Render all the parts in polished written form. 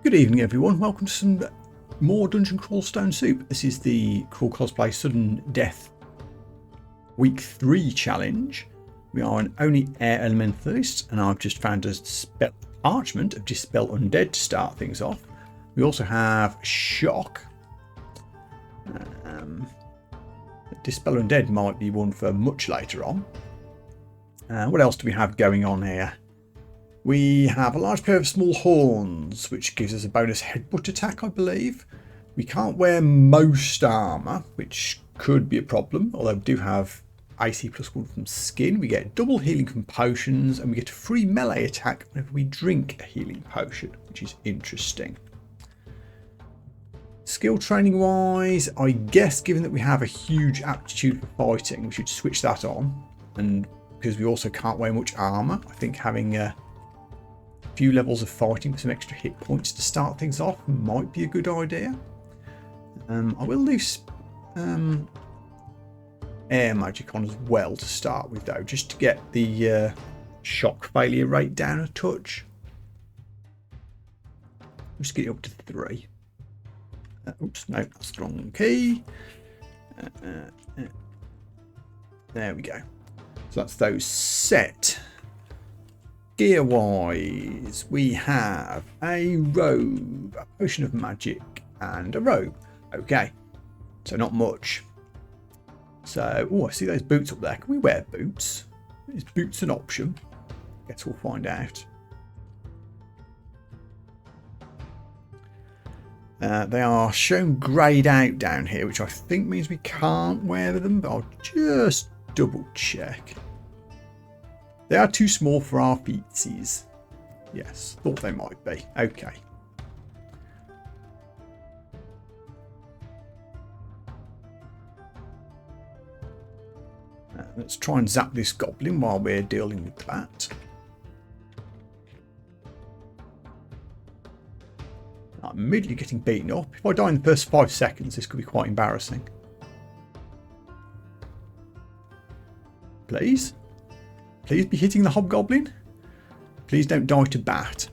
Good evening everyone, welcome to some more Dungeon Crawl Stone Soup. This is the Crawl Cosplay Sudden Death Week 3 challenge. We are an Oni Air Elementalist and I've just found a parchment of Dispel Undead to start things off. We also have Shock. Dispel Undead might be one for much later on. What else do we have going on here? We have a large pair of small horns, which gives us a bonus headbutt attack, I believe. We can't wear most armour, which could be a problem, although we do have AC +1 from skin. We get double healing from potions, and we get a free melee attack whenever we drink a healing potion, which is interesting. Skill training wise, I guess given that we have a huge aptitude for fighting, we should switch that on. And because we also can't wear much armour, I think having a few levels of fighting with some extra hit points to start things off might be a good idea. I will leave air magic on as well to start with though, just to get the shock failure rate down a touch. Just get it up to 3. Oops, no, that's the wrong key. There we go. So that's those set. Gear wise, we have a robe, a potion of magic, and a robe. Okay, so not much. So, oh, I see those boots up there. Can we wear boots? Is boots an option? Guess we'll find out. They are shown greyed out down here, which I think means we can't wear them, but I'll just double check. They are too small for our feetsies. Yes, thought they might be. Okay. Let's try and zap this goblin while we're dealing with that. I'm immediately getting beaten up. If I die in the first 5 seconds, this could be quite embarrassing. Please? Please be hitting the hobgoblin. Please don't die to bat.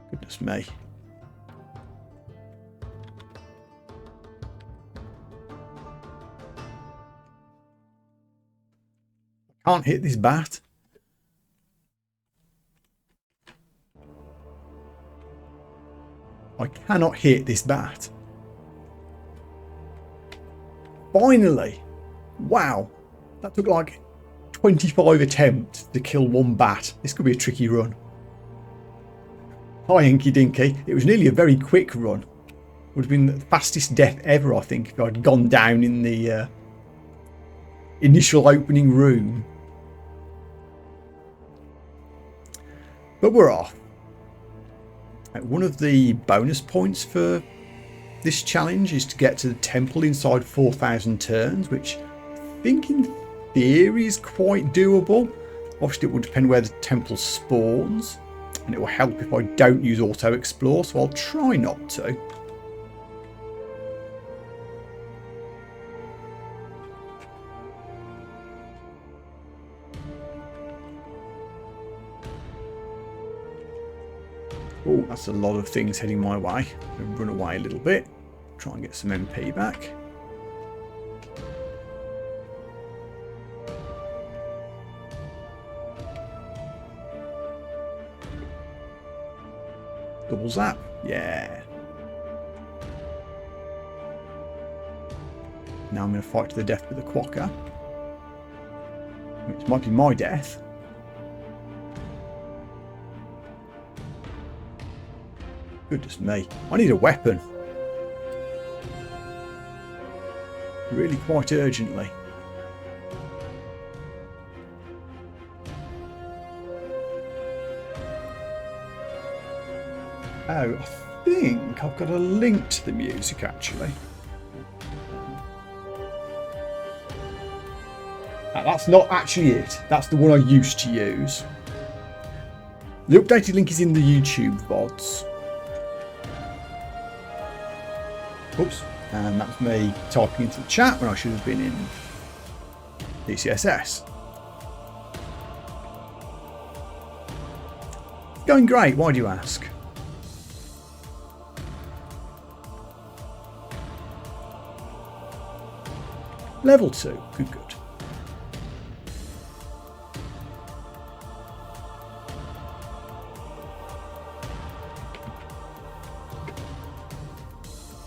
Goodness me. I can't hit this bat. I cannot hit this bat. Finally! Wow, that took like 25 attempts to kill one bat. This could be a tricky run. Hi Inky Dinky, it was nearly a very quick run. Would have been the fastest death ever, I think, if I'd gone down in the initial opening room. But we're off. One of the bonus points for this challenge is to get to the temple inside 4,000 turns, which I think in theory is quite doable. Obviously it will depend where the temple spawns, and it will help if I don't use auto explore, so I'll try not to. Oh, that's a lot of things heading my way. I'll run away a little bit. Try and get some MP back. Double zap. Yeah. Now I'm going to fight to the death with the quokka. Which might be my death. Goodness me. I need a weapon. Really quite urgently. Oh, I think I've got a link to the music actually. That's not actually it. That's the one I used to use. The updated link is in the YouTube VODs. Oops, and that's me typing into the chat when I should have been in DCSS. Going great, why do you ask? Level 2, good.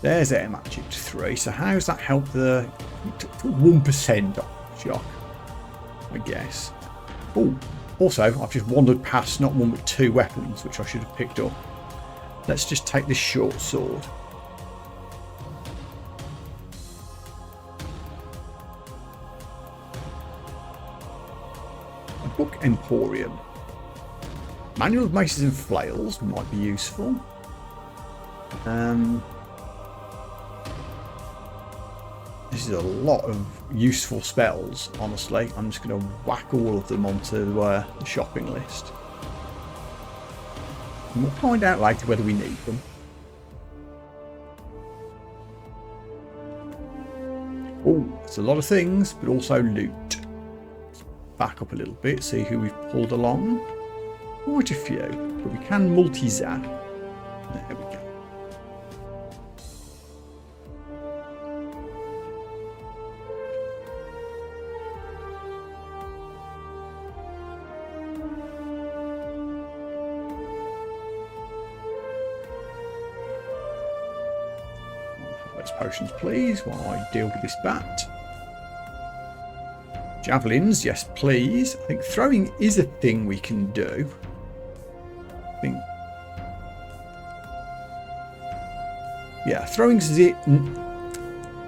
There's Air Magic 3, so how does that help the 1% shock, I guess. Oh, also, I've just wandered past not one but 2 weapons, which I should have picked up. Let's just take this short sword. A book emporium. Manual of maces and flails might be useful. This is a lot of useful spells, honestly. I'm just going to whack all of them onto the shopping list. And we'll find out later whether we need them. Oh, it's a lot of things, but also loot. Let's back up a little bit, see who we've pulled along. Quite a few, but we can multi-zap. There we go. Those potions, please, while I deal with this bat. Javelins, yes, please. I think throwing is a thing we can do. I think. Yeah, throwing's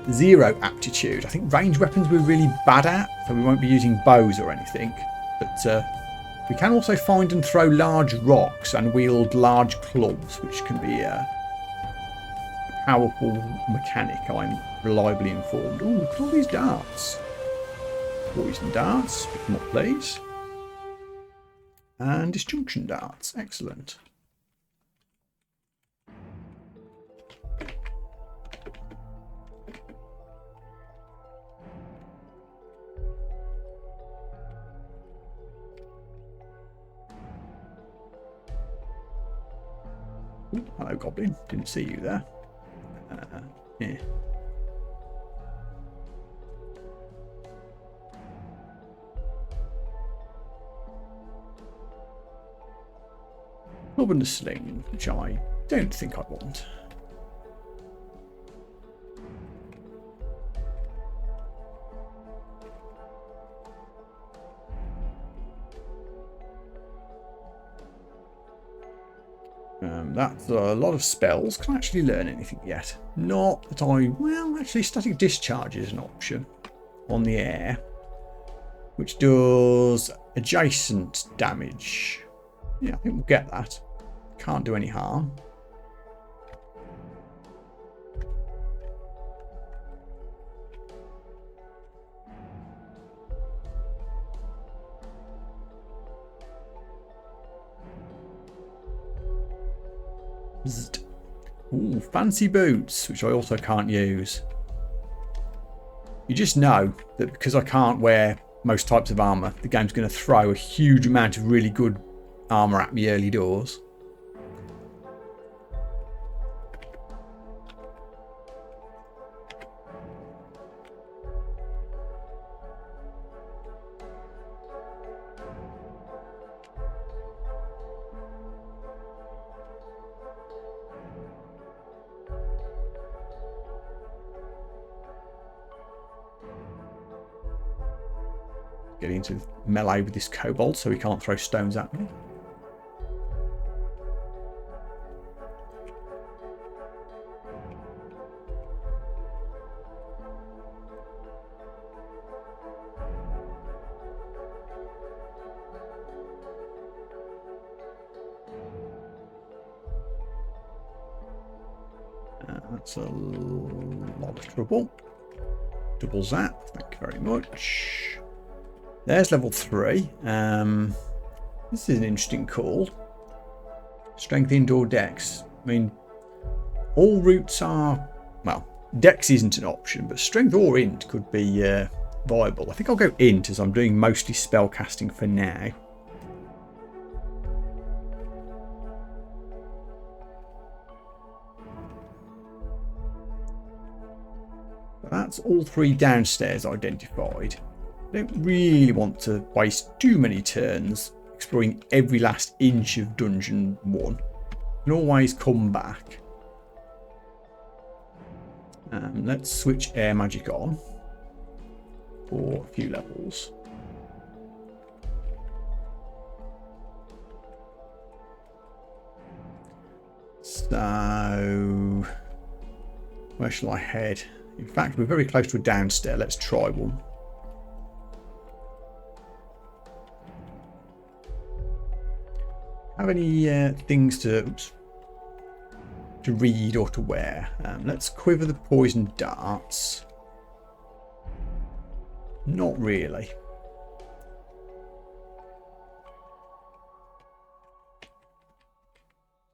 zero aptitude. I think ranged weapons we're really bad at, so we won't be using bows or anything. But we can also find and throw large rocks and wield large clubs, which can be a powerful mechanic, I'm reliably informed. Oh, look at all these darts. Poison darts, pick them up please. And disjunction darts, excellent. Ooh, hello Goblin, didn't see you there. Yeah. Club and a sling, which I don't think I want. That's a lot of spells. Can I actually learn anything yet? Not that I... Well, actually, static discharge is an option on the air, which does adjacent damage. Yeah, I think we'll get that. Can't do any harm. Ooh, fancy boots, which I also can't use. You just know that because I can't wear most types of armour, the game's going to throw a huge amount of really good armour at me early doors. Getting into melee with this kobold so he can't throw stones at me. That's a lot of trouble. Double zap, thank you very much. There's level 3. This is an interesting call. Strength indoor dex. I mean, all routes are... Well, dex isn't an option, but strength or int could be viable. I think I'll go int as I'm doing mostly spell casting for now. that's all 3 downstairs identified. I don't really want to waste too many turns exploring every last inch of Dungeon 1. You can always come back. Let's switch air magic on for a few levels. So, where shall I head? In fact, we're very close to a downstairs. Let's try one. Have any things to read or to wear? Let's quiver the poison darts. Not really.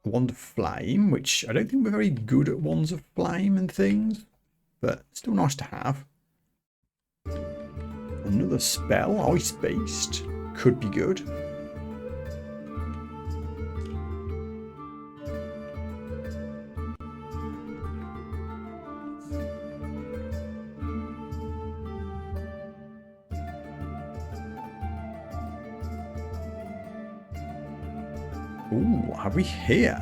Wand of Flame, which I don't think we're very good at wands of flame and things, but still nice to have. Another spell, Ice Beast, could be good. Ooh, what have we here?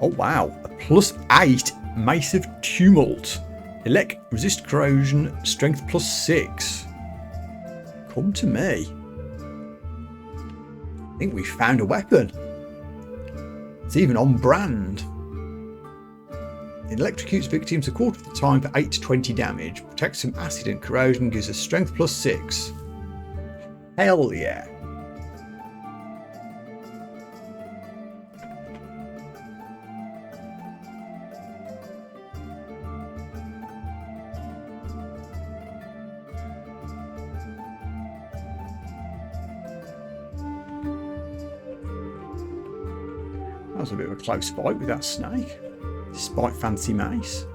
Oh wow, a +8 Mace of Tumult. Elect, resist corrosion, strength +6. Come to me. I think we found a weapon. It's even on brand. It electrocutes victims a quarter of the time for 8 to 20 damage. Protects from acid and corrosion, gives us strength +6. Hell yeah. That was a bit of a close fight with that snake, despite fancy mace.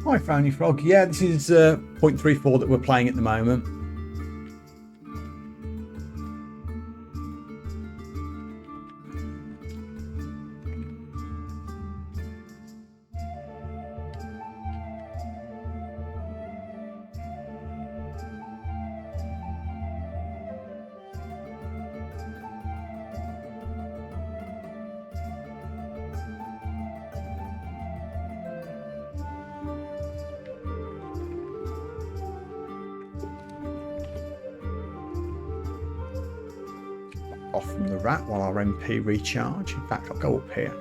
Hi Frowny Frog, yeah, this is 0.34 that we're playing at the moment. Off from the rat while our MP recharge. In fact, I'll go up here.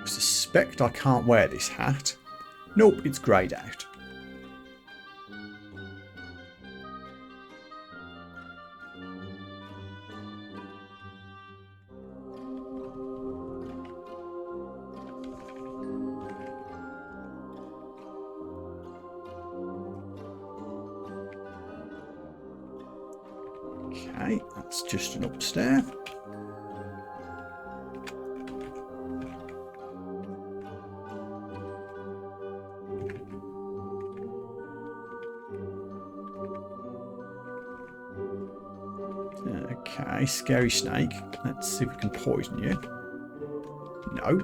I suspect I can't wear this hat. Nope, it's greyed out. Okay, that's just an upstairs. Okay, scary snake. Let's see if we can poison you. No.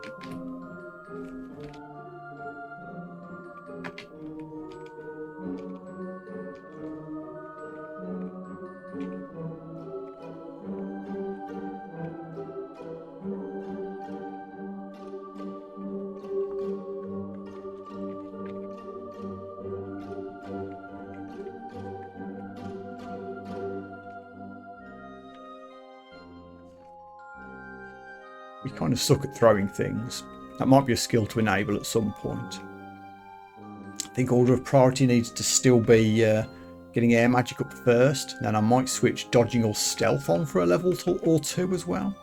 We kind of suck at throwing things. That might be a skill to enable at some point. I think order of priority needs to still be getting air magic up first. Then I might switch dodging or stealth on for a level or 2 as well.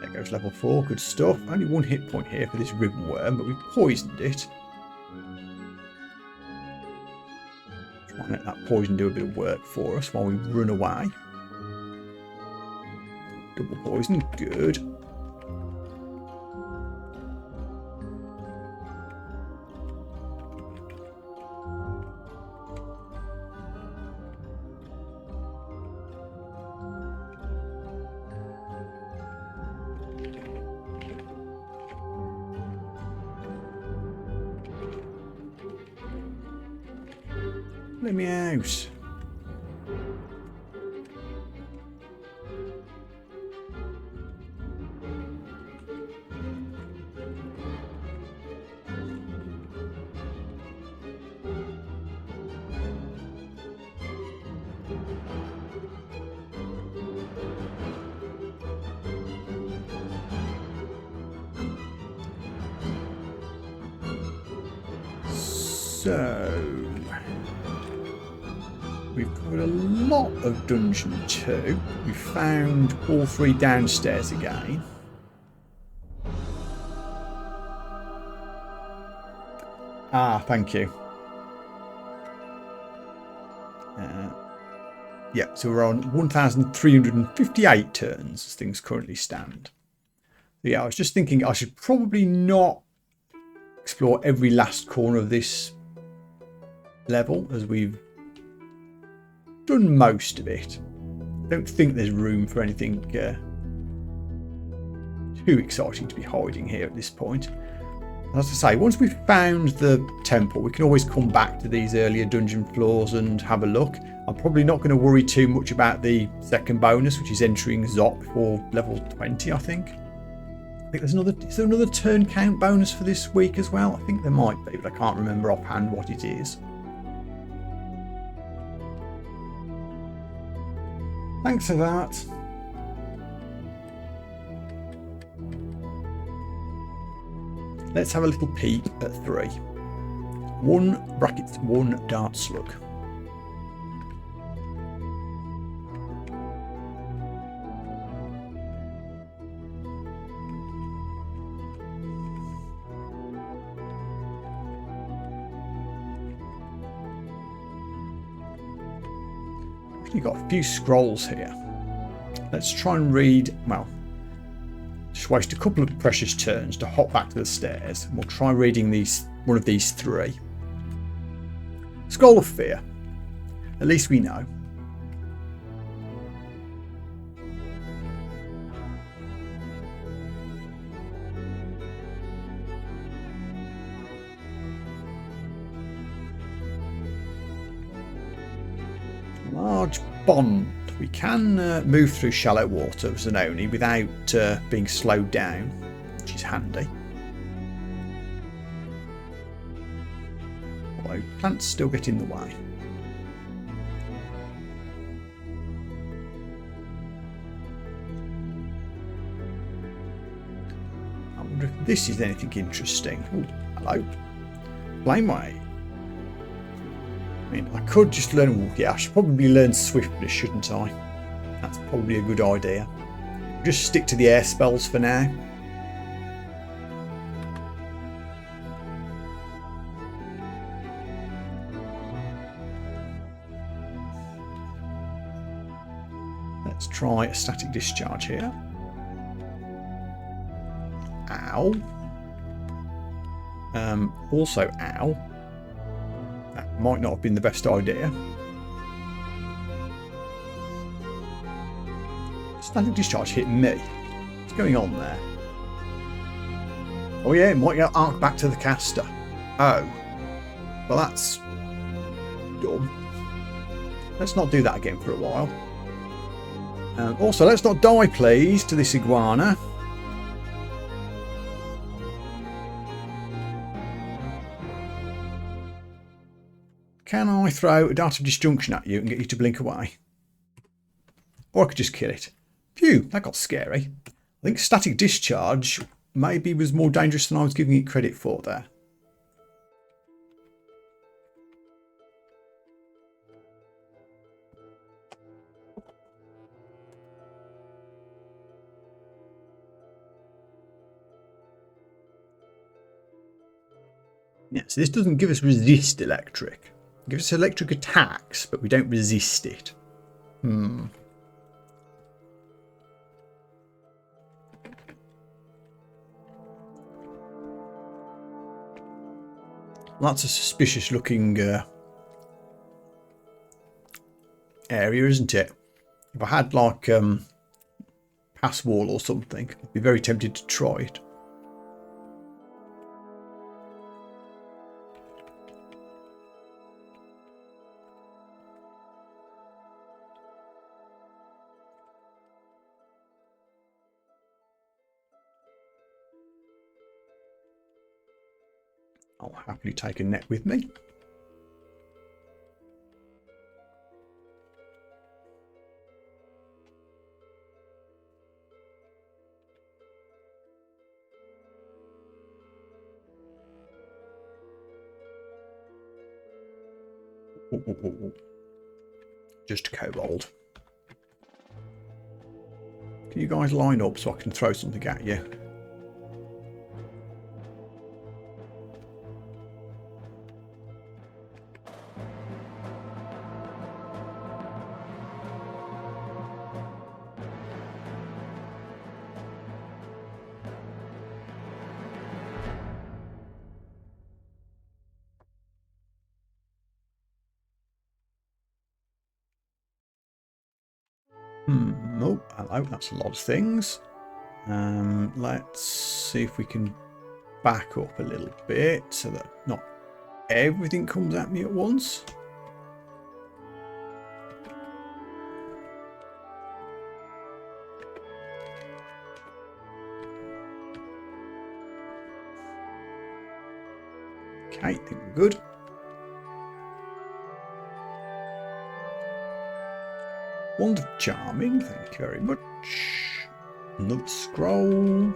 There goes level 4, good stuff. Only 1 hit point here for this ribbon worm, but we've poisoned it. Try and let that poison do a bit of work for us while we run away. Double poison, good. Let me out. So we've covered a lot of Dungeon 2. We found all 3 downstairs again. Ah, thank you. Yeah, so we're on 1,358 turns as things currently stand. Yeah, I was just thinking I should probably not explore every last corner of this level, as we've done most of it. I don't think there's room for anything too exciting to be hiding here at this point. As I say, once we've found the temple, we can always come back to these earlier dungeon floors and have a look. I'm probably not going to worry too much about the second bonus, which is entering Zop before level 20, I think. I think there's another. Is there another turn count bonus for this week as well? I think there might be, but I can't remember offhand what it is. Thanks for that. Let's have a little peek at 3. 1 dart slug. You've got a few scrolls here. Let's try and read, well, just waste a couple of precious turns to hop back to the stairs, and we'll try reading one of these 3. Scroll of Fear. At least we know. Large bond. We can move through shallow water as an Oni without being slowed down, which is handy. Although plants still get in the way. I wonder if this is anything interesting. Oh, hello. Flameway. I mean, I could just learn walk. Yeah, I should probably learn swiftness, shouldn't I? That's probably a good idea. Just stick to the air spells for now. Let's try a static discharge here. Ow. Also, ow. That might not have been the best idea. Static discharge hit me. What's going on there? Oh yeah, it might get arc back to the caster. Oh. Well, that's dumb. Let's not do that again for a while. Also, let's not die, please, to this iguana. Can I throw a dart of disjunction at you and get you to blink away? Or I could just kill it. Phew, that got scary. I think static discharge maybe was more dangerous than I was giving it credit for there. Yeah, so this doesn't give us resist electric. It gives us electric attacks, but we don't resist it. Well, that's a suspicious looking area, isn't it? If I had like pass wall or something, I'd be very tempted to try it. I'll happily take a net with me. Just kobold. Can you guys line up so I can throw something at you? Oh, hello, that's a lot of things. Let's see if we can back up a little bit so that not everything comes at me at once. Okay, I think we're good. Wand of Charming, thank you very much. Another scroll.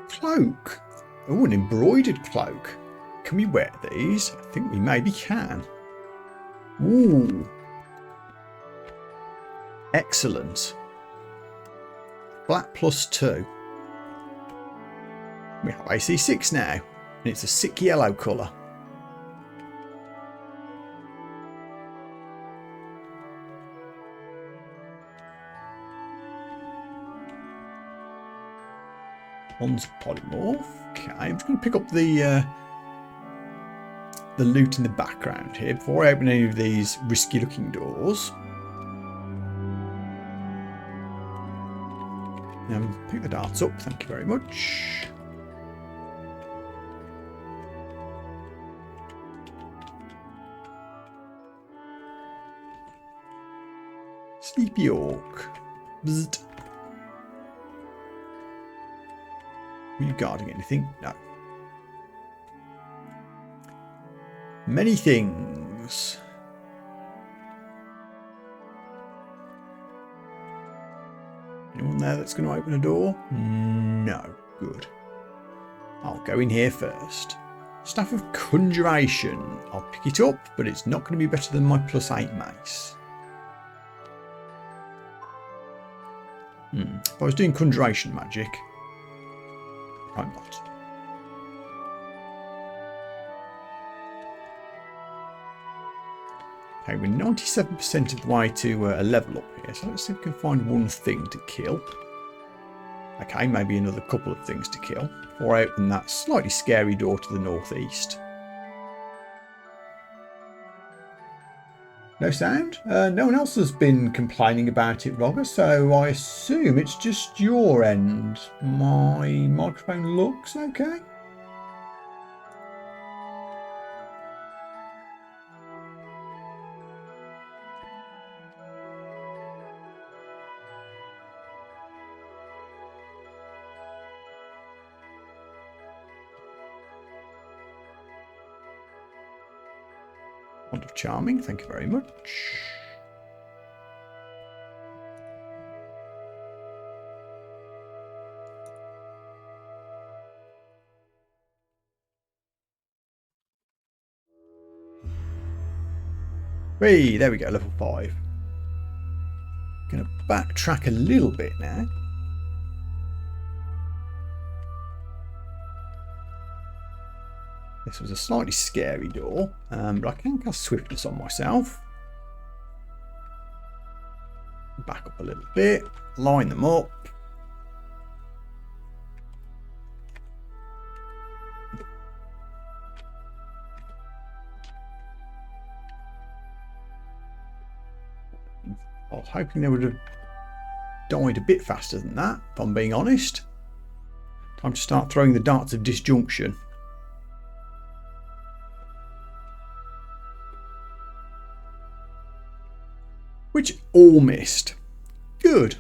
Cloak. Oh, an embroidered cloak. Can we wear these? I think we maybe can. Ooh. Excellent. Black +2. We have AC6 now. And it's a sick yellow colour. One's polymorph. Okay, I'm just going to pick up the loot in the background here before I open any of these risky looking doors. Pick the darts up, thank you very much. Sleepy Orc. Bzzzt. Were you guarding anything? No. Many things. Anyone there that's going to open a door? No. Good. I'll go in here first. Staff of Conjuration. I'll pick it up, but it's not going to be better than my +8 mace. If I was doing Conjuration magic, I'm not. Okay, we're 97% of the way to a level up here, so let's see if we can find one thing to kill. Okay, maybe another couple of things to kill before I open that slightly scary door to the northeast. No sound? No one else has been complaining about it, Roger, so I assume it's just your end. My microphone looks okay. Wand of Charming, thank you very much. Hey, there we go, level 5. Gonna backtrack a little bit now. This was a slightly scary door, but I can cast Swiftness on myself. Back up a little bit, line them up. I was hoping they would have died a bit faster than that, if I'm being honest. Time to start throwing the darts of disjunction. Which all missed. Good.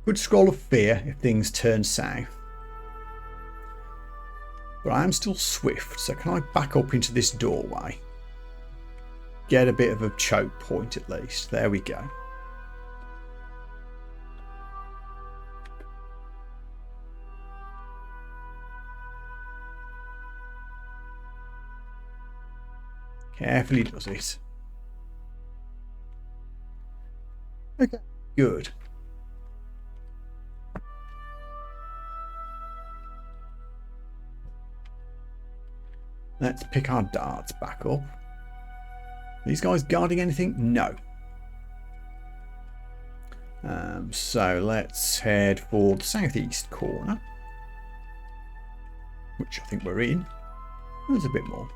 Good scroll of fear if things turn south. But I am still swift, so can I back up into this doorway? Get a bit of a choke point at least. There we go. Carefully does it. Okay, good. Let's pick our darts back up. These guys guarding anything? No. So let's head for the southeast corner, which I think we're in. There's a bit more.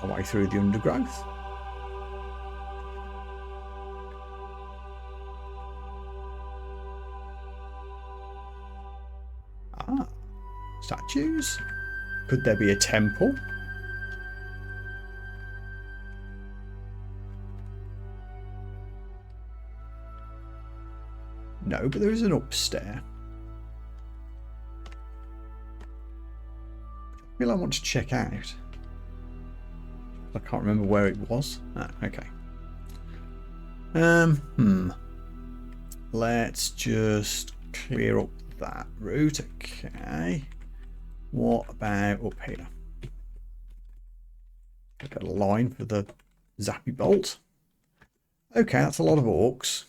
Our way through the undergrowth. Ah, statues. Could there be a temple? No, but there is an upstairs. I feel I want to check out. I can't remember where it was. Ah, okay. Let's just clear up that route. Okay. What about up here? Got a line for the zappy bolt. Okay, that's a lot of orcs.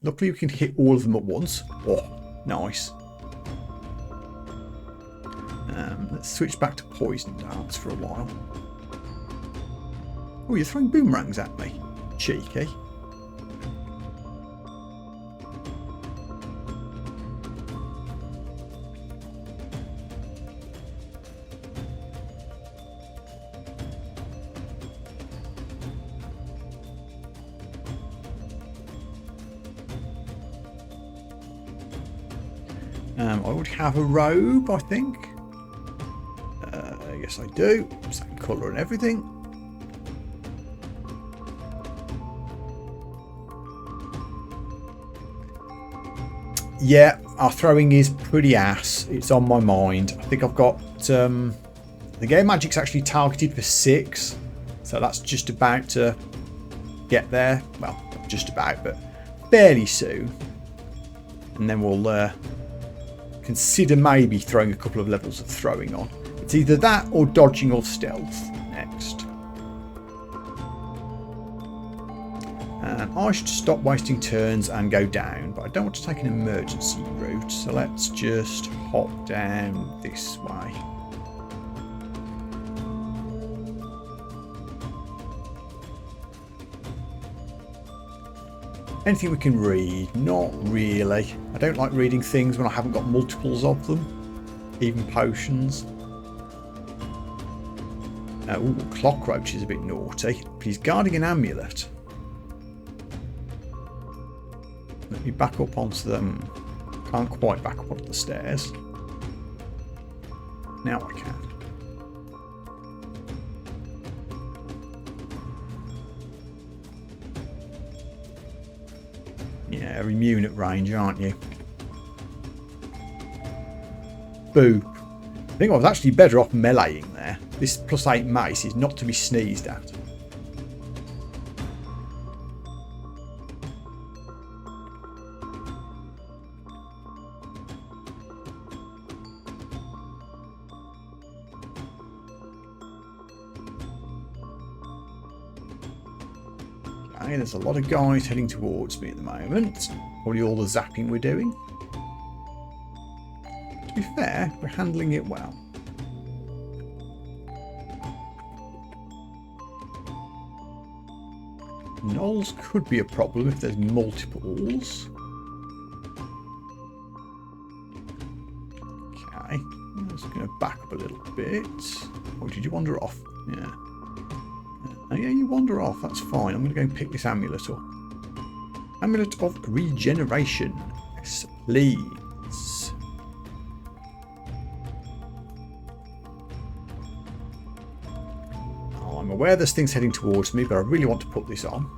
Luckily we can hit all of them at once. Oh, nice. Let's switch back to poison darts for a while. Oh, you're throwing boomerangs at me. Cheeky. I would have a robe, I think. Yes, I do. Same colour and everything. Yeah, our throwing is pretty ass. It's on my mind. I think I've got... the game magic's actually targeted for 6. So that's just about to get there. Well, not just about, but fairly soon. And then we'll consider maybe throwing a couple of levels of throwing on. It's either that or dodging or stealth next. I should stop wasting turns and go down, but I don't want to take an emergency route, so let's just hop down this way. Anything we can read? Not really. I don't like reading things when I haven't got multiples of them, even potions. Ooh, Clockroach is a bit naughty, but he's guarding an amulet. Let me back up onto them. Can't quite back up onto the stairs. Now I can. Yeah, you're immune at range, aren't you? Boop. I think I was actually better off meleeing there. This +8 mace is not to be sneezed at. Okay, there's a lot of guys heading towards me at the moment. Probably all the zapping we're doing. To be fair, we're handling it well. Gnolls could be a problem if there's multiples. Okay, I'm just going to back up a little bit. Or did you wander off? Yeah. Oh yeah, you wander off. That's fine. I'm going to go and pick this amulet up. Amulet of Regeneration. Yes, please. Oh, I'm aware there's things heading towards me, but I really want to put this on.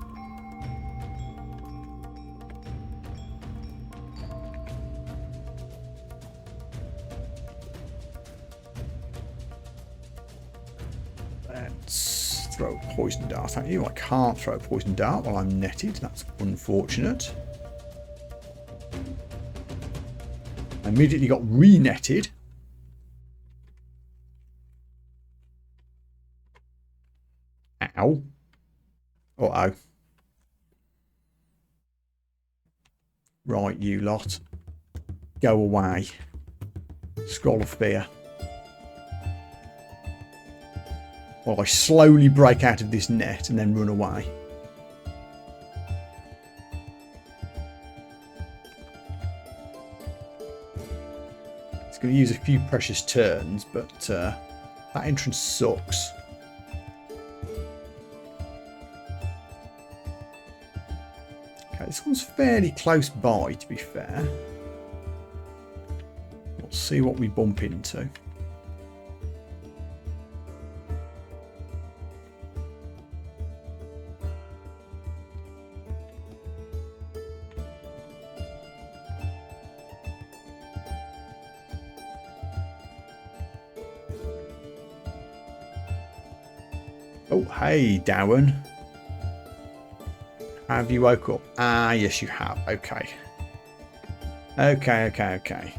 Let's throw a poison dart at you. I can't throw a poison dart while I'm netted. That's unfortunate. I immediately got re-netted. Ow. Uh-oh. Right, you lot. Go away. Scroll of fear. While I slowly break out of this net and then run away. It's going to use a few precious turns, but that entrance sucks. Okay, this one's fairly close by, to be fair. We'll see what we bump into. Oh, hey, Darren. Have you woke up? Ah, yes, you have. Okay. Okay.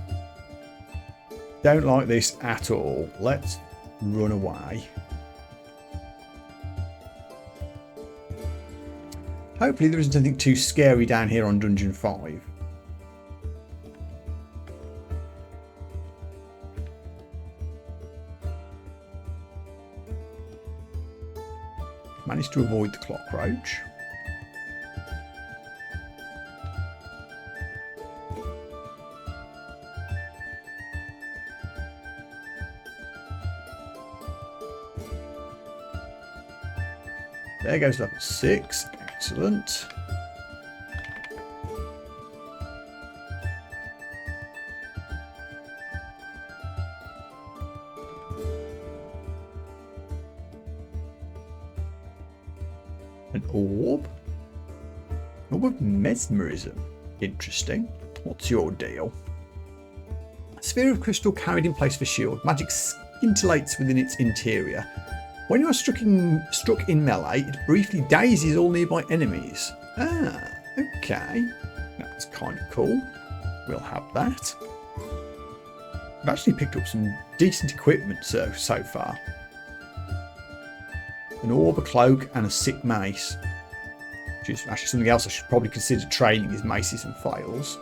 Don't like this at all. Let's run away. Hopefully there isn't anything too scary down here on Dungeon 5. Managed to avoid the cockroach. There goes level 6. Excellent. An orb? Orb of mesmerism. Interesting. What's your deal? A sphere of crystal carried in place for shield. Magic scintillates within its interior. When you are struck in melee, it briefly dazes all nearby enemies. Ah, okay. That's kind of cool. We'll have that. I've actually picked up some decent equipment so far. An orb, a cloak, and a sick mace. Which is actually something else I should probably consider training, is maces and flails.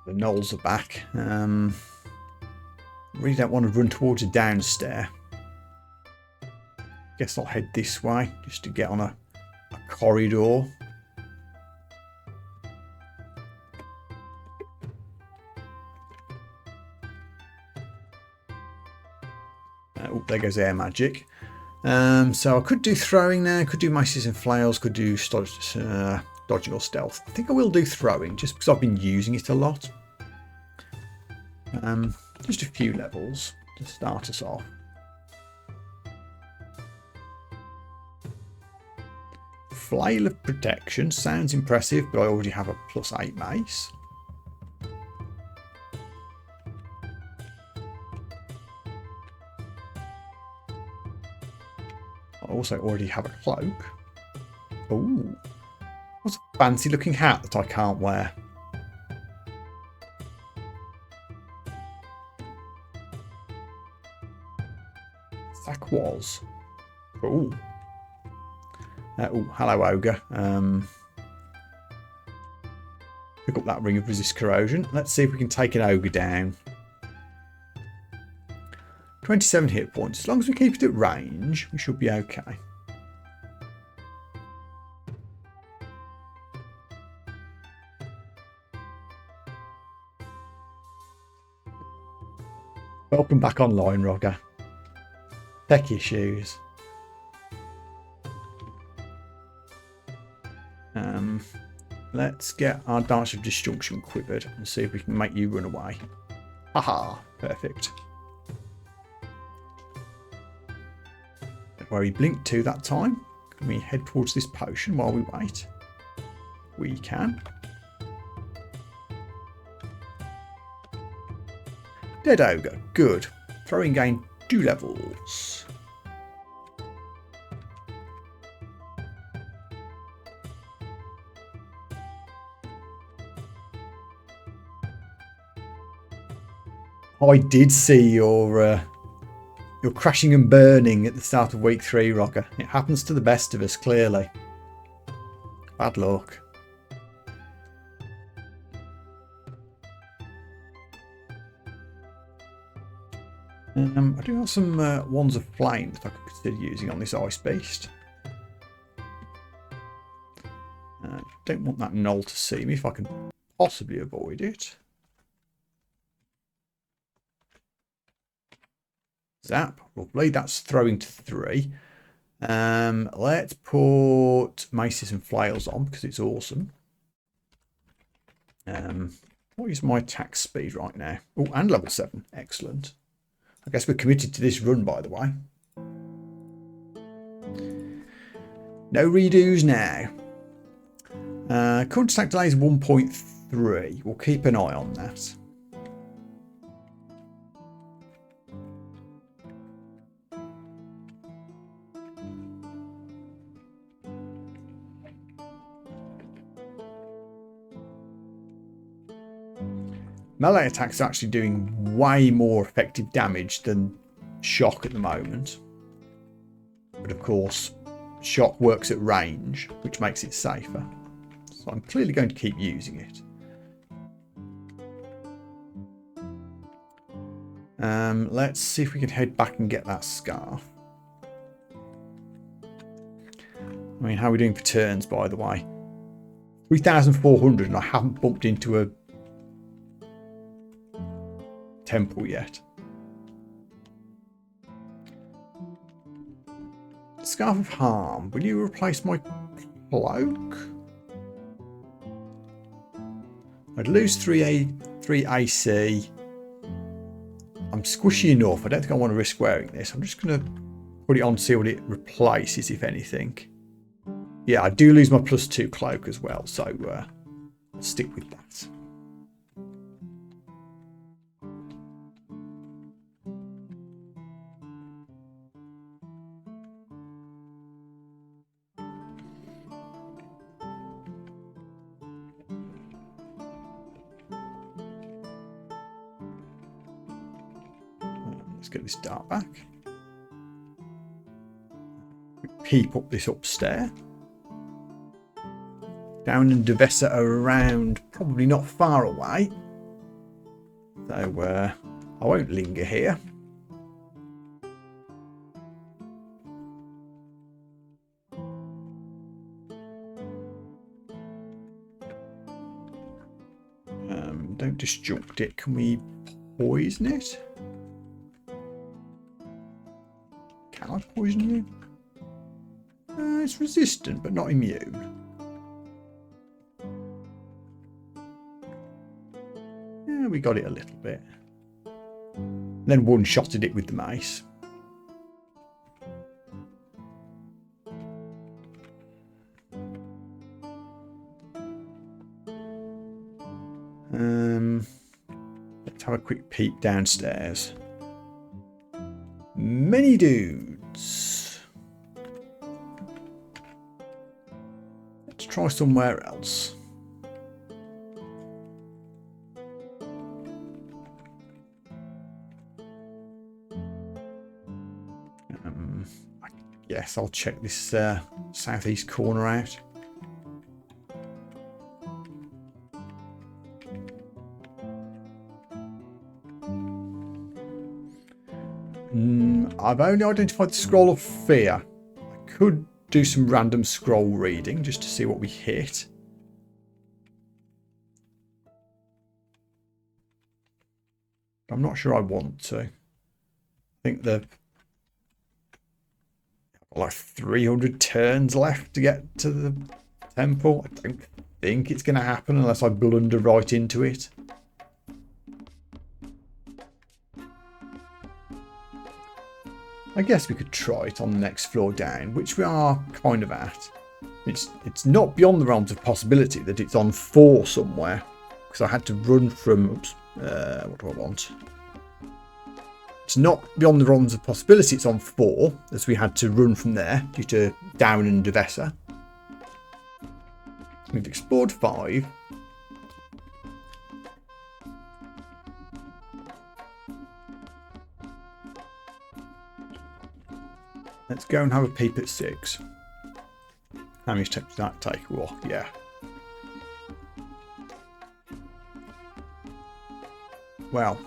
The gnolls are back. Really don't want to run towards a downstair. Guess I'll head this way just to get on a corridor. Oh, there goes air magic. So I could do throwing now, could do maces and flails, could do dodging or stealth. I think I will do throwing just because I've been using it a lot. Just a few levels to start us off. Flail of Protection sounds impressive, but I already have a +8 mace. I also already have a cloak. Ooh. What's a fancy looking hat that I can't wear? Sack was. Oh. Oh, hello, Ogre. Pick up that ring of resist corrosion. Let's see if we can take an Ogre down. 27 hit points. As long as we keep it at range, we should be okay. Welcome back online, Roger. Tech issues. Let's get our Dance of Disjunction quivered and see if we can make you run away. Haha, perfect. Don't worry, blink 2 that time. Can we head towards this potion while we wait? We can. Dead Ogre, good. Throwing gain 2 levels. I did see your crashing and burning at the start of week 3, Rocker. It happens to the best of us, clearly. Bad luck. I do have some wands of flame that I could consider using on this ice beast. Don't want that knoll to see me if I can possibly avoid it. Zap, lovely. That's throwing to 3. Let's put maces and flails on because it's awesome. What is my attack speed right now? Oh, and level 7. Excellent. I guess we're committed to this run, by the way. No redos now. Current attack delay is 1.3. We'll keep an eye on that. Melee attacks are actually doing way more effective damage than shock at the moment. But of course, shock works at range, which makes it safer. So I'm clearly going to keep using it. Let's see if we can head back and get that scarf. I mean, how are we doing for turns, by the way? 3,400 and I haven't bumped into a temple yet. Scarf of Harm. Will you replace my cloak? I'd lose 3 AC. I'm squishy enough. I don't think I want to risk wearing this. I'm just going to put it on to see what it replaces, if anything. Yeah, I do lose my +2 cloak as well, so I'll stick with that. Let's get this dart back. Peep up this upstairs. Down and Devessa are around, probably not far away. So I won't linger here. Don't disjunct it. Can we poison it? Can I poison you? It's resistant, but not immune. Yeah, we got it a little bit. Then one-shotted it with the mace. Let's have a quick peek downstairs. Many dudes. Let's try somewhere else. I guess I'll check this southeast corner out. I've only identified the scroll of fear. I could do some random scroll reading just to see what we hit. I'm not sure I want to. I think the like 300 turns left to get to the temple. I don't think it's going to happen unless I blunder right into it. I guess we could try it on the next floor down, which we are kind of at. It's not beyond the realms of possibility that it's on 4 somewhere, because I had to run from... Oops, what do I want? It's not beyond the realms of possibility it's on 4, as we had to run from there due to Down and Devessa. We've explored 5. Let's go and have a peep at 6. How many steps does that take? Well, yeah. Well.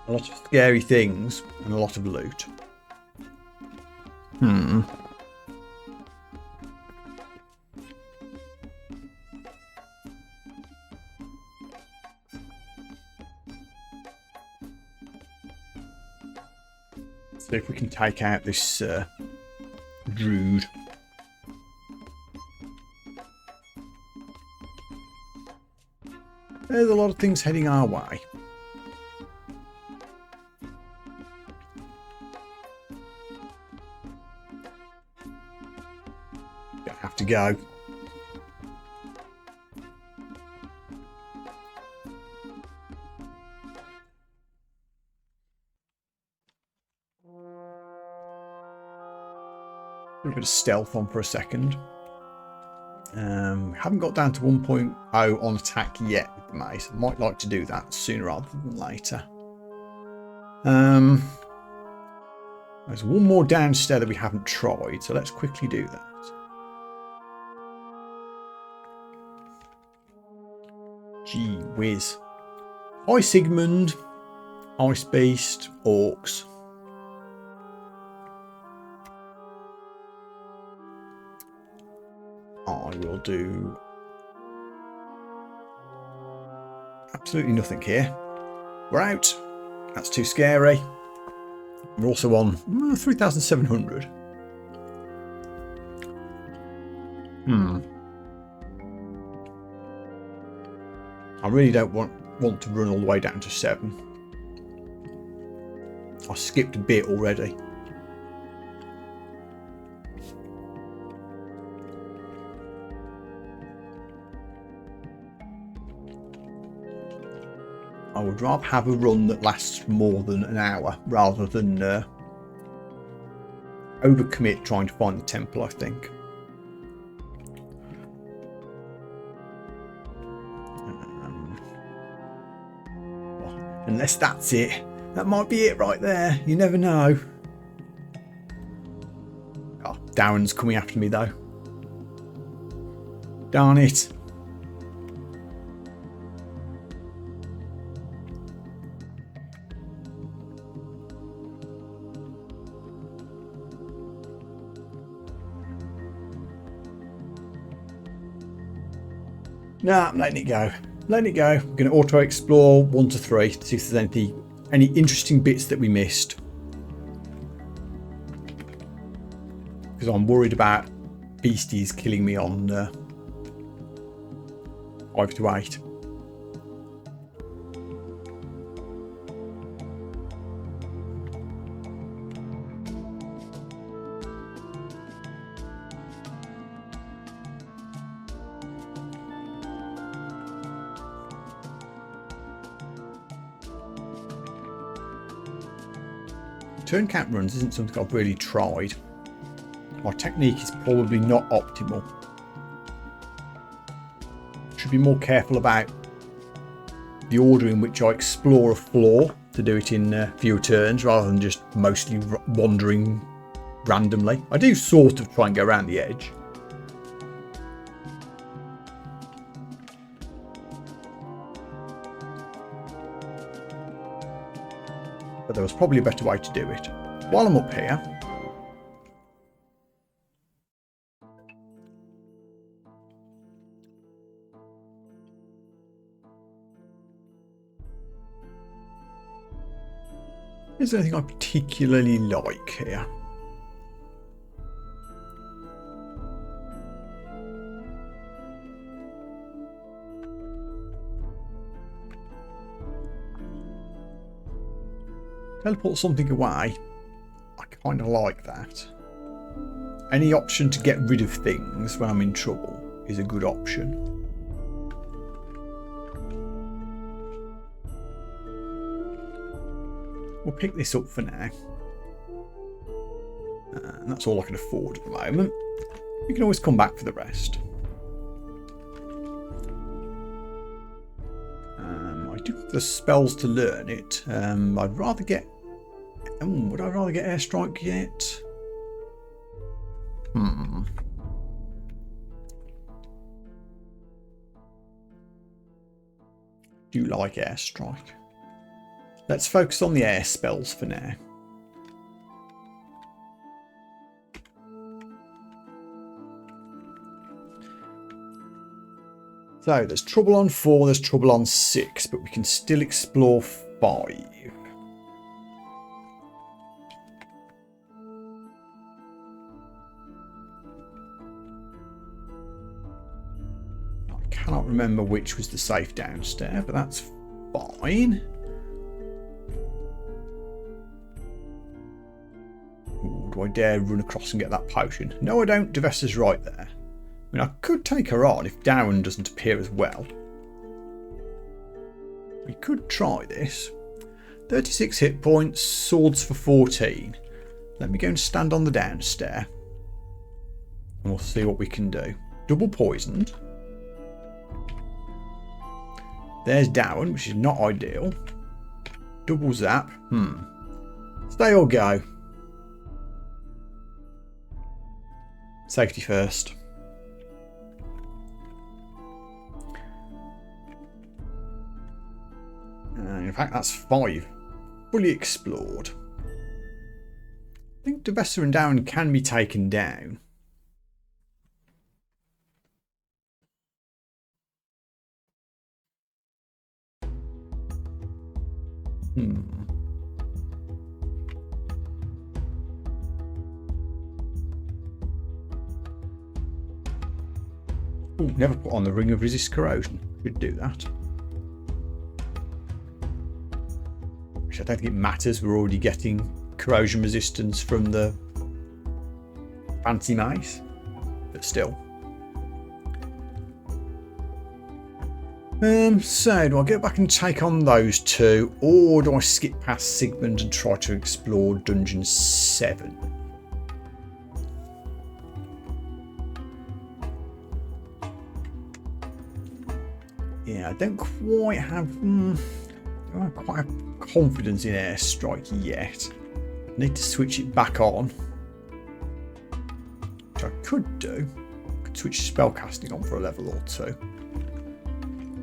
A lot of scary things and a lot of loot. See if we can take out this druid. There's a lot of things heading our way. Gonna have to go. A bit of stealth on for a second. Haven't got down to 1.0 on attack yet with the mace. I might like to do that sooner rather than later. There's one more downstairs that we haven't tried, so let's quickly do that. Gee whiz. Hi Sigmund, Ice Beast, Orcs. I will do absolutely nothing here. We're out. That's too scary. We're also on 3,700. I really don't want to run all the way down to 7. I skipped a bit already. I would rather have a run that lasts more than an hour rather than overcommit trying to find the temple, I think. Well, unless that's it. That might be it right there. You never know. Oh, Darren's coming after me though. Darn it. Nah, I'm letting it go. Letting it go. We're going to auto explore 1 to 3 to see if there's any interesting bits that we missed. Because I'm worried about beasties killing me on 5 to 8. Turn count runs isn't something I've really tried. My technique is probably not optimal. Should be more careful about the order in which I explore a floor to do it in fewer turns rather than just mostly wandering randomly. I do sort of try and go around the edge. But there was probably a better way to do it. While I'm up here, is there anything I particularly like here? Teleport something away. I kind of like that. Any option to get rid of things when I'm in trouble is a good option. We'll pick this up for now. And that's all I can afford at the moment. You can always come back for the rest. I do have the spells to learn it. I'd rather get... would I rather get Airstrike yet? Do you like Airstrike? Let's focus on the air spells for now. So there's trouble on 4, there's trouble on 6, but we can still explore 5. I cannot remember which was the safe downstairs, but that's fine. Ooh, do I dare run across and get that potion? No, I don't. Devessa's right there. I mean, I could take her on if Darren doesn't appear as well. We could try this. 36 hit points, swords for 14. Let me go and stand on the downstairs. And we'll see what we can do. Double poisoned. There's Darren, which is not ideal. Double zap. Stay or go? Safety first. In fact, that's 5. Fully explored. I think Devessa and Darren can be taken down. Ooh, never put on the Ring of Resist Corrosion. Should do that. Which I don't think it matters. We're already getting corrosion resistance from the fancy mace. But still. So, do I go back and take on those two? Or do I skip past Sigmund and try to explore Dungeon 7? Yeah, I don't quite have... I don't quite have confidence in Airstrike yet. I need to switch it back on. Which I could do. I could switch spellcasting on for a level or 2.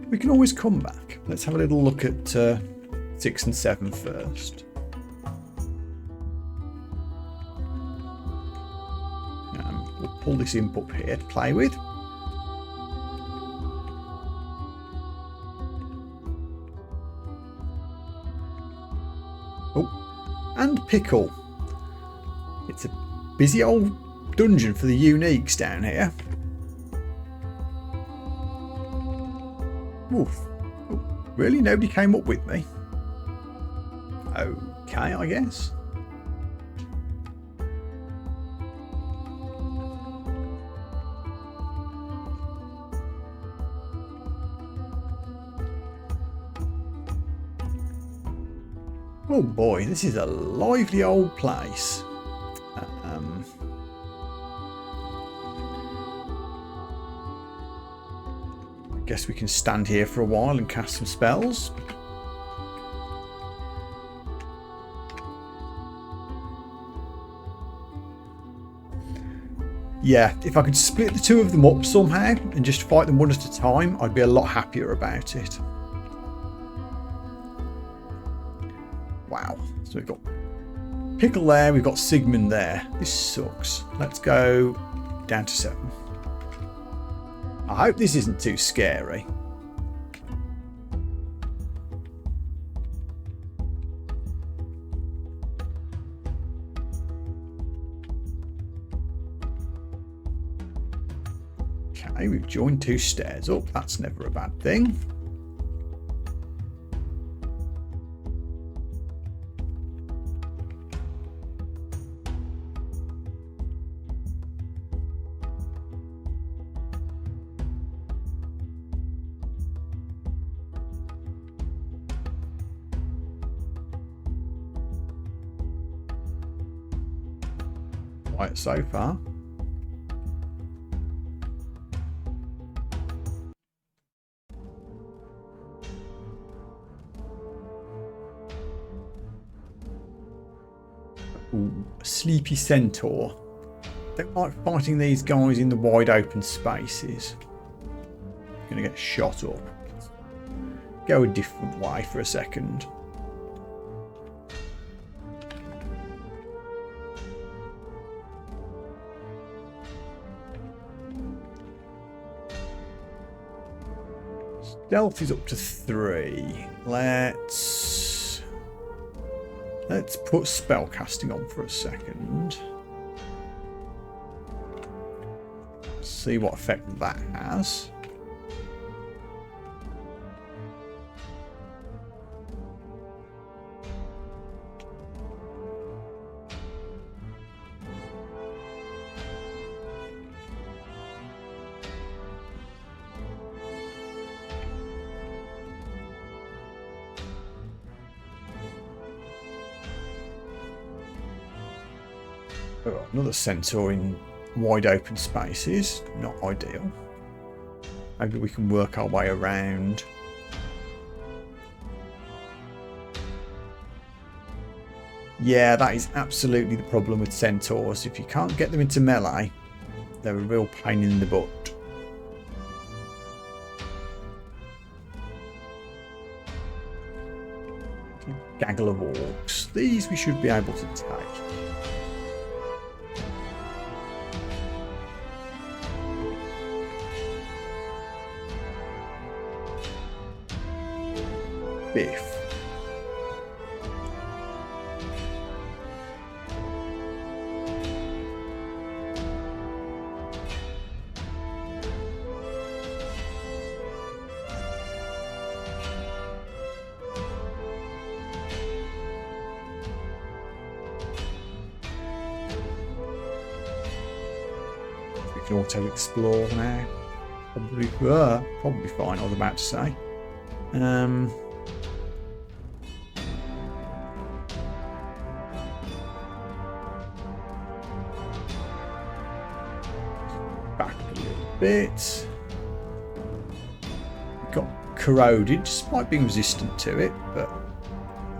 We can always come back. Let's have a little look at 6 and 7 first. We'll pull this imp up here to play with. Oh, and Pickle. It's a busy old dungeon for the uniques down here. Oof. Oh, really? Nobody came up with me? Okay, I guess. Oh boy, this is a lively old place. I guess we can stand here for a while and cast some spells. Yeah, if I could split the two of them up somehow and just fight them one at a time, I'd be a lot happier about it. Wow. So we've got Pickle there, we've got Sigmund there. This sucks. Let's go down to 7. I hope this isn't too scary. Okay, we've joined 2 stairs up. That's never a bad thing. Right, so far. Ooh, Sleepy Centaur. Don't like fighting these guys in the wide open spaces. Gonna get shot up. Go a different way for a second. Stealth is up to 3. Let's put spellcasting on for a second. See what effect that has. Oh, another centaur in wide open spaces. Not ideal. Maybe we can work our way around. Yeah, that is absolutely the problem with centaurs. If you can't get them into melee, they're a real pain in the butt. Gaggle of orcs. These we should be able to take. Biff. We can auto explore now. Probably fine, I was about to say. Back a little bit. Got corroded despite being resistant to it, but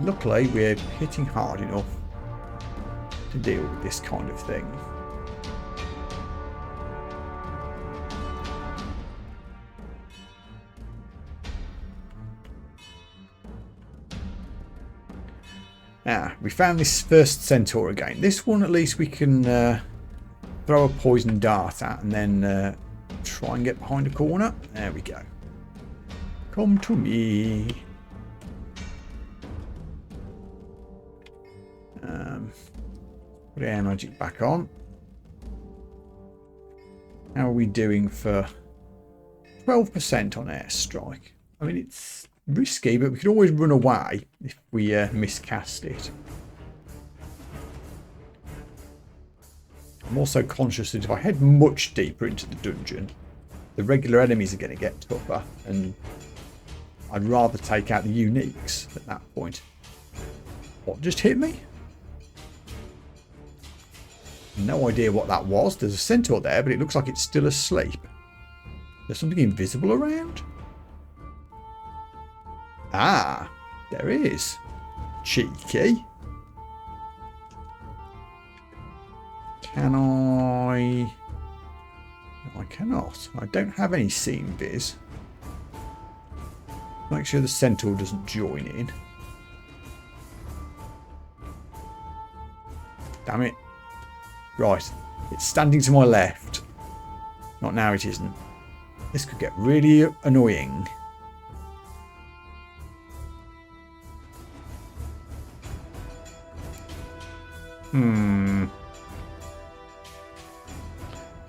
luckily we're hitting hard enough to deal with this kind of thing. Ah, we found this first centaur again. This one at least we can throw a poison dart at and then try and get behind a corner. There we go. Come to me. Put air magic back on. How are we doing for 12% on airstrike? I mean, it's risky, but we can always run away if we miscast it. I'm also conscious that if I head much deeper into the dungeon, the regular enemies are going to get tougher, and I'd rather take out the uniques at that point. What just hit me? No idea what that was. There's a centaur there, but it looks like it's still asleep. There's something invisible around? Ah, there is. Cheeky. Can I I cannot. I don't have any scene viz. Make sure the centaur doesn't join in. Damn it. Right. It's standing to my left. Not now, it isn't. This could get really annoying.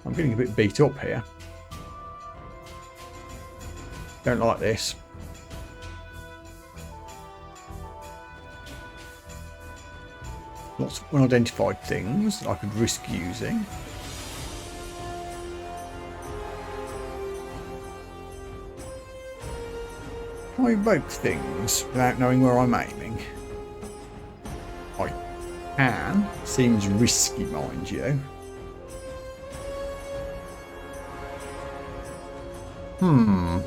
I'm getting a bit beat up here. Don't like this. Lots of unidentified things that I could risk using. Can I evoke things without knowing where I'm aiming? I can. Seems risky, mind you. I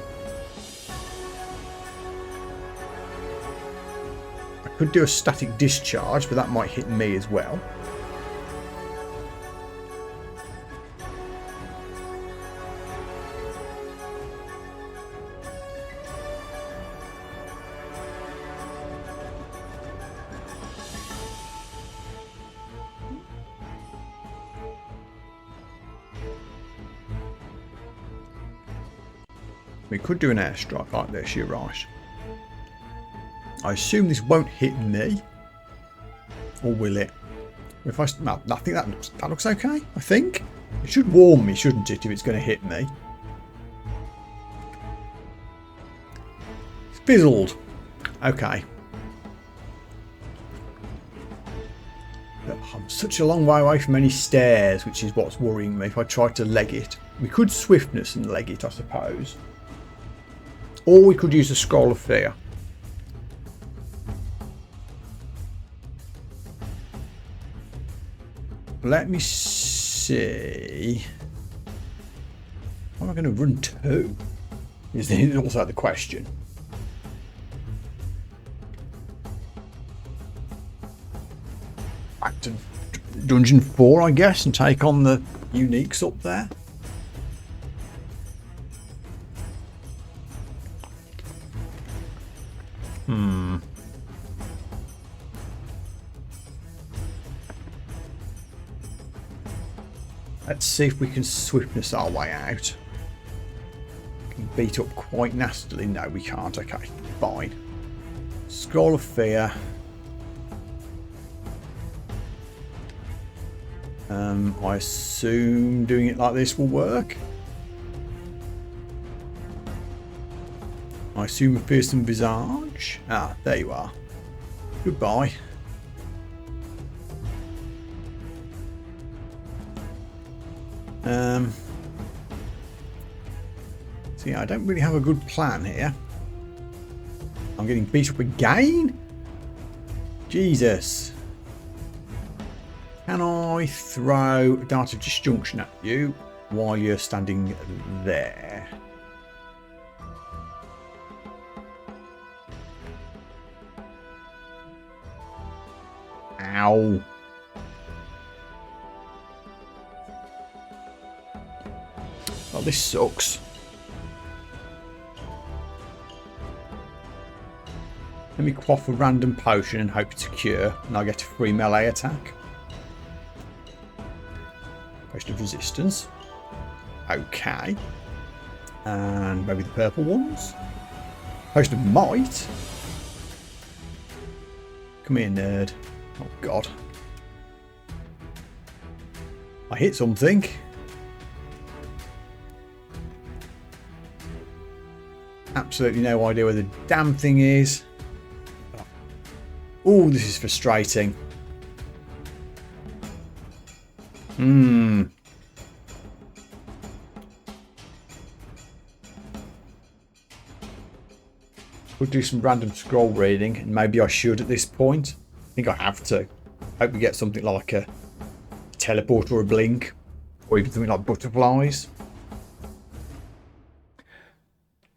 could do a static discharge, but that might hit me as well. We could do an airstrike like this, you're right. I assume this won't hit me. Or will it? If I think that looks okay, I think. It should warn me, shouldn't it, if it's going to hit me. It's fizzled. Okay. I'm such a long way away from any stairs, which is what's worrying me if I try to leg it. We could swiftness and leg it, I suppose. Or we could use a scroll of fear. Let me see. What am I going to run to? Is also the question. Back to Dungeon 4, I guess, and take on the uniques up there. Let's see if we can swiftness our way out. Can beat up quite nastily. No, we can't. Okay, fine. Scroll of fear. I assume doing it like this will work. I assume a fearsome visage. Ah, there you are. Goodbye. So yeah, I don't really have a good plan here. I'm getting beat up again? Jesus. Can I throw a dart of disjunction at you while you're standing there? Ow. Well, this sucks. Let me quaff a random potion and hope it's a cure, and I get a free melee attack. Potion of resistance. Okay. And maybe the purple ones. Potion of might. Come here, nerd. Oh, God. I hit something. Absolutely no idea where the damn thing is. Oh, this is frustrating. We'll do some random scroll reading, and maybe I should at this point. I think I have to. Hope we get something like a teleport or a blink, or even something like butterflies.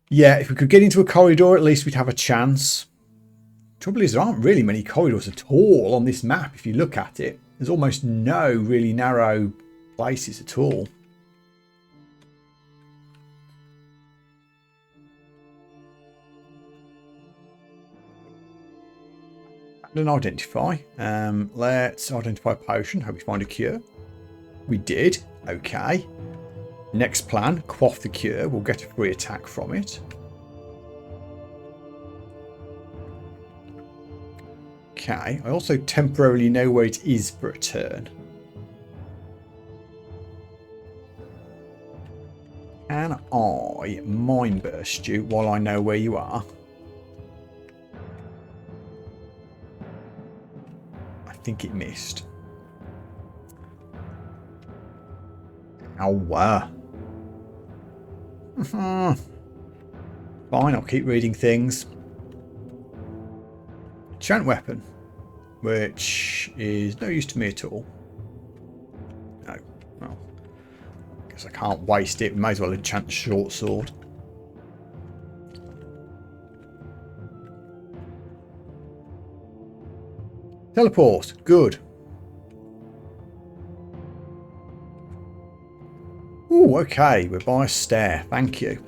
Yeah, if we could get into a corridor, at least we'd have a chance. Trouble is, there aren't really many corridors at all on this map if you look at it. There's almost no really narrow places at all. And identify. Let's identify a potion. Hope we find a cure. We did. Okay. Next plan, quaff the cure. We'll get a free attack from it. Okay. I also temporarily know where it is for a turn. Can I mind burst you while I know where you are? I think it missed. Ow. Fine, I'll keep reading things. Enchant weapon, which is no use to me at all. No, well, I guess I can't waste it. We may as well enchant the short sword. Teleport, good. Ooh, okay, we're by a stair. Thank you.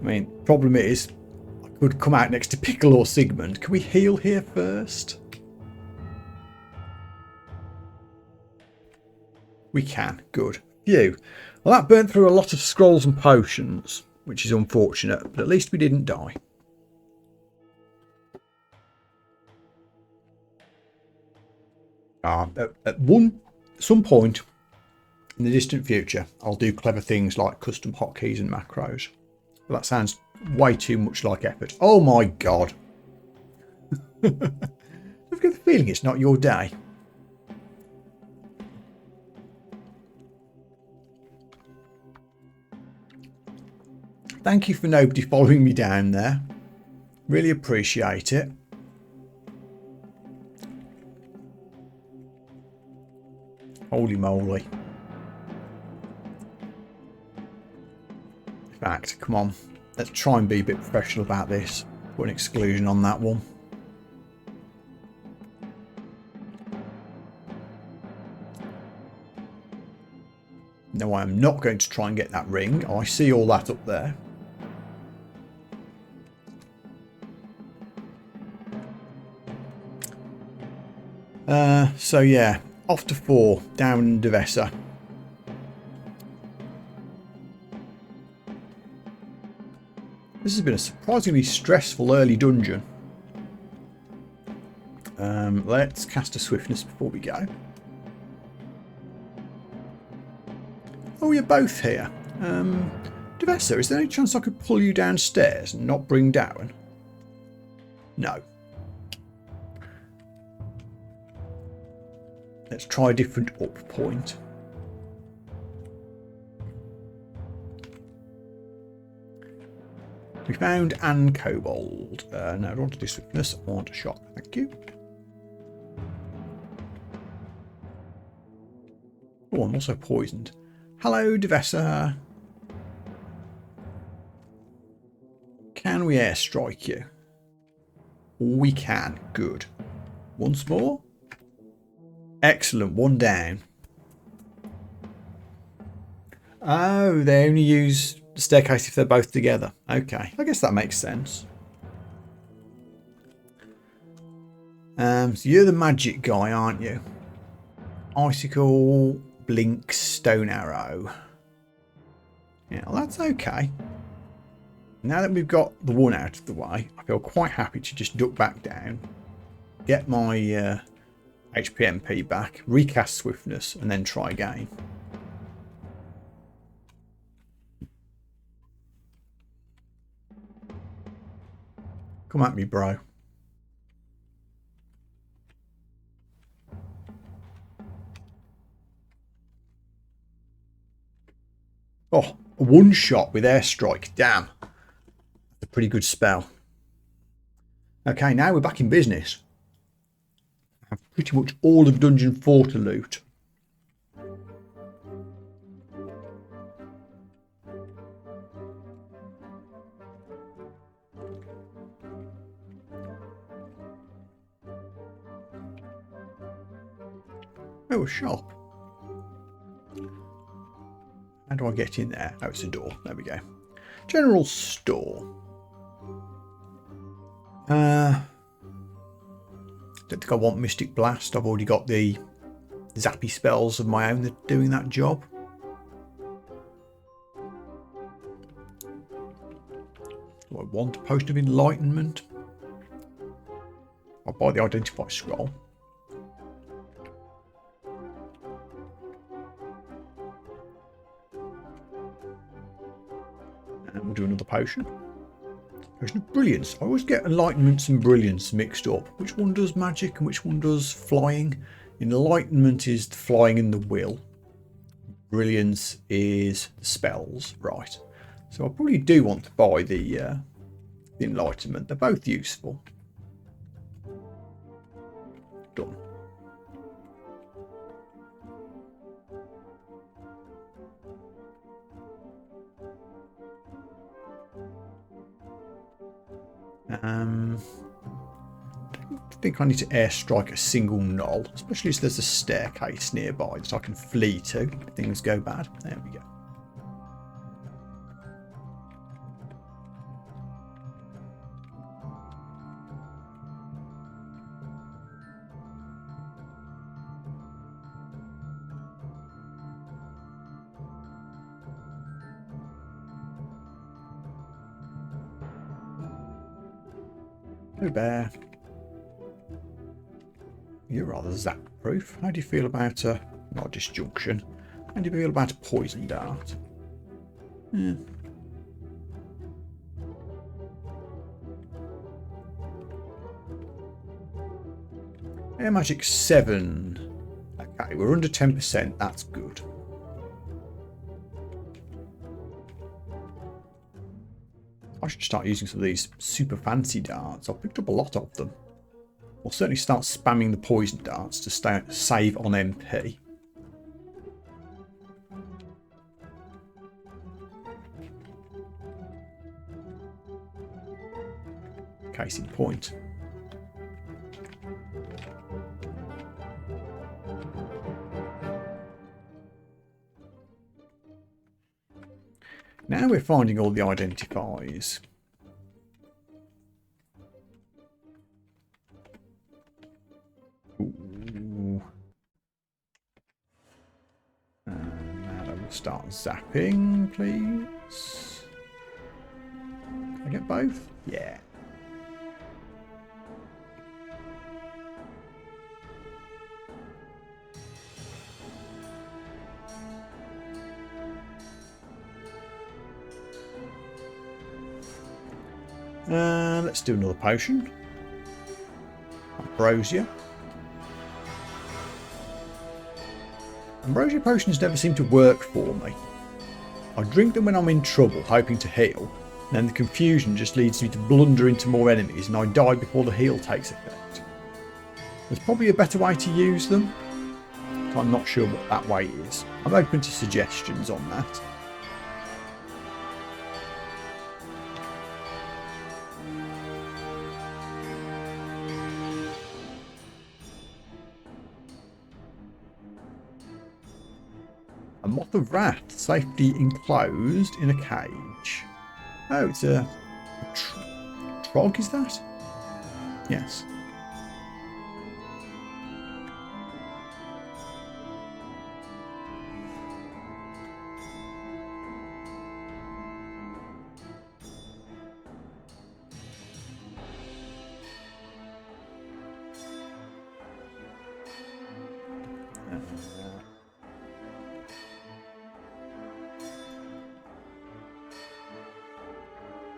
I mean, problem is, I could come out next to Pickle or Sigmund. Can we heal here first? We can. Good. Phew. Well, that burnt through a lot of scrolls and potions, which is unfortunate, but at least we didn't die. At some point in the distant future, I'll do clever things like custom hotkeys and macros. But that sounds way too much like effort. Oh my god. I've got the feeling it's not your day. Thank you for nobody following me down there. Really appreciate it. Holy moly. In fact, come on. Let's try and be a bit professional about this. Put an exclusion on that one. No, I am not going to try and get that ring. I see all that up there. So yeah, off to 4, down in Devesa. This has been a surprisingly stressful early dungeon. Let's cast a swiftness before we go. Oh, you're both here. Devesa, is there any chance I could pull you downstairs and not bring down? No. Let's try a different up point. We found Anne Kobold. No, I don't want to do swiftness. I want a shot. Thank you. Oh, I'm also poisoned. Hello, Devesa. Can we airstrike you? We can. Good. Once more. Excellent. One down. Oh, they only use the staircase if they're both together. Okay. I guess that makes sense. So you're the magic guy, aren't you? Icicle, blink, stone arrow. Yeah, well, that's okay. Now that we've got the one out of the way, I feel quite happy to just duck back down, get my HPMP back, recast swiftness, and then try again. Come at me, bro. Oh, a one shot with airstrike. Damn. That's a pretty good spell. Okay, now we're back in business. I have pretty much all of Dungeon 4 to loot. Oh, a shop. How do I get in there? Oh, it's a door. There we go. General store. Don't think I want Mystic Blast. I've already got the zappy spells of my own that are doing that job. Do I want a Potion of Enlightenment? I'll buy the Identify Scroll. And we'll do another potion. Potion of Brilliance. I always get Enlightenments and Brilliance mixed up. Which one does magic and which one does flying? Enlightenment is the flying and the will. Brilliance is the spells. Right. So I probably do want to buy the Enlightenment. They're both useful. Done. I think I need to airstrike a single knoll, especially if there's a staircase nearby that I can flee to if things go bad. There we go. Hey bear. You're rather zap-proof. How do you feel about not a disjunction? How do you feel about a poison dart? Yeah. Air Magic 7. Okay, we're under 10%. That's good. I should start using some of these super fancy darts. I've picked up a lot of them. I'll certainly start spamming the poison darts to save on MP. Case in point. Now we're finding all the identifiers. Ooh. And now I will start zapping, please. Can I get both? Yeah. Let's do another potion. Ambrosia. Ambrosia potions never seem to work for me. I drink them when I'm in trouble, hoping to heal. And then the confusion just leads me to blunder into more enemies and I die before the heal takes effect. There's probably a better way to use them. But I'm not sure what that way is. I'm open to suggestions on that. A moth of wrath, safely enclosed in a cage. Oh, it's a trog, is that? Yes.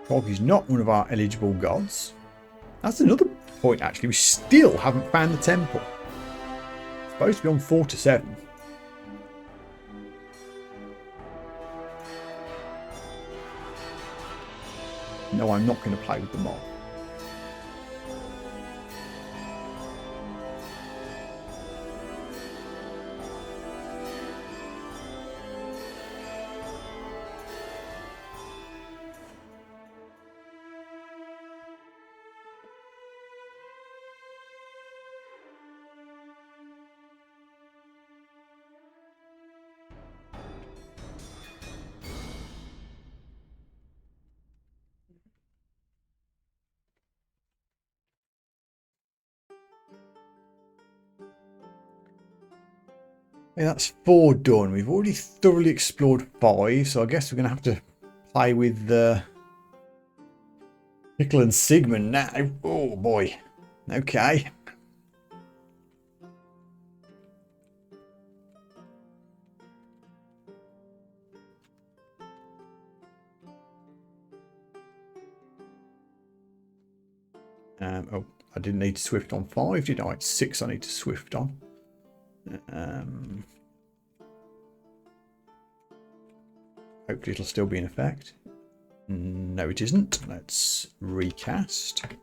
Trog is not one of our eligible gods. That's another point, actually. We still haven't found the temple. It's supposed to be on 4 to 7. No, I'm not going to play with the mob. Yeah, that's 4 done. We've already thoroughly explored 5, so I guess we're going to have to play with Pickle and Sigmund now. Oh boy. Okay. Oh, I didn't need to swift on 5, did I? It's 6 I need to swift on. Hopefully it'll still be in effect. No, it isn't. Let's recast. There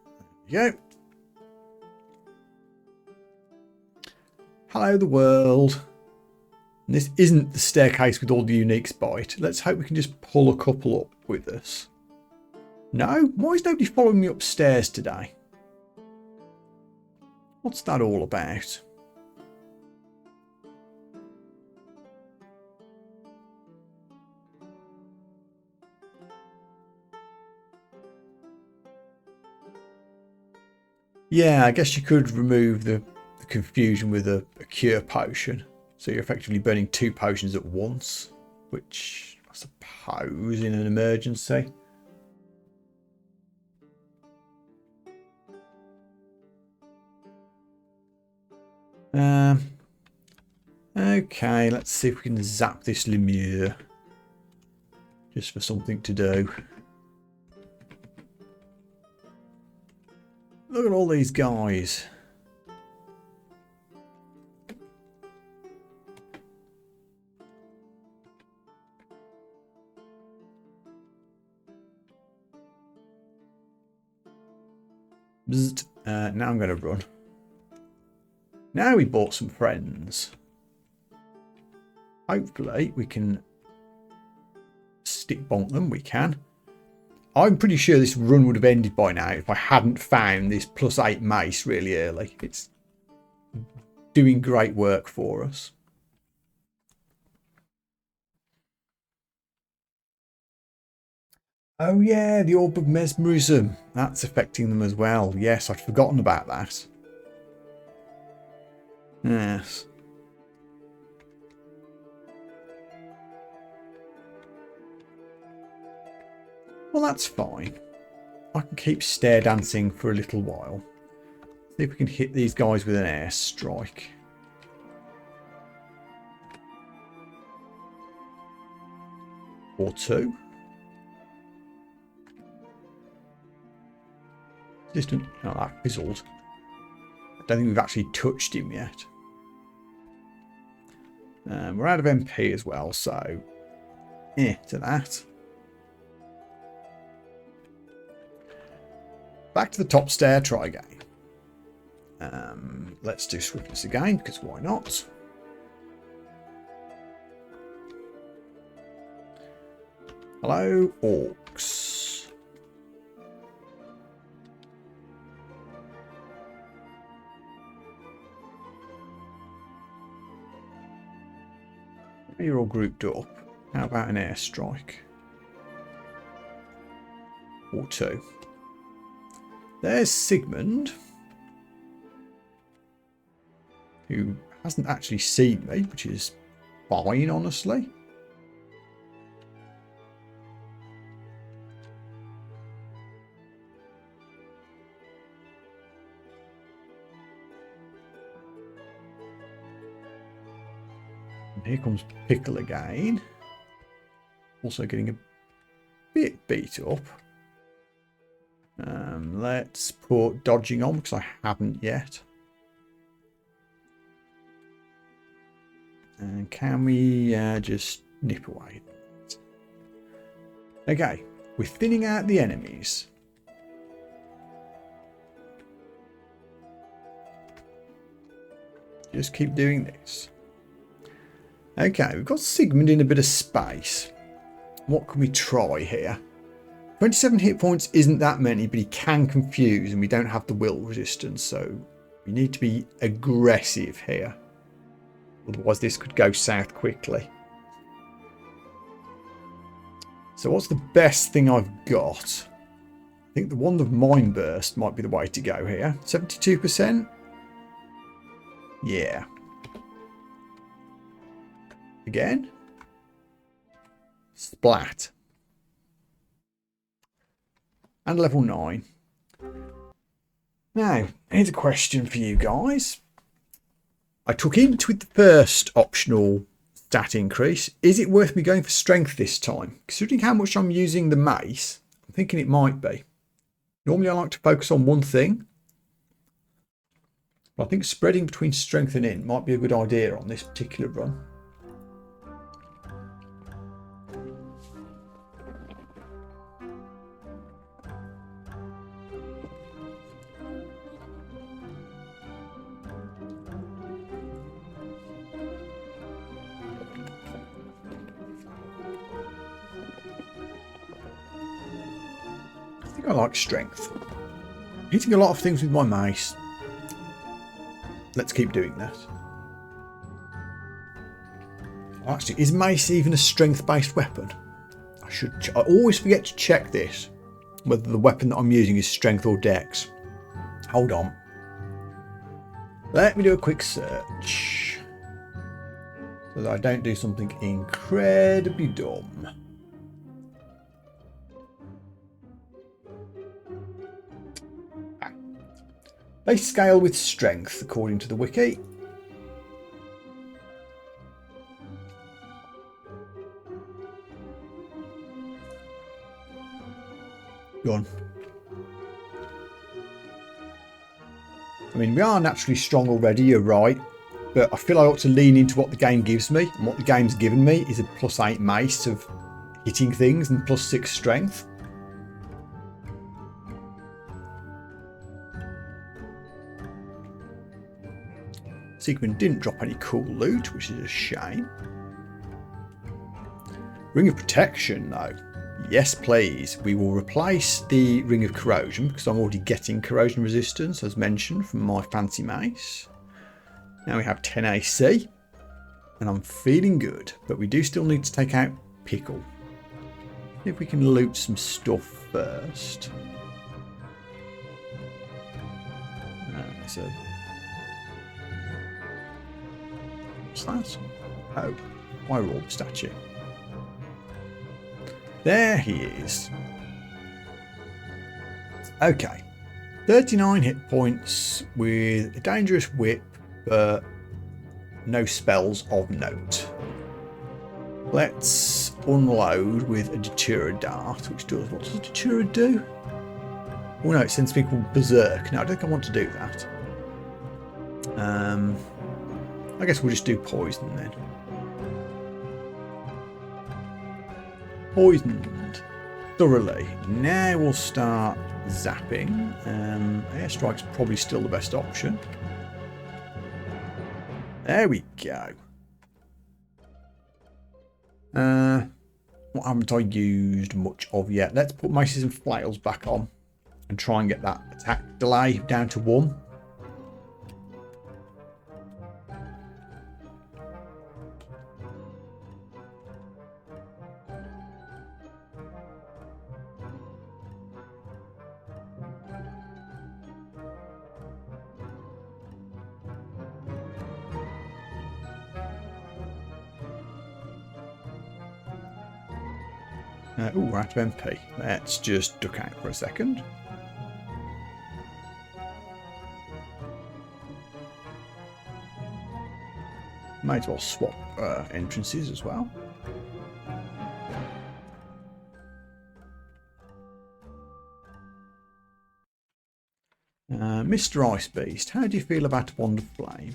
we go. Hello, the world. And this isn't the staircase with all the uniques by it. Let's hope we can just pull a couple up with us. No? Why is nobody following me upstairs today? What's that all about? Yeah, I guess you could remove the confusion with a cure potion. So you're effectively burning 2 potions at once, which I suppose in an emergency. Okay, let's see if we can zap this Lemure. Just for something to do. Look at all these guys. Now I'm going to run. Now we bought some friends. Hopefully we can stick bonk them. We can. I'm pretty sure this run would have ended by now if I hadn't found this +8 mace really early. It's doing great work for us. Oh yeah, the Orb of Mesmerism. That's affecting them as well. Yes, I'd forgotten about that. Yes. Well, that's fine. I can keep stair dancing for a little while. See if we can hit these guys with an air strike. Or 2. Distant. Oh, that fizzled. I don't think we've actually touched him yet. We're out of MP as well, so to that. Back to the top stair, try again. Let's do swiftness again, because why not? Hello, orcs. You're all grouped up. How about an airstrike? Or 2. There's Sigmund, who hasn't actually seen me, which is fine, honestly. And here comes Pickle again. Also getting a bit beat up. Let's put dodging on because I haven't yet. And can we just nip away? Okay, we're thinning out the enemies. Just keep doing this. Okay, we've got Sigmund in a bit of space. What can we try here? 27 hit points isn't that many, but he can confuse and we don't have the will resistance, so we need to be aggressive here. Otherwise this could go south quickly. So what's the best thing I've got? I think the Wand of Mind Burst might be the way to go here. 72%? Yeah. Again. Splat. And level 9. Now, here's a question for you guys. I took int with the first optional stat increase. Is it worth me going for strength this time? Considering how much I'm using the mace, I'm thinking it might be. Normally I like to focus on one thing. But I think spreading between strength and int might be a good idea on this particular run. I like strength. Hitting a lot of things with my mace. Let's keep doing that. Actually, is mace even a strength-based weapon? I always forget to check this, whether the weapon that I'm using is strength or dex. Hold on. Let me do a quick search, so that I don't do something incredibly dumb. They scale with strength, according to the wiki. Go on. I mean, we are naturally strong already, you're right. But I feel I ought to lean into what the game gives me. And what the game's given me is a +8 mace of hitting things and +6 strength. Siegmund didn't drop any cool loot, which is a shame. Ring of Protection, though. Yes, please. We will replace the Ring of Corrosion, because I'm already getting corrosion resistance, as mentioned, from my fancy mace. Now we have 10 AC, and I'm feeling good. But we do still need to take out Pickle. See if we can loot some stuff first. So. What's that? Oh, Orb statue. There he is. Okay. 39 hit points with a dangerous whip, but no spells of note. Let's unload with a Datura Dart, which does... What does a Datura do? Oh no, it sends people berserk. No, I don't think I want to do that. I guess we'll just do poison then. Poisoned thoroughly. Now we'll start zapping. Airstrike's probably still the best option. There we go. What haven't I used much of yet? Let's put maces and flails back on and try and get that attack delay down to 1. Oh, we're out of MP. Let's just duck out for a second. Might as well swap entrances as well. Mr. Ice Beast, how do you feel about Wand of Flame?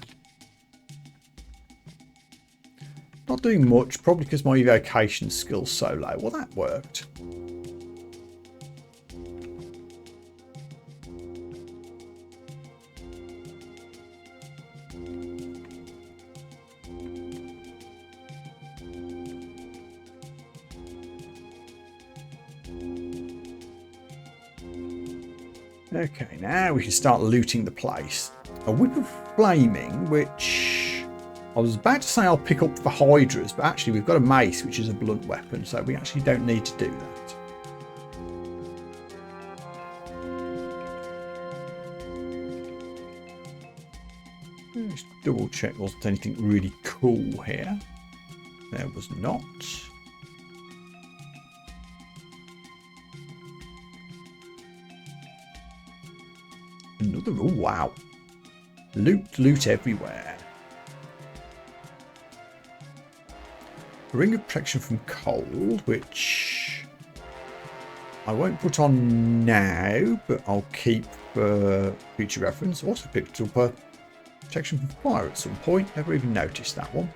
Not doing much, probably because my evocation skill's so low. Well, that worked. Okay, now we can start looting the place. A Whip of Flaming, which I was about to say I'll pick up for Hydras, but actually we've got a mace, which is a blunt weapon, so we actually don't need to do that. Just double check wasn't anything really cool here. There was not. Another, oh wow. Loot everywhere. A ring of protection from cold, which I won't put on now, but I'll keep for future reference. Also picked up a protection from fire at some point. Never even noticed that one.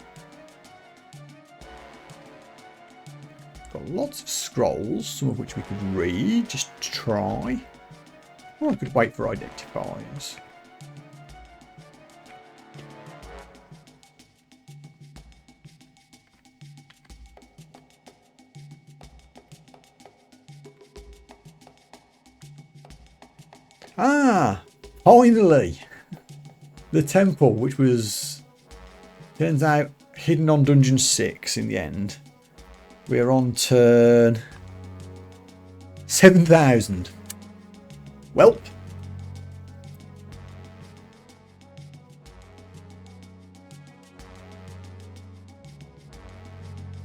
Got lots of scrolls, some of which we could read, just to try. Or I could wait for identifiers. Ah, finally! The temple, which was, turns out, hidden on Dungeon 6 in the end. We're on turn 7,000. Welp.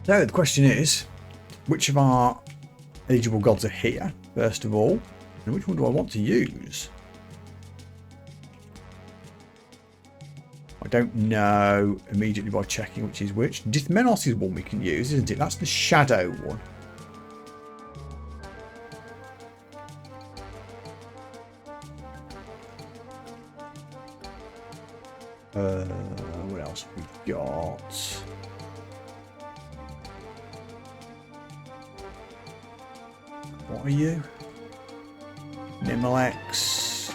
So the question is, which of our eligible gods are here, first of all? And which one do I want to use? I don't know immediately by checking which is which. Dithmenos is one we can use, isn't it? That's the shadow one. What else have we got? What are you? Nimalex.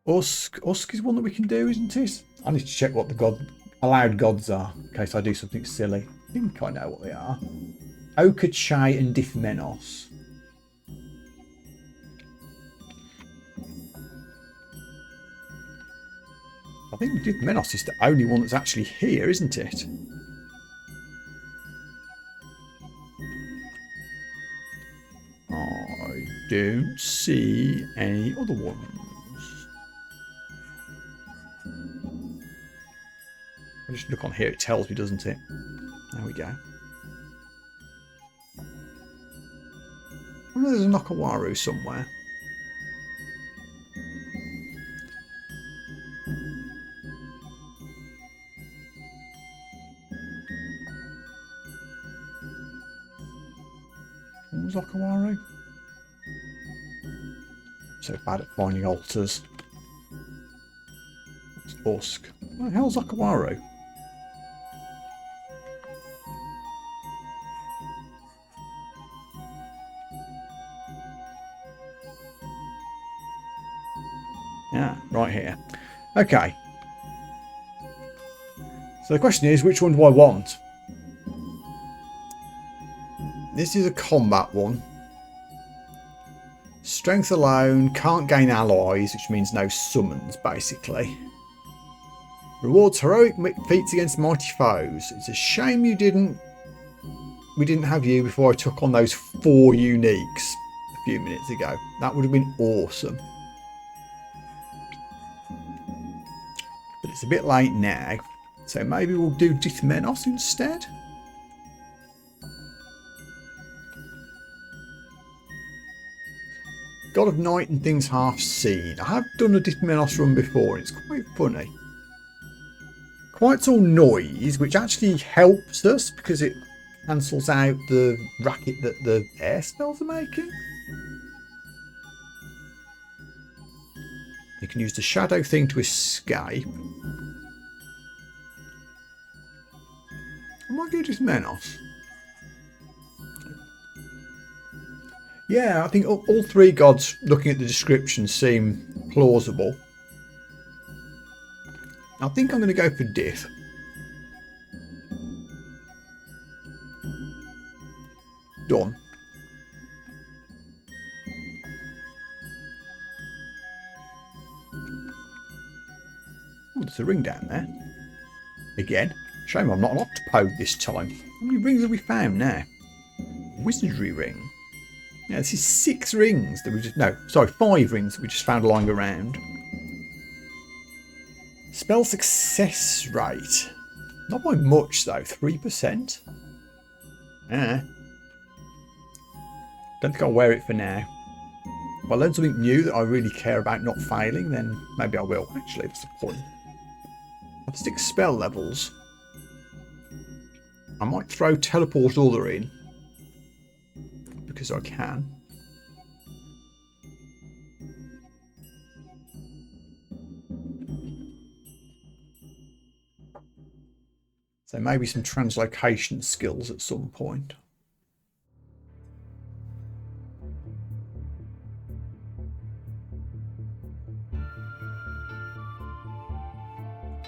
Usk is one that we can do, isn't it? I need to check what the allowed gods are, in case I do something silly. I think I know what they are. Okachai and Dithmenos. I think Dithmenos is the only one that's actually here, isn't it? I don't see any other ones. I just look on here, it tells me, doesn't it? There we go. I wonder if there's a Nokawaru somewhere. Nokawaru? So bad at finding altars. It's Usk. What the hell's Nokawaru? Yeah, right here. Okay. So the question is, which one do I want? This is a combat one. Strength alone, can't gain allies, which means no summons, basically. Rewards heroic feats against mighty foes. It's a shame we didn't have you before I took on those 4 uniques a few minutes ago. That would have been awesome. But it's a bit late now, so maybe we'll do Dithmenos instead. God of Night and Things Half Seen. I have done a Dithmenos run before and it's quite funny. Quite all noise, which actually helps us because it cancels out the racket that the air spells are making. You can use the shadow thing to escape. I might go Dithmenos. Yeah, I think all 3 gods, looking at the description, seem plausible. I think I'm going to go for Dith. Done. Oh, there's a ring down there. Again. Shame I'm not an octopode this time. How many rings have we found now? Wizardry ring. Yeah, this is 6 rings that we just... No, sorry, 5 rings that we just found lying around. Spell success rate. Not by much though, 3%. Don't think I'll wear it for now. If I learn something new that I really care about not failing, then maybe I will. Actually, that's the point. I'll stick spell levels. I might throw Teleport Other in. Because I can. So maybe some translocation skills at some point.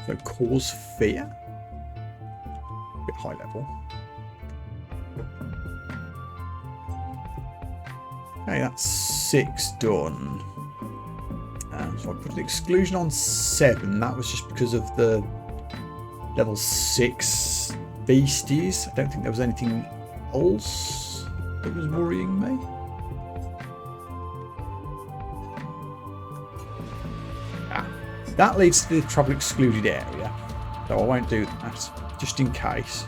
So cause fear. A bit high level. Okay, that's 6 done. So I put the exclusion on 7. That was just because of the level 6 beasties. I don't think there was anything else that was worrying me. That leads to the travel excluded area, so I won't do that, just in case.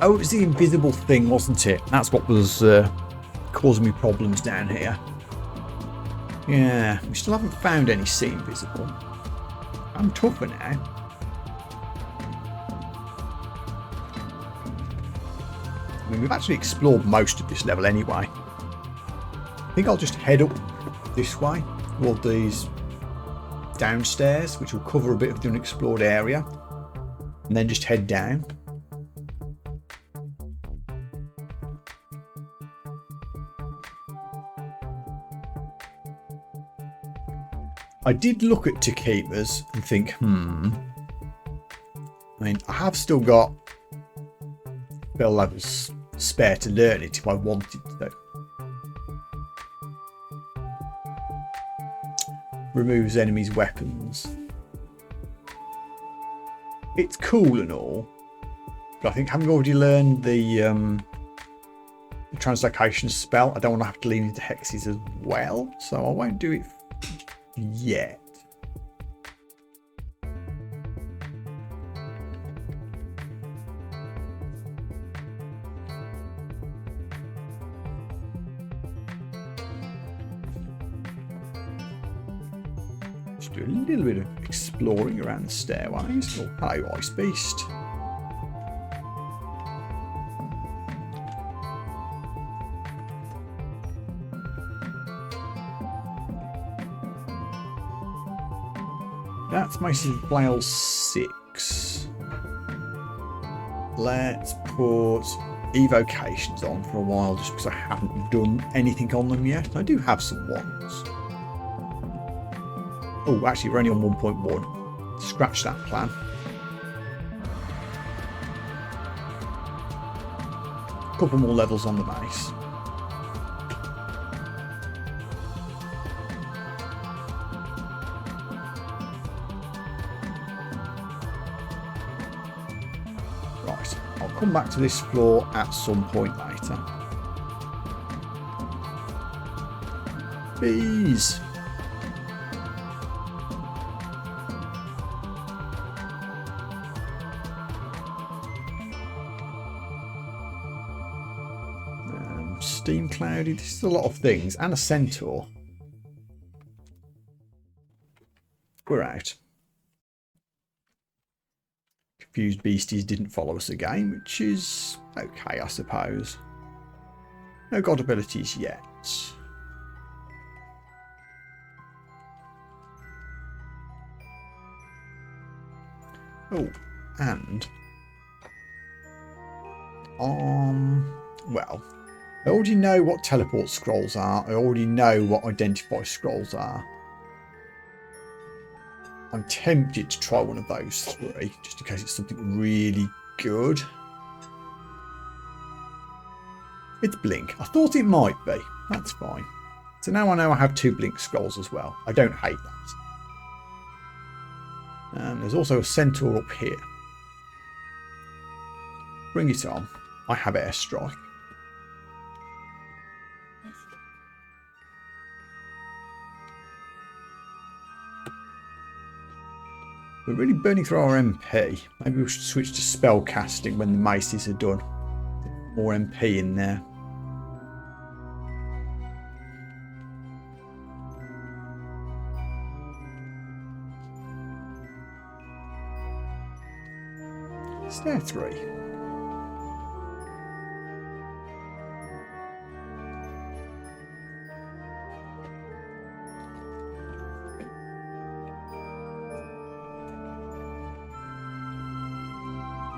Oh, it was the invisible thing, wasn't it? That's what was causing me problems down here. Yeah, we still haven't found any sea invisible. I'm tougher now. I mean, we've actually explored most of this level anyway. I think I'll just head up this way toward these downstairs, which will cover a bit of the unexplored area, and then just head down. I did look at Takeeva's and think, I mean, I have still got spell levels spare to learn it if I wanted to. Removes enemies' weapons. It's cool and all, but I think having already learned the translocation spell, I don't want to have to lean into hexes as well, so I won't do it yet. Just do a little bit of exploring around the stairways. Oh, hello, Ice Beast. That's mostly Flail 6. Let's put evocations on for a while just because I haven't done anything on them yet. I do have some ones. Oh, actually, we're only on 1.1. Scratch that plan. A couple more levels on the base. Right, I'll come back to this floor at some point later. Bees! Steam Cloudy, this is a lot of things, and a centaur. We're out. Confused beasties didn't follow us again, which is okay, I suppose. No god abilities yet. Oh, and well, I already know what teleport scrolls are. I already know what identify scrolls are. I'm tempted to try one of those 3, just in case it's something really good. It's Blink. I thought it might be. That's fine. So now I know I have 2 Blink scrolls as well. I don't hate that. And there's also a centaur up here. Bring it on. I have airstrike. We're really burning through our MP. Maybe we should switch to spell casting when the maces are done. More MP in there. Stair 3.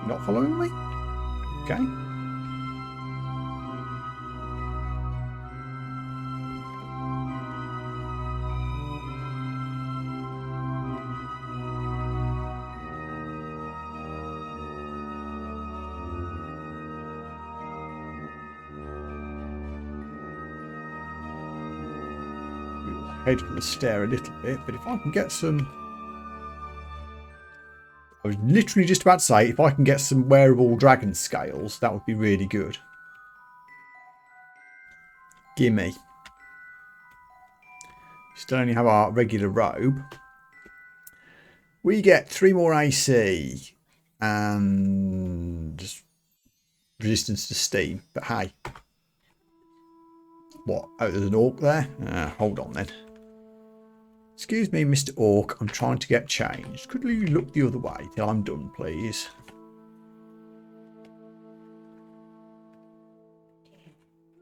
Not following me? Okay. We'll head for the stair a little bit, but if I can get some... I was literally just about to say, if I can get some wearable dragon scales, that would be really good. Gimme. Still only have our regular robe. We get 3 more AC and resistance to steam. But hey. What? Oh, there's an orc there? Hold on then. Excuse me, Mr. Orc. I'm trying to get changed. Could you look the other way till I'm done, please?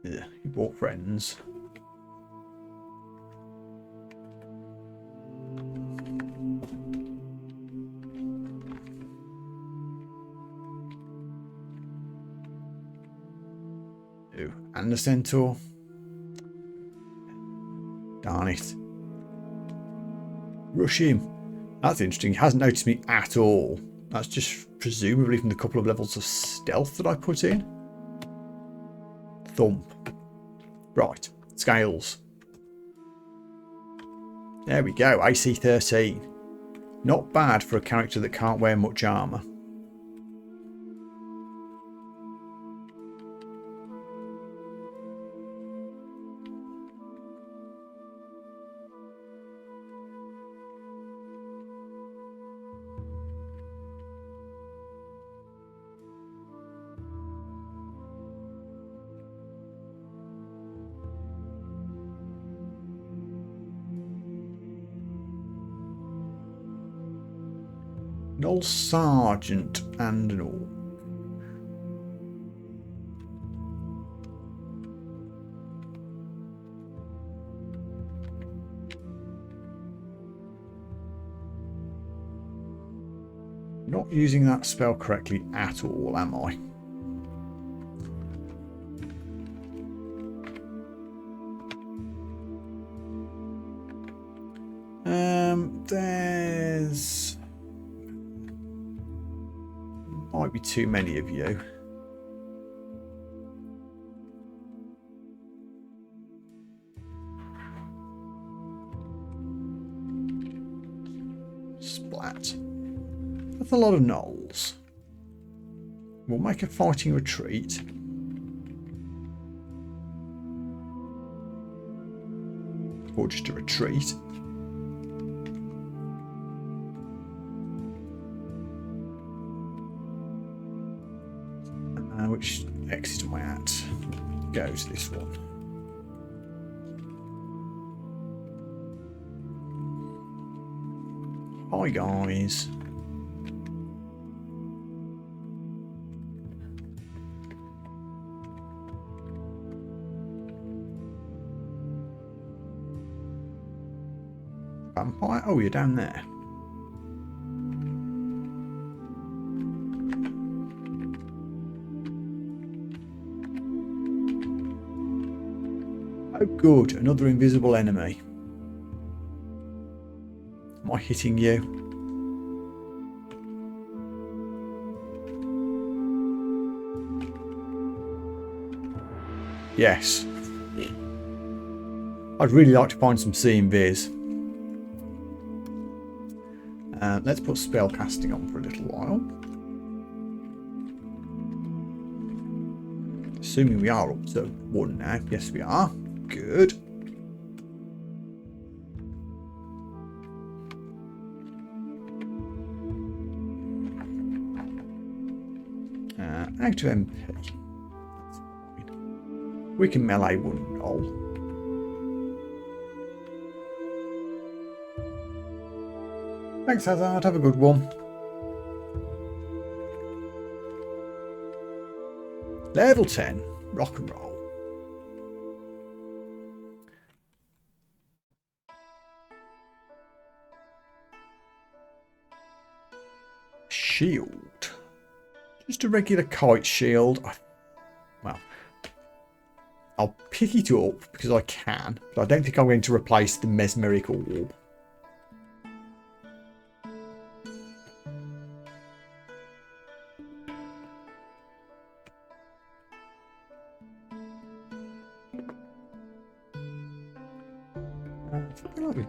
Yeah, you bought friends. Ooh, and the centaur. Darn it. Rush him. That's interesting. He hasn't noticed me at all. That's just presumably from the couple of levels of stealth that I put in. Thump. Right. Scales. There we go. AC 13. Not bad for a character that can't wear much armour. An old sergeant and an orc. Not using that spell correctly at all, am I? There's... might be too many of you. Splat. That's a lot of gnolls. We'll make a fighting retreat. Or just a retreat. Which exit am I at? Go to this one. Hi guys. Vampire? Oh, you're down there. Oh good, another invisible enemy. Am I hitting you? Yes. I'd really like to find some CMVs. Let's put spell casting on for a little while. Assuming we are up to 1 now. Yes, we are. Good. Out of MP. We can melee one roll. Thanks, Hazard. Have a good one. Level 10. Rock and roll. Shield. Just a regular kite shield. Well, I'll pick it up because I can, but I don't think I'm going to replace the mesmeric orb. I feel like we've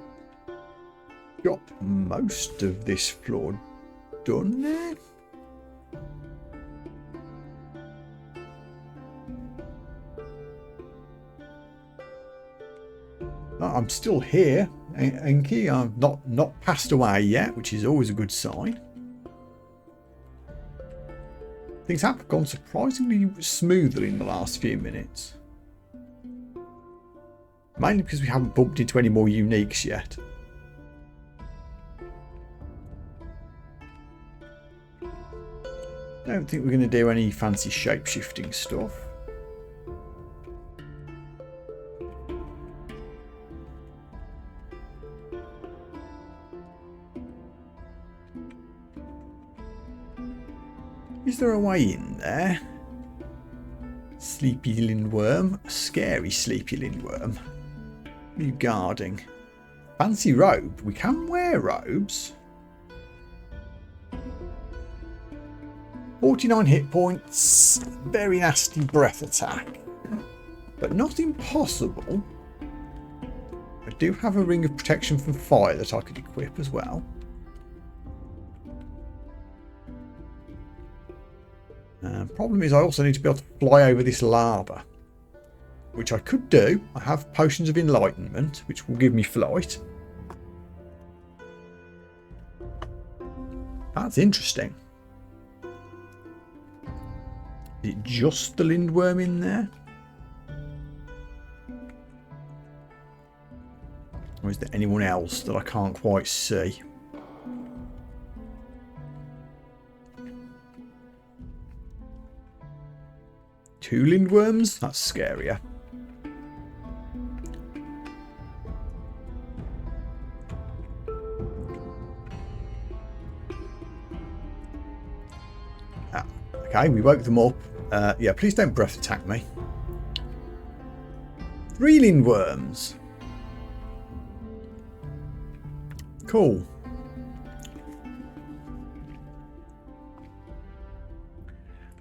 got most of this floor done now. I'm still here, Enki. I've not passed away yet, which is always a good sign. Things have gone surprisingly smoothly in the last few minutes. Mainly because we haven't bumped into any more uniques yet. Don't think we're going to do any fancy shape-shifting stuff. Is there a way in there? Sleepy lindworm. Scary sleepy lindworm. What are you guarding? Fancy robe. We can wear robes. 49 hit points. Very nasty breath attack. But not impossible. I do have a ring of protection from fire that I could equip as well. Problem is I also need to be able to fly over this lava, which I could do. I have potions of enlightenment, which will give me flight. That's interesting. Is it just the lindworm in there? Or is there anyone else that I can't quite see? Two lindworms? That's scarier. Ah, okay, we woke them up. Yeah, please don't breath attack me. 3 lindworms. Cool.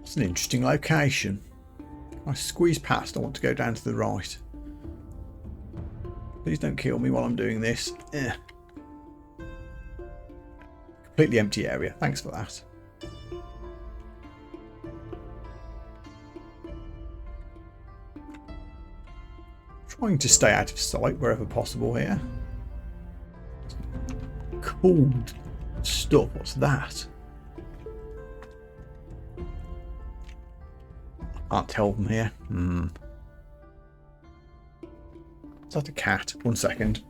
It's an interesting location. I squeeze past. I want to go down to the right. Please don't kill me while I'm doing this. Completely empty area. Thanks for that. Trying to stay out of sight wherever possible here. Cold stuff. What's that? Can't tell from here. Is that a cat? 1 second.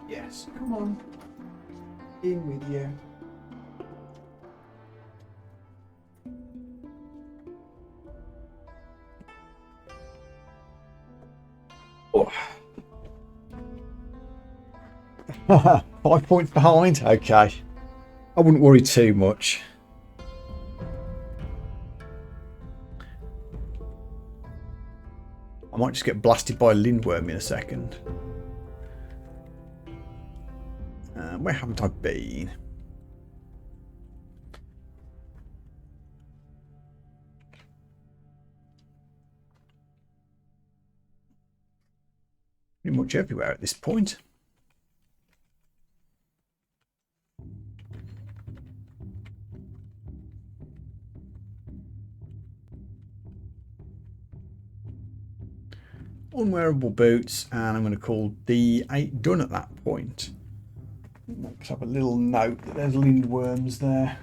Yes, come on. In with you. Oh. 5 points behind? Okay. I wouldn't worry too much. I might just get blasted by a lindworm in a second. Where haven't I been? Pretty much everywhere at this point. Unwearable boots, and I'm going to call D8 done at that point. Let's have a little note that there's lindworms there.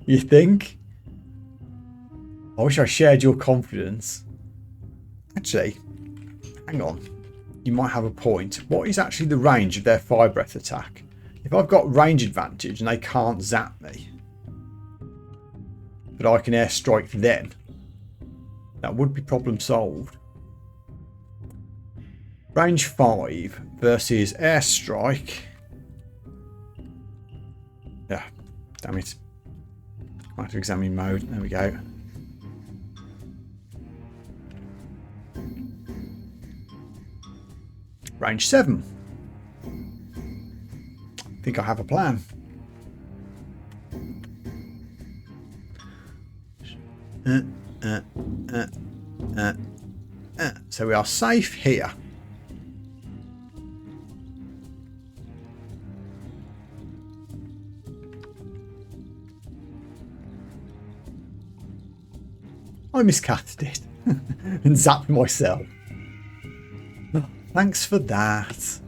You think? I wish I shared your confidence. Actually, hang on. You might have a point. What is actually the range of their fire breath attack? If I've got range advantage and they can't zap me, but I can airstrike them, that would be problem solved. Range 5 versus airstrike. Yeah, damn it. I have to examine mode. There we go. Range 7. I think I have a plan. So we are safe here. I miscast it and zapped myself. Thanks for that.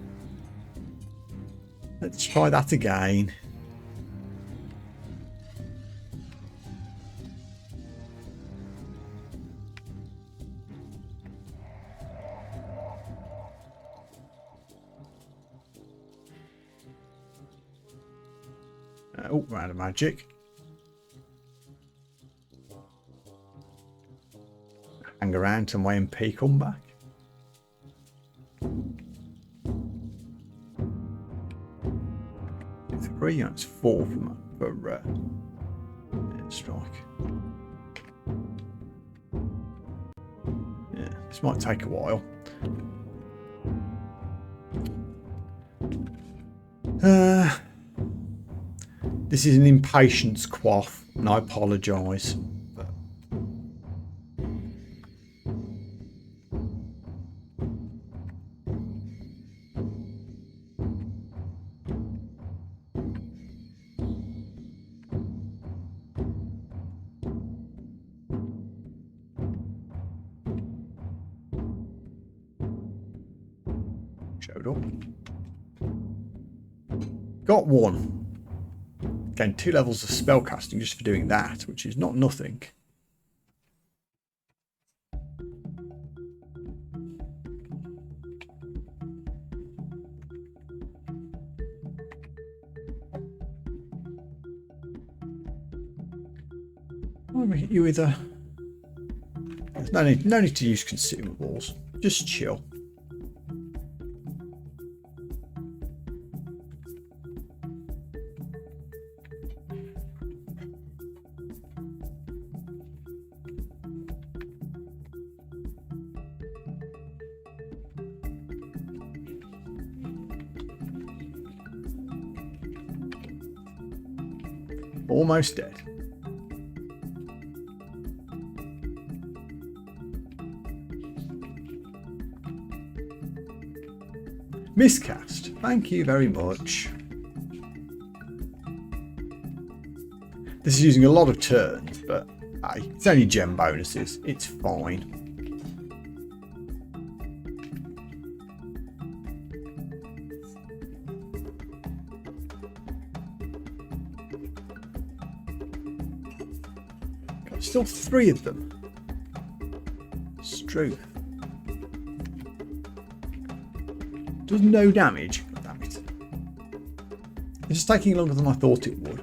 Let's try that again. Oh, we're out of magic. Hang around till my MP come back. It's 3, that's 4 for strike. Yeah, this might take a while. This is an impatience quaff, and I apologise. Showed up. Got 1. Gained 2 levels of spellcasting just for doing that, which is not nothing. I'll hit you with a... There's no need to use consumables. Just chill. Almost dead. Miscast. Thank you very much. This is using a lot of turns, but hey, it's only gem bonuses. It's fine. Still 3 of them. Struth. Does no damage. God damn it. It's just taking longer than I thought it would.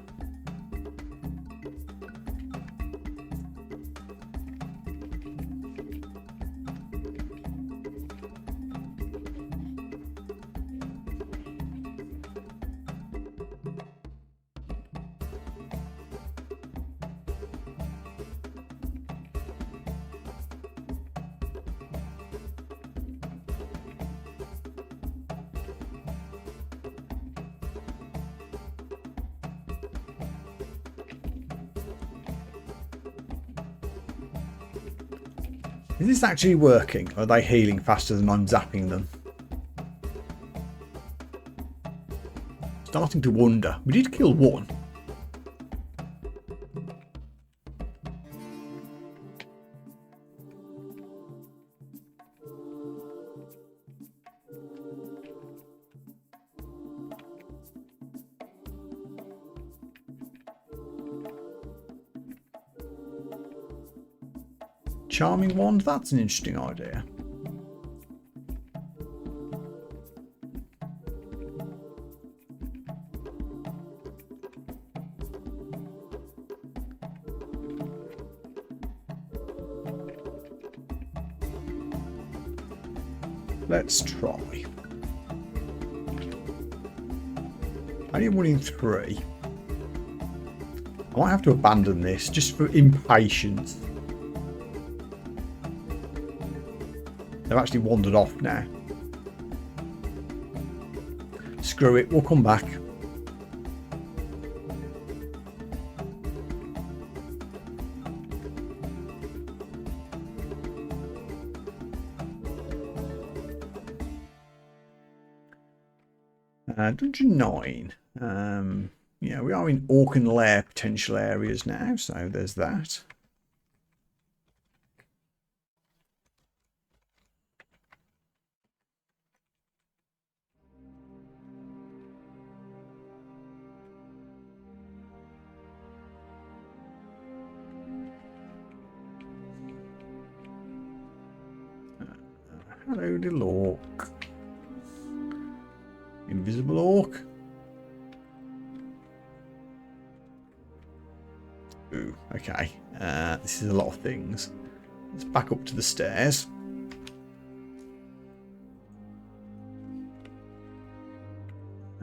Is this actually working? Or are they healing faster than I'm zapping them? Starting to wonder. We did kill 1. Charming wand, that's an interesting idea. Let's try. Only winning 3. I might have to abandon this just for impatience. They've actually wandered off now. Screw it, we'll come back. Dungeon 9. Yeah, we are in Orcan Lair potential areas now, so there's that. Hello, little orc. Invisible orc. Ooh, okay. This is a lot of things. Let's back up to the stairs.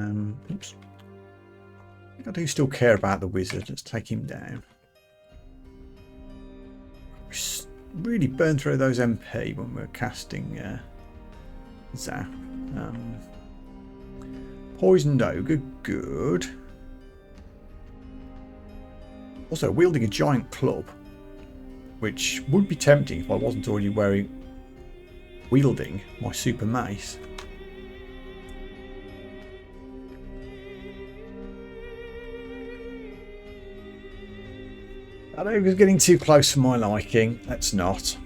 Oops. I think I do still care about the wizard. Let's take him down. We really burn through those MP when we're casting Zap. Poisoned ogre, good. Also, wielding a giant club, which would be tempting if I wasn't already wielding my super mace. That ogre's getting too close for my liking. Let's not.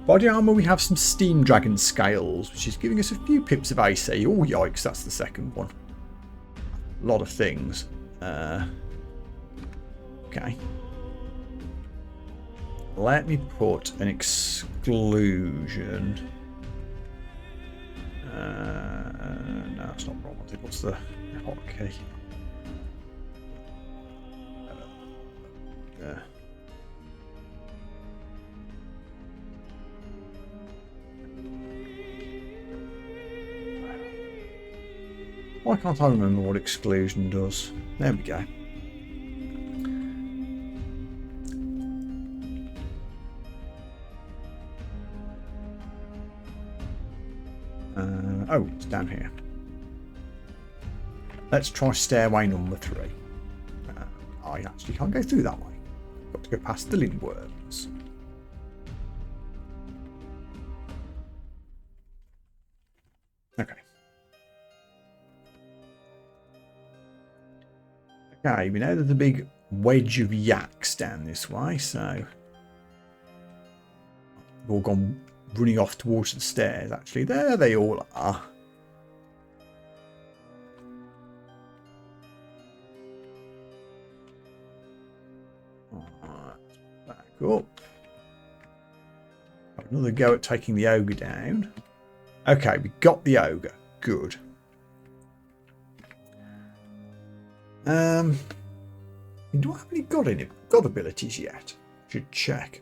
Body armour, we have some Steam Dragon Scales, which is giving us a few pips of AC. Oh, yikes, that's the second one. A lot of things. Okay. Let me put an exclusion. No, it's not wrong. What's the hotkey? Why can't I remember what exclusion does? There we go. Oh, it's down here. Let's try stairway number 3. I actually can't go through that way. Got to go past the Lindworms. Okay. Okay, we know there's a big wedge of yaks down this way, so we've all gone running off towards the stairs. Actually, there they all are. Alright, back up. Have another go at taking the ogre down. Okay, we got the ogre. Good. Do I have any god abilities yet? Should check.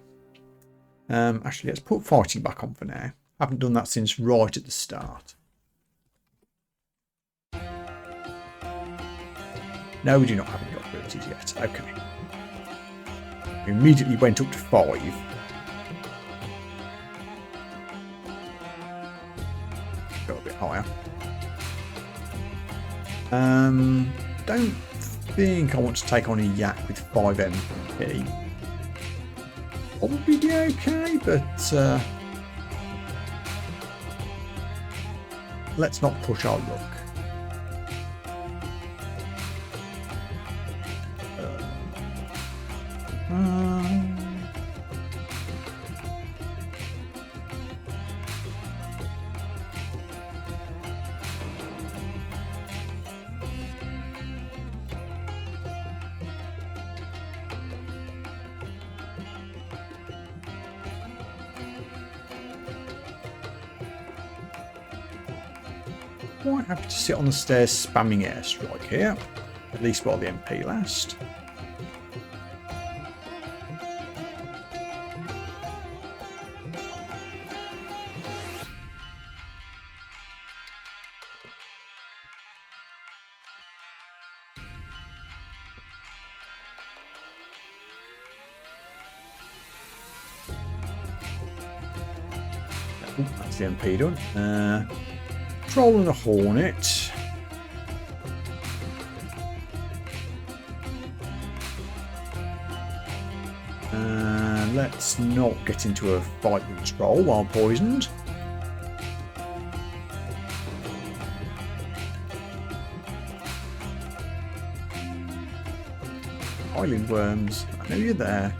Actually, let's put fighting back on for now. Haven't done that since right at the start. No, we do not have any god abilities yet. Okay. We immediately went up to 5. Go a bit higher. Don't think I want to take on a yak with 5 MP. Probably be okay, but let's not push our luck. quite happy to sit on the stairs spamming airstrike here, at least while the MP lasts. Oh, that's the MP done. Troll and a Hornet. Let's not get into a fight with the Troll while poisoned. Island worms, I know you're there.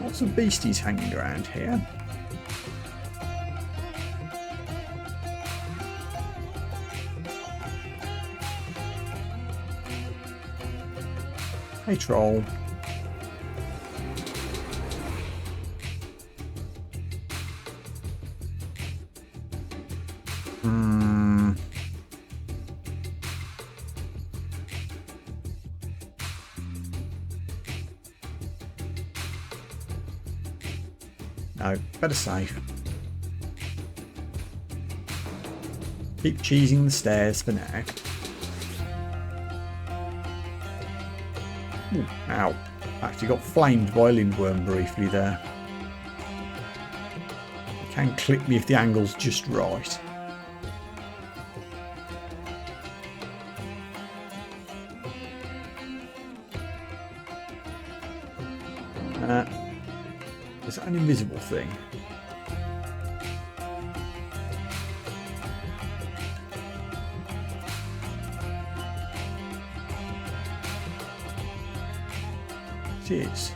Lots of beasties hanging around here. Hey, troll. No, better safe. Keep cheesing the stairs for now. Ooh, ow. Actually got flamed by a lindworm briefly there. You can clip me if the angle's just right. Is that an invisible thing? It is.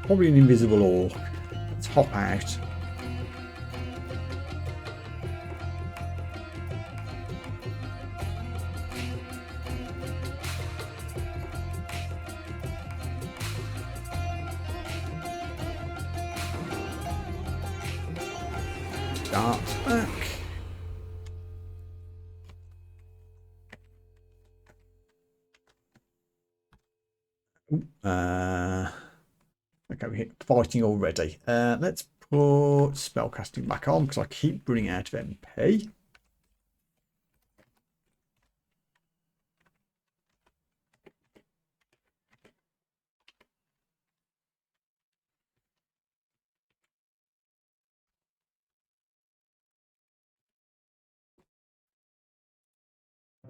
Probably an invisible orc. Let's hop out. Dart back. Okay, we're fighting already. Let's put spellcasting back on because I keep running out of MP.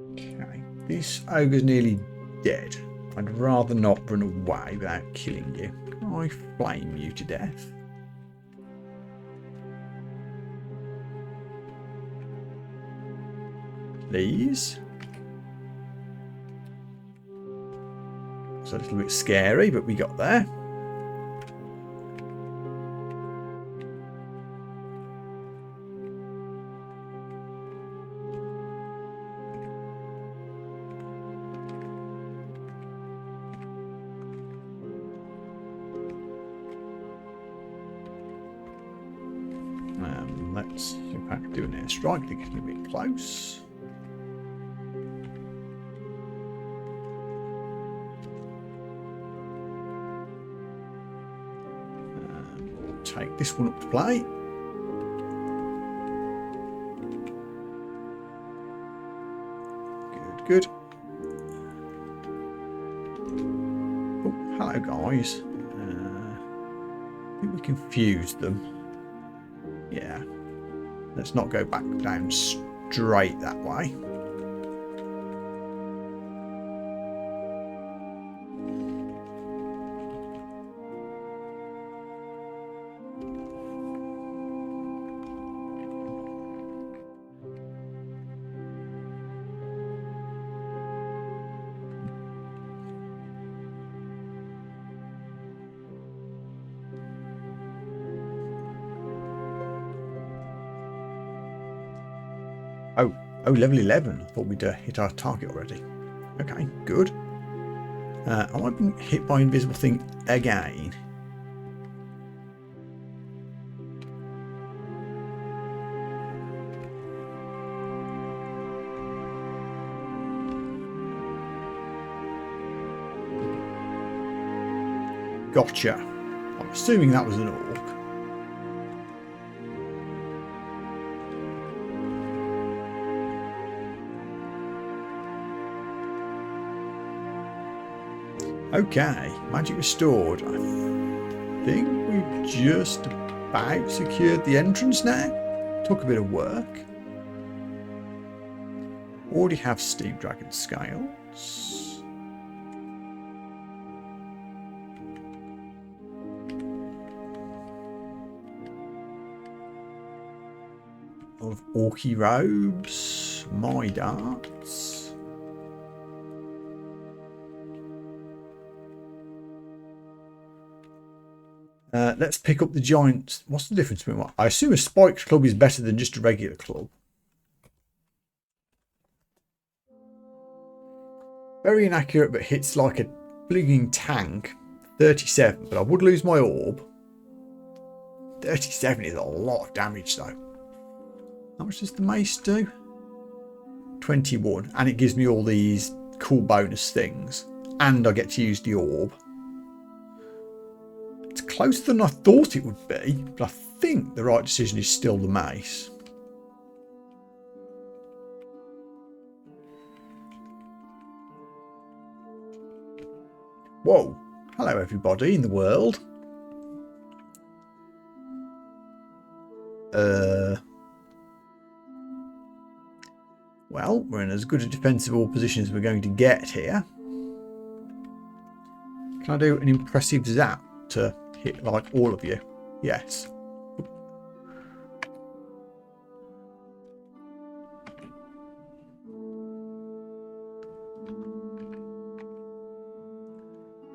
Okay, this ogre's nearly dead. I'd rather not run away without killing you. Can I flame you to death? Please. It's a little bit scary, but we got there. Let's in fact do an airstrike. They're getting a bit close. We'll take this one up to play. Good, good. Oh, hello guys. I think we confused them. Yeah. Let's not go back down straight that way. Oh, level 11. I thought we'd hit our target already. Okay, good. I might be hit by invisible thing again. Gotcha. I'm assuming that was an orc. Okay, magic restored. I think we've just about secured the entrance now. Took a bit of work. Already have steam dragon scales. Of orky robes, my darts. Let's pick up the giant. What's the difference between what? I assume a spiked club is better than just a regular club. Very inaccurate, but hits like a bligging tank. 37, but I would lose my orb. 37 is a lot of damage though. How much does the mace do? 21, and it gives me all these cool bonus things, and I get to use the orb. It's closer than I thought it would be, but I think the right decision is still the mace. Whoa, hello everybody in the world. Well, we're in as good a defensible position as we're going to get here. Can I do an impressive zap to hit like all of you? Yes.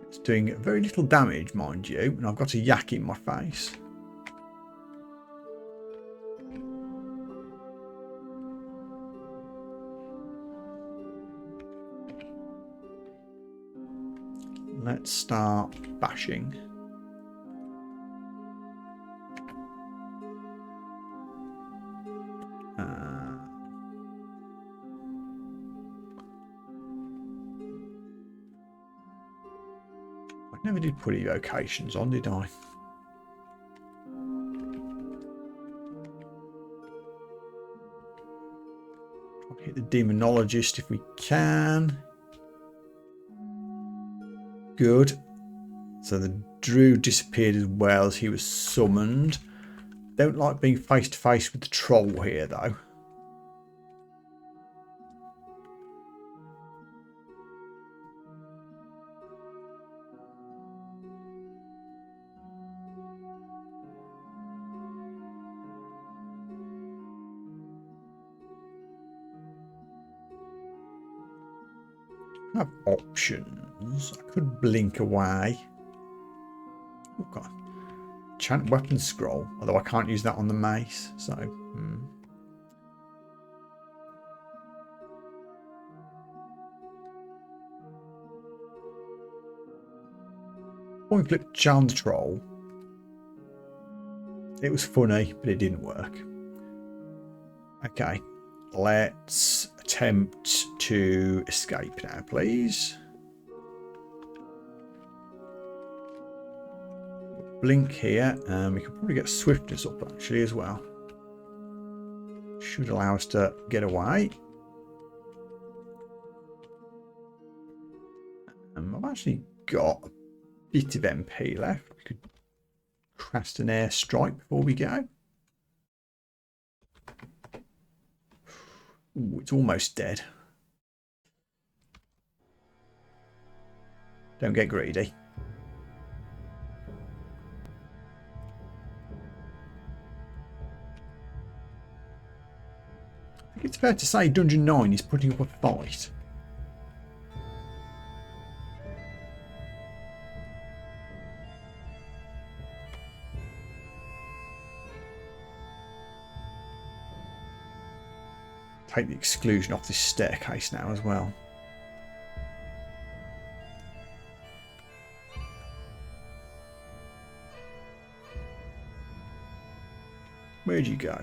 It's doing very little damage, mind you, and I've got a yak in my face. Let's start bashing. I never did put evocations on, did I? I'll hit the demonologist if we can. Good. So the druid disappeared as well as he was summoned. Don't like being face to face with the troll here though. I have options. I could blink away. Oh god. Chant weapon scroll, although I can't use that on the mace, so Point flip charm the troll. It was funny, but it didn't work. Okay, let's attempt to escape now, please. Blink here, and we can probably get swiftness up actually as well. Should allow us to get away. I've actually got a bit of MP left. We could cast an air strike before we go. Ooh, it's almost dead. Don't get greedy. I think it's fair to say Dungeon 9 is putting up a fight. take the exclusion off this staircase now as well. Where'd you go?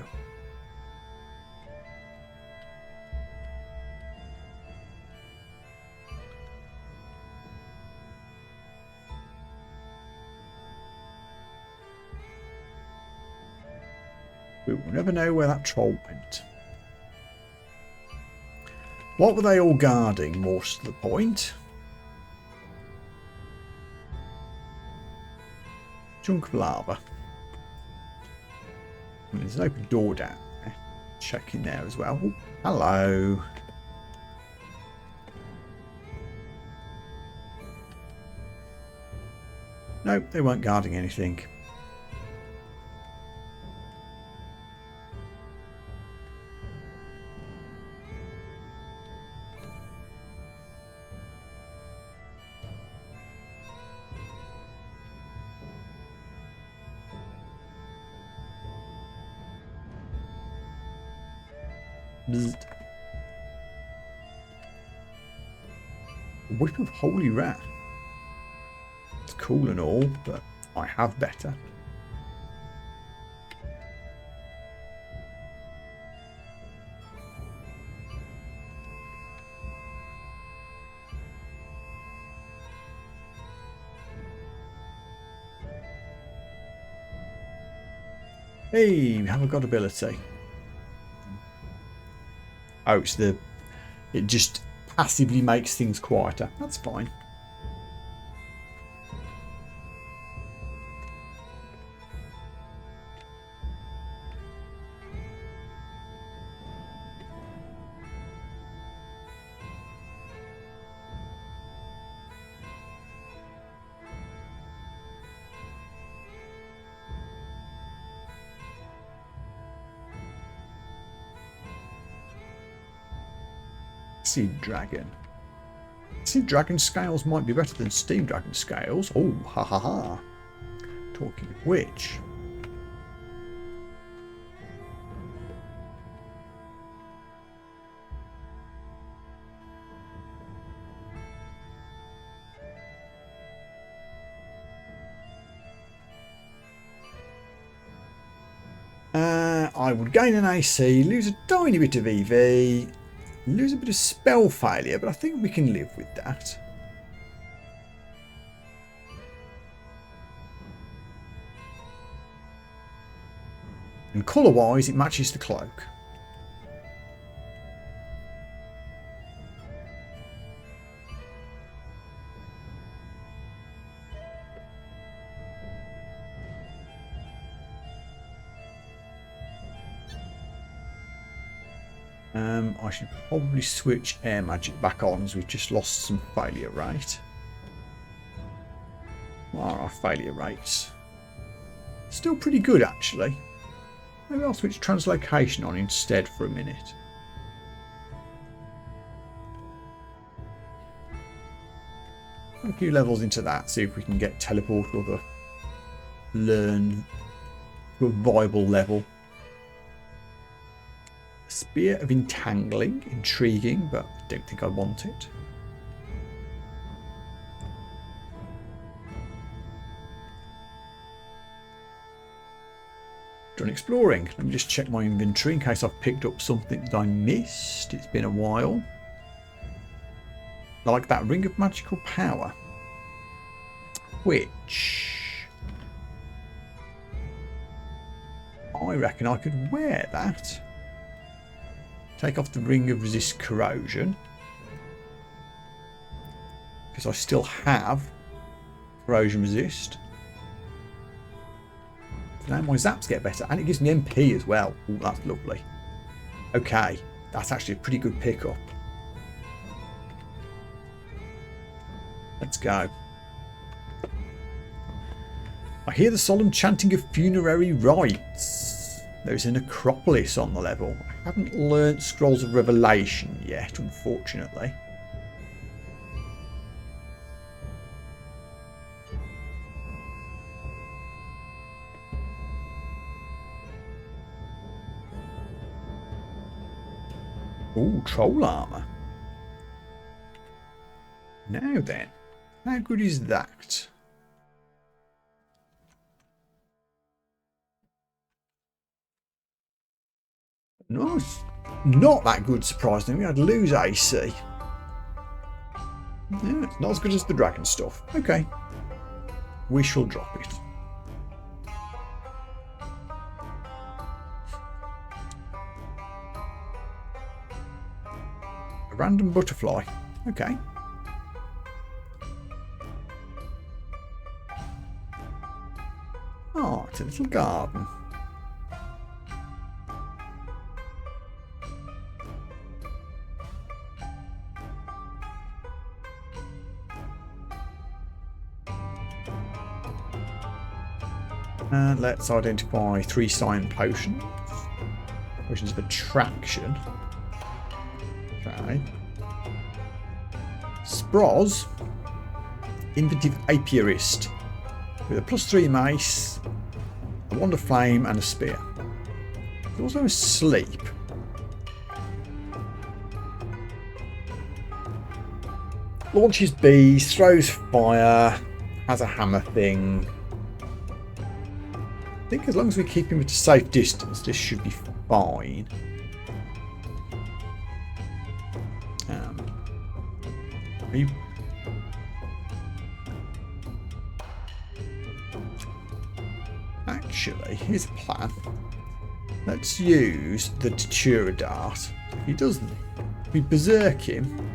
We will never know where that troll went. What were they all guarding, most to the point? Chunk of lava. There's an open door down there. Check in there as well. Ooh, hello. Nope, they weren't guarding anything. Bzzzt. Whip of Holy Wrath. It's cool and all, but I have better. Hey, we have a god ability. Oh, it's the... It just passively makes things quieter. That's fine. Seed Dragon. Seed Dragon scales might be better than Steam Dragon scales. Oh, ha ha ha. Talking of which. I would gain an AC, lose a tiny bit of EV, lose a bit of spell failure, but I think we can live with that. And colour-wise, it matches the cloak. I should probably switch air magic back on as we've just lost some failure rate. What are our failure rates? Still pretty good actually. Maybe I'll switch translocation on instead for a minute. A few levels into that, see if we can get teleport or the learn to a viable level. Spear of Entangling, intriguing, but I don't think I want it. Done exploring. Let me just check my inventory in case I've picked up something that I missed. It's been a while. Like that Ring of Magical Power. Which... I reckon I could wear that. Take off the Ring of Resist Corrosion. Because I still have Corrosion Resist. So now my zaps get better. And it gives me MP as well. Oh, that's lovely. Okay. That's actually a pretty good pickup. Let's go. I hear the solemn chanting of funerary rites. There's a necropolis on the level. I haven't learnt Scrolls of Revelation yet, unfortunately. Ooh, troll armour. Now then, how good is that? Nice. Not that good, surprisingly. I'd lose AC. Yeah, it's not as good as the dragon stuff. Okay. We shall drop it. A random butterfly. Okay. Oh, it's a little garden. And let's identify 3 cyan potions. Potions of attraction. Okay. Sproz. Inventive Apiarist. With a +3 mace, a wand of flame, and a spear. There's also a sleep. Launches bees, throws fire, has a hammer thing. I think as long as we keep him at a safe distance, this should be fine. Are you... Actually, here's a plan. Let's use the Datura Dart. If he does, if we berserk him,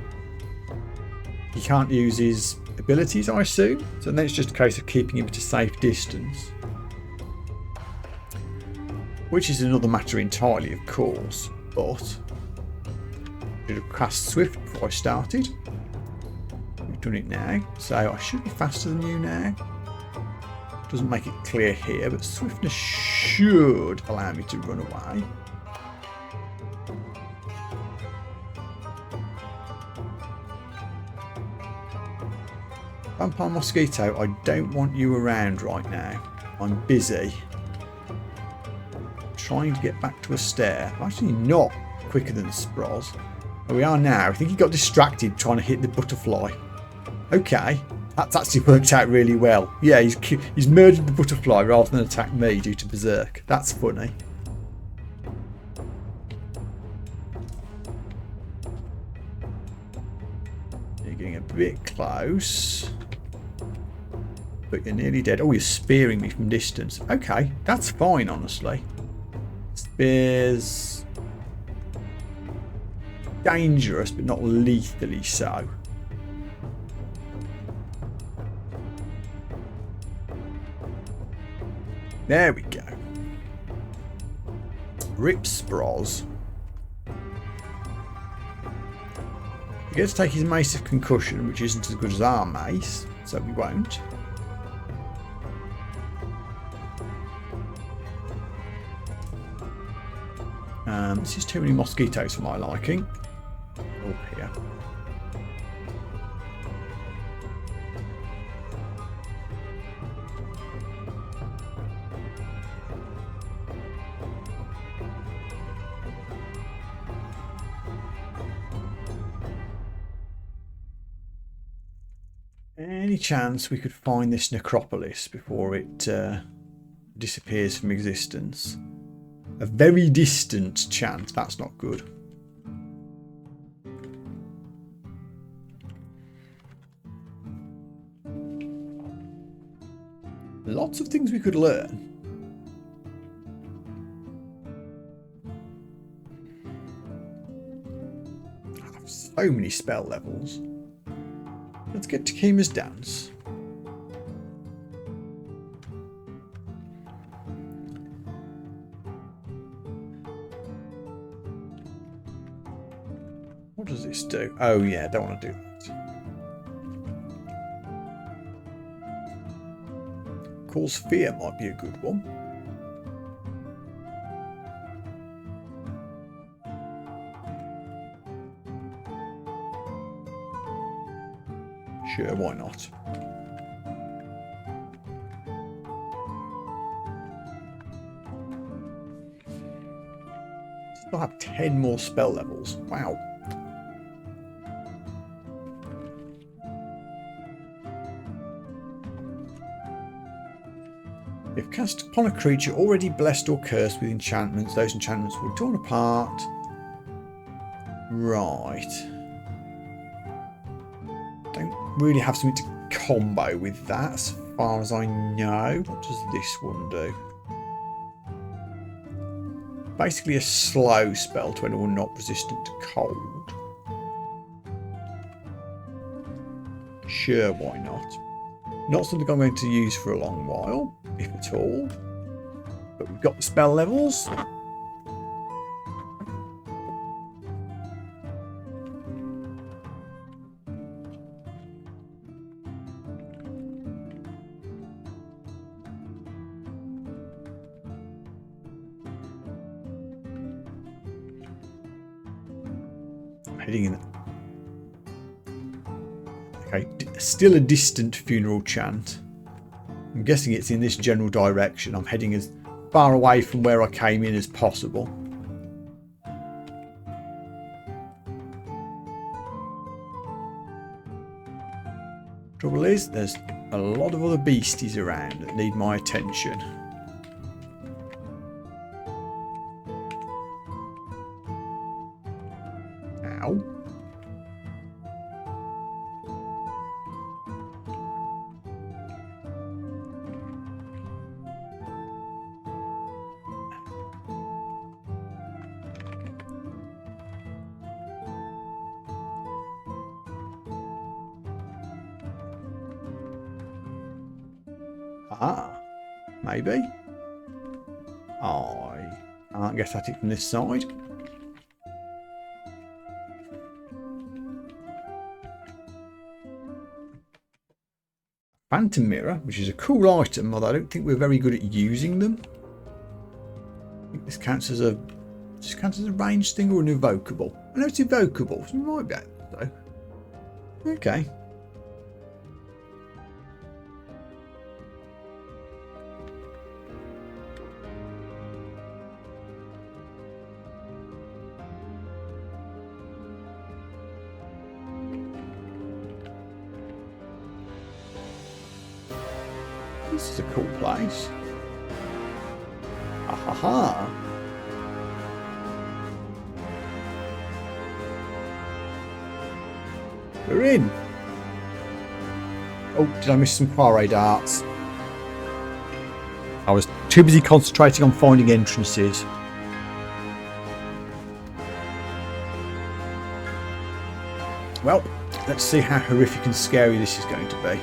he can't use his abilities, I assume. So then it's just a case of keeping him at a safe distance. Which is another matter entirely, of course. But I should have cast Swift before I started. We've done it now, so I should be faster than you now. Doesn't make it clear here, but swiftness should allow me to run away. Vampire Mosquito, I don't want you around right now. I'm busy trying to get back to a stair. I'm actually not quicker than Sproz. But we are now. I think he got distracted trying to hit the butterfly. Okay. That's actually worked out really well. Yeah, he's murdered the butterfly rather than attack me due to berserk. That's funny. You're getting a bit close. But you're nearly dead. Oh, you're spearing me from distance. Okay, that's fine, honestly. Spears... dangerous, but not lethally so. There we go. Rip Sproz. We get to take his Mace of Concussion, which isn't as good as our mace, so we won't. This is too many mosquitoes for my liking. Oh, here. Any chance we could find this necropolis before it disappears from existence? A very distant chance. That's not good. Lots of things we could learn. I have so many spell levels. Let's get Takima's Dance. What does this do? Oh yeah, I don't want to do that. Cause Fear might be a good one. Sure, why not? I'll have 10 more spell levels. Wow. If cast upon a creature already blessed or cursed with enchantments, those enchantments will be torn apart. Right. Don't really have something to combo with that as far as I know. What does this one do? Basically a slow spell to anyone not resistant to cold. Sure, why not? Not something I'm going to use for a long while, if at all. But we've got the spell levels. Heading in. Okay, still a distant funeral chant. I'm guessing it's in this general direction. I'm heading as far away from where I came in as possible. Trouble is, there's a lot of other beasties around that need my attention. Ow. Ah, maybe. I can't get at it from this side. Phantom mirror, which is a cool item, although I don't think we're very good at using them. I think this counts as a ranged thing or an evocable. I know it's evocable, so it might be though. Okay. This is a cool place. Ahaha. We're in. Oh, did I miss some Poiré darts? I was too busy concentrating on finding entrances. Well, let's see how horrific and scary this is going to be.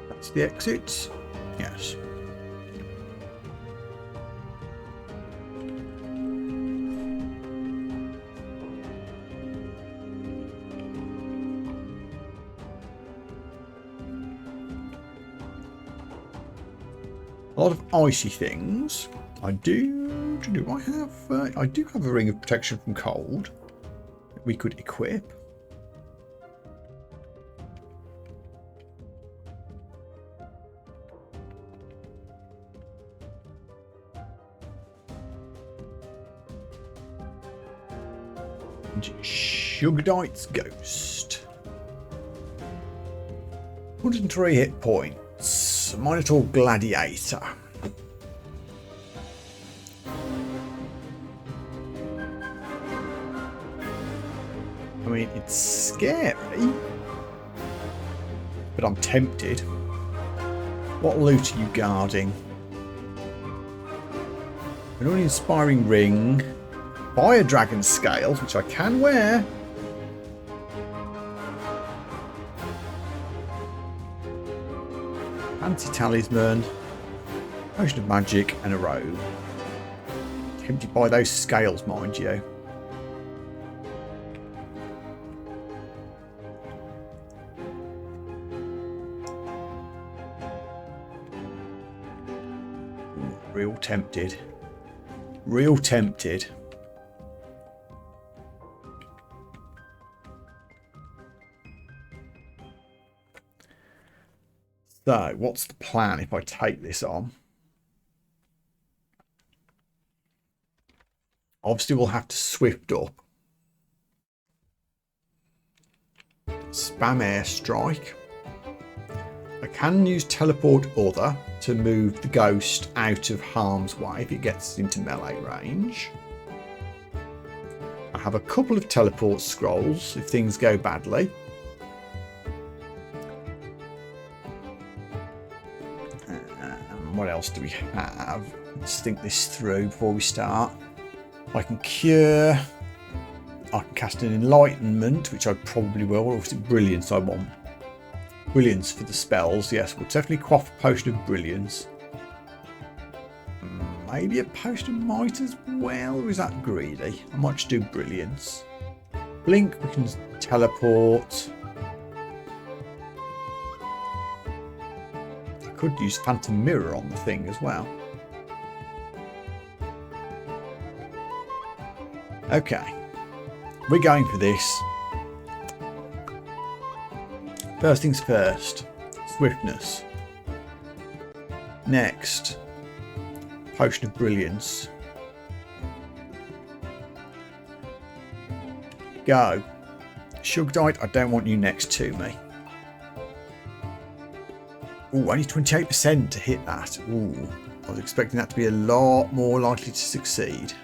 That's the exits. Yes. A lot of icy things. I do I have? I do have a ring of protection from cold that we could equip. And Shugdite's Ghost. 103 hit points. Minotaur Gladiator. I mean, it's scary, but I'm tempted. What loot are you guarding? An uninspiring ring, fire dragon scales, which I can wear. Anti-talisman, potion of magic, and a robe. Tempted by those scales, mind you. Real tempted. Real tempted. So, what's the plan if I take this on? Obviously, we'll have to swift up. Spam airstrike. I can use teleport other to move the ghost out of harm's way if it gets into melee range. I have a couple of teleport scrolls if things go badly. What else do we have? Let's think this through before we start. I can cure. I can cast an enlightenment, which I probably will. Or is it brilliance I want? Brilliance for the spells. Yes, we'll definitely quaff a potion of brilliance. Maybe a potion of might as well. Or is that greedy? I might just do brilliance. Blink, we can teleport. I could use phantom mirror on the thing as well. Okay, we're going for this. First things first, swiftness. Next, potion of brilliance. Go. Shugdite, I don't want you next to me. Ooh, only 28% to hit that. Ooh, I was expecting that to be a lot more likely to succeed.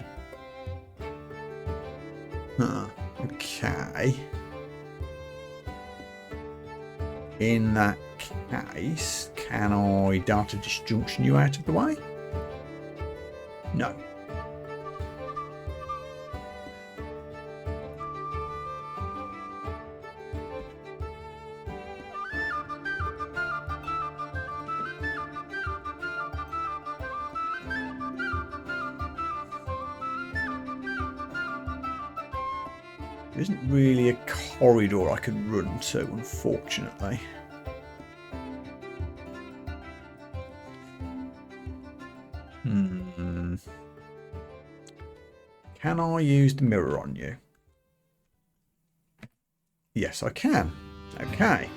Huh, okay. In that case, can I Dart of Disjunction you out of the way? No. There isn't really a corridor I can run to, unfortunately. Can I use the mirror on you? Yes, I can. Okay.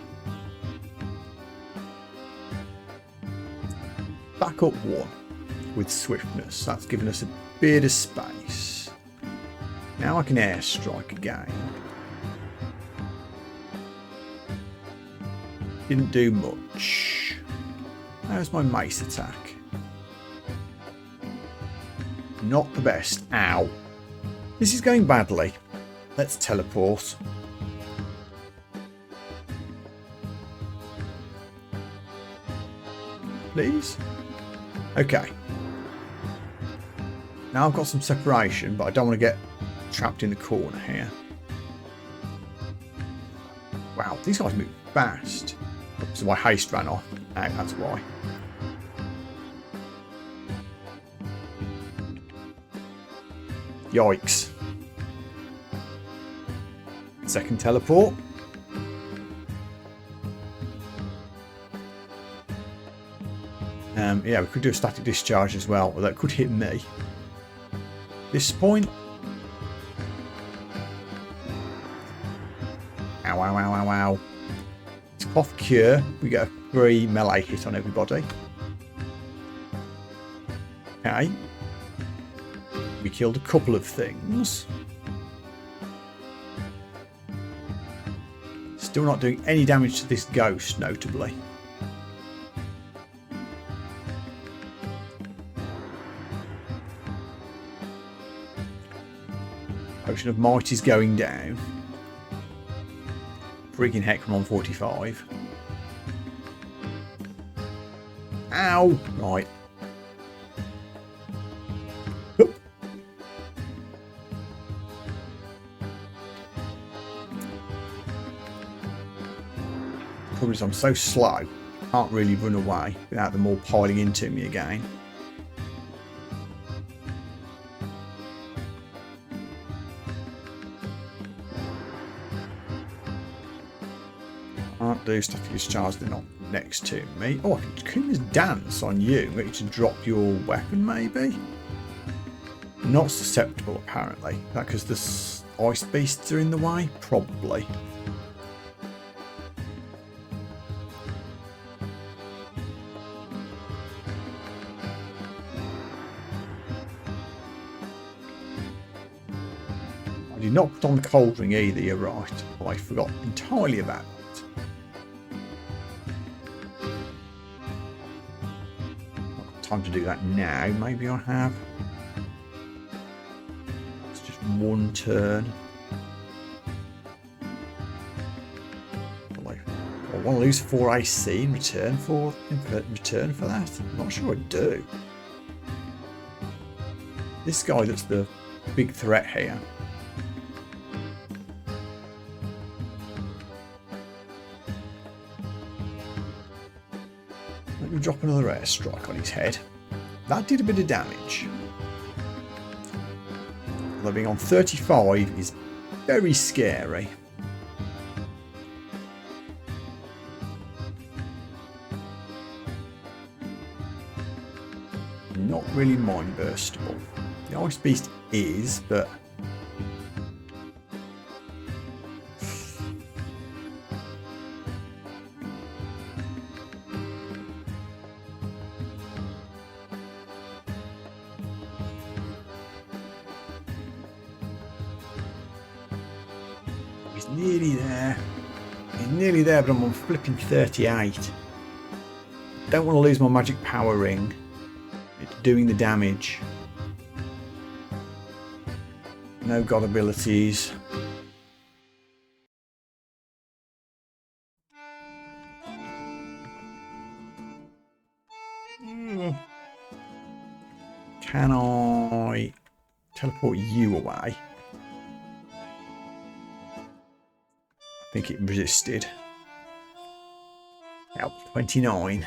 Back up one with swiftness. That's given us a bit of space. Now I can airstrike again. Didn't do much. How's my mace attack? Not the best. Ow. This is going badly. Let's teleport. Please? Okay. Now I've got some separation, but I don't want to get trapped in the corner here. Wow, these guys move fast. So my haste ran off. That's why. Yikes. Second teleport. Yeah, we could do a static discharge as well, but that could hit me. This point. Ow, ow, ow, ow, ow. It's off cure. We get a free melee hit on everybody. Okay. We killed a couple of things. Still not doing any damage to this ghost, notably. Potion of Might is going down. Freaking heck from 145. Ow! Right. Oop. Probably because I'm so slow, can't really run away without them all piling into me again. Can't do static discharge, they're not next to me. Oh, I can Kuma's dance on you. Get you to drop your weapon, maybe? Not susceptible, apparently. Is that because the ice beasts are in the way? Probably. I did not put on the cold ring either, you're right. I forgot entirely about that. Not got time to do that now. Maybe I have. It's just one turn. I want to lose 4 AC in return for that. I'm not sure I do. This guy that's the big threat here. Let me drop another airstrike on his head. That did a bit of damage. Although being on 35 is very scary. Not really mind burstable. The Ice Beast is, but he's nearly there. He's nearly there, but I'm on flipping 38. Don't want to lose my magic power ring. It's doing the damage. No god abilities. Can I teleport you away? I think it resisted. Help 29.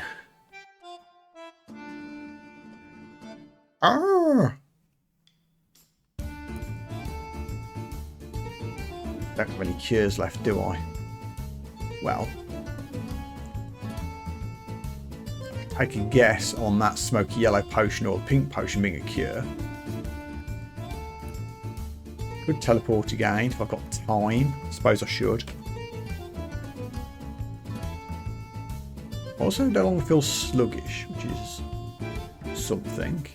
Ah! Don't have any cures left, do I? Well, take a guess on that smoky yellow potion or pink potion being a cure. Could teleport again if I've got time. I suppose I should. Also, no longer feel sluggish, which is something.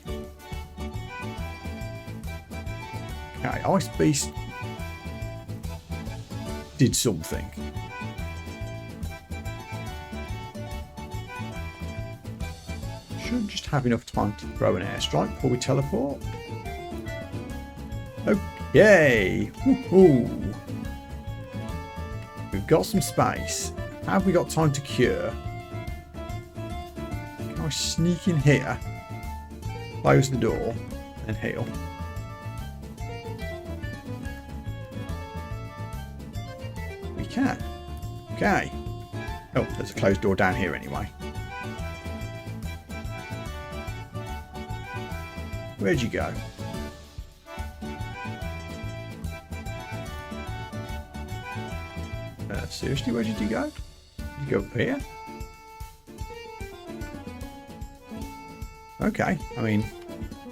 Okay, Ice Beast did something. Should just have enough time to throw an airstrike before we teleport. Okay. Woohoo. We've got some space. Have we got time to cure? Can I sneak in here? Close the door and heal. We can. Okay. Oh, there's a closed door down here anyway. Where'd you go? Seriously, where did you go? Did you go up here? Okay, I mean,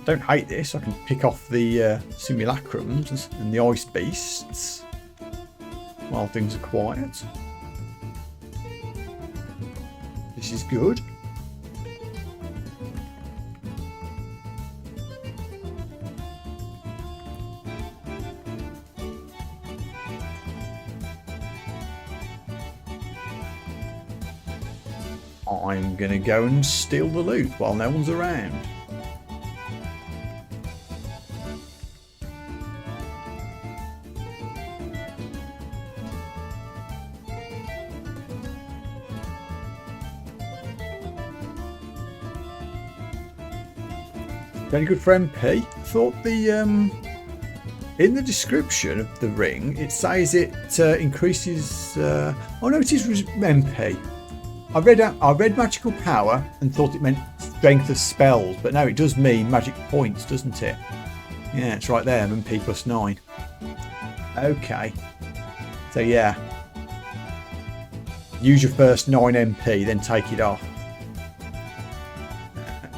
don't hate this. I can pick off the simulacrums and the ice beasts while things are quiet. This is good. I'm going to go and steal the loot while no one's around. Very good for MP. I thought the in the description of the ring it says it increases. Oh no, it is MP. I read magical power and thought it meant strength of spells, but no, it does mean magic points, doesn't it? Yeah, it's right there, MP plus 9. Okay. So yeah. Use your first 9 MP, then take it off.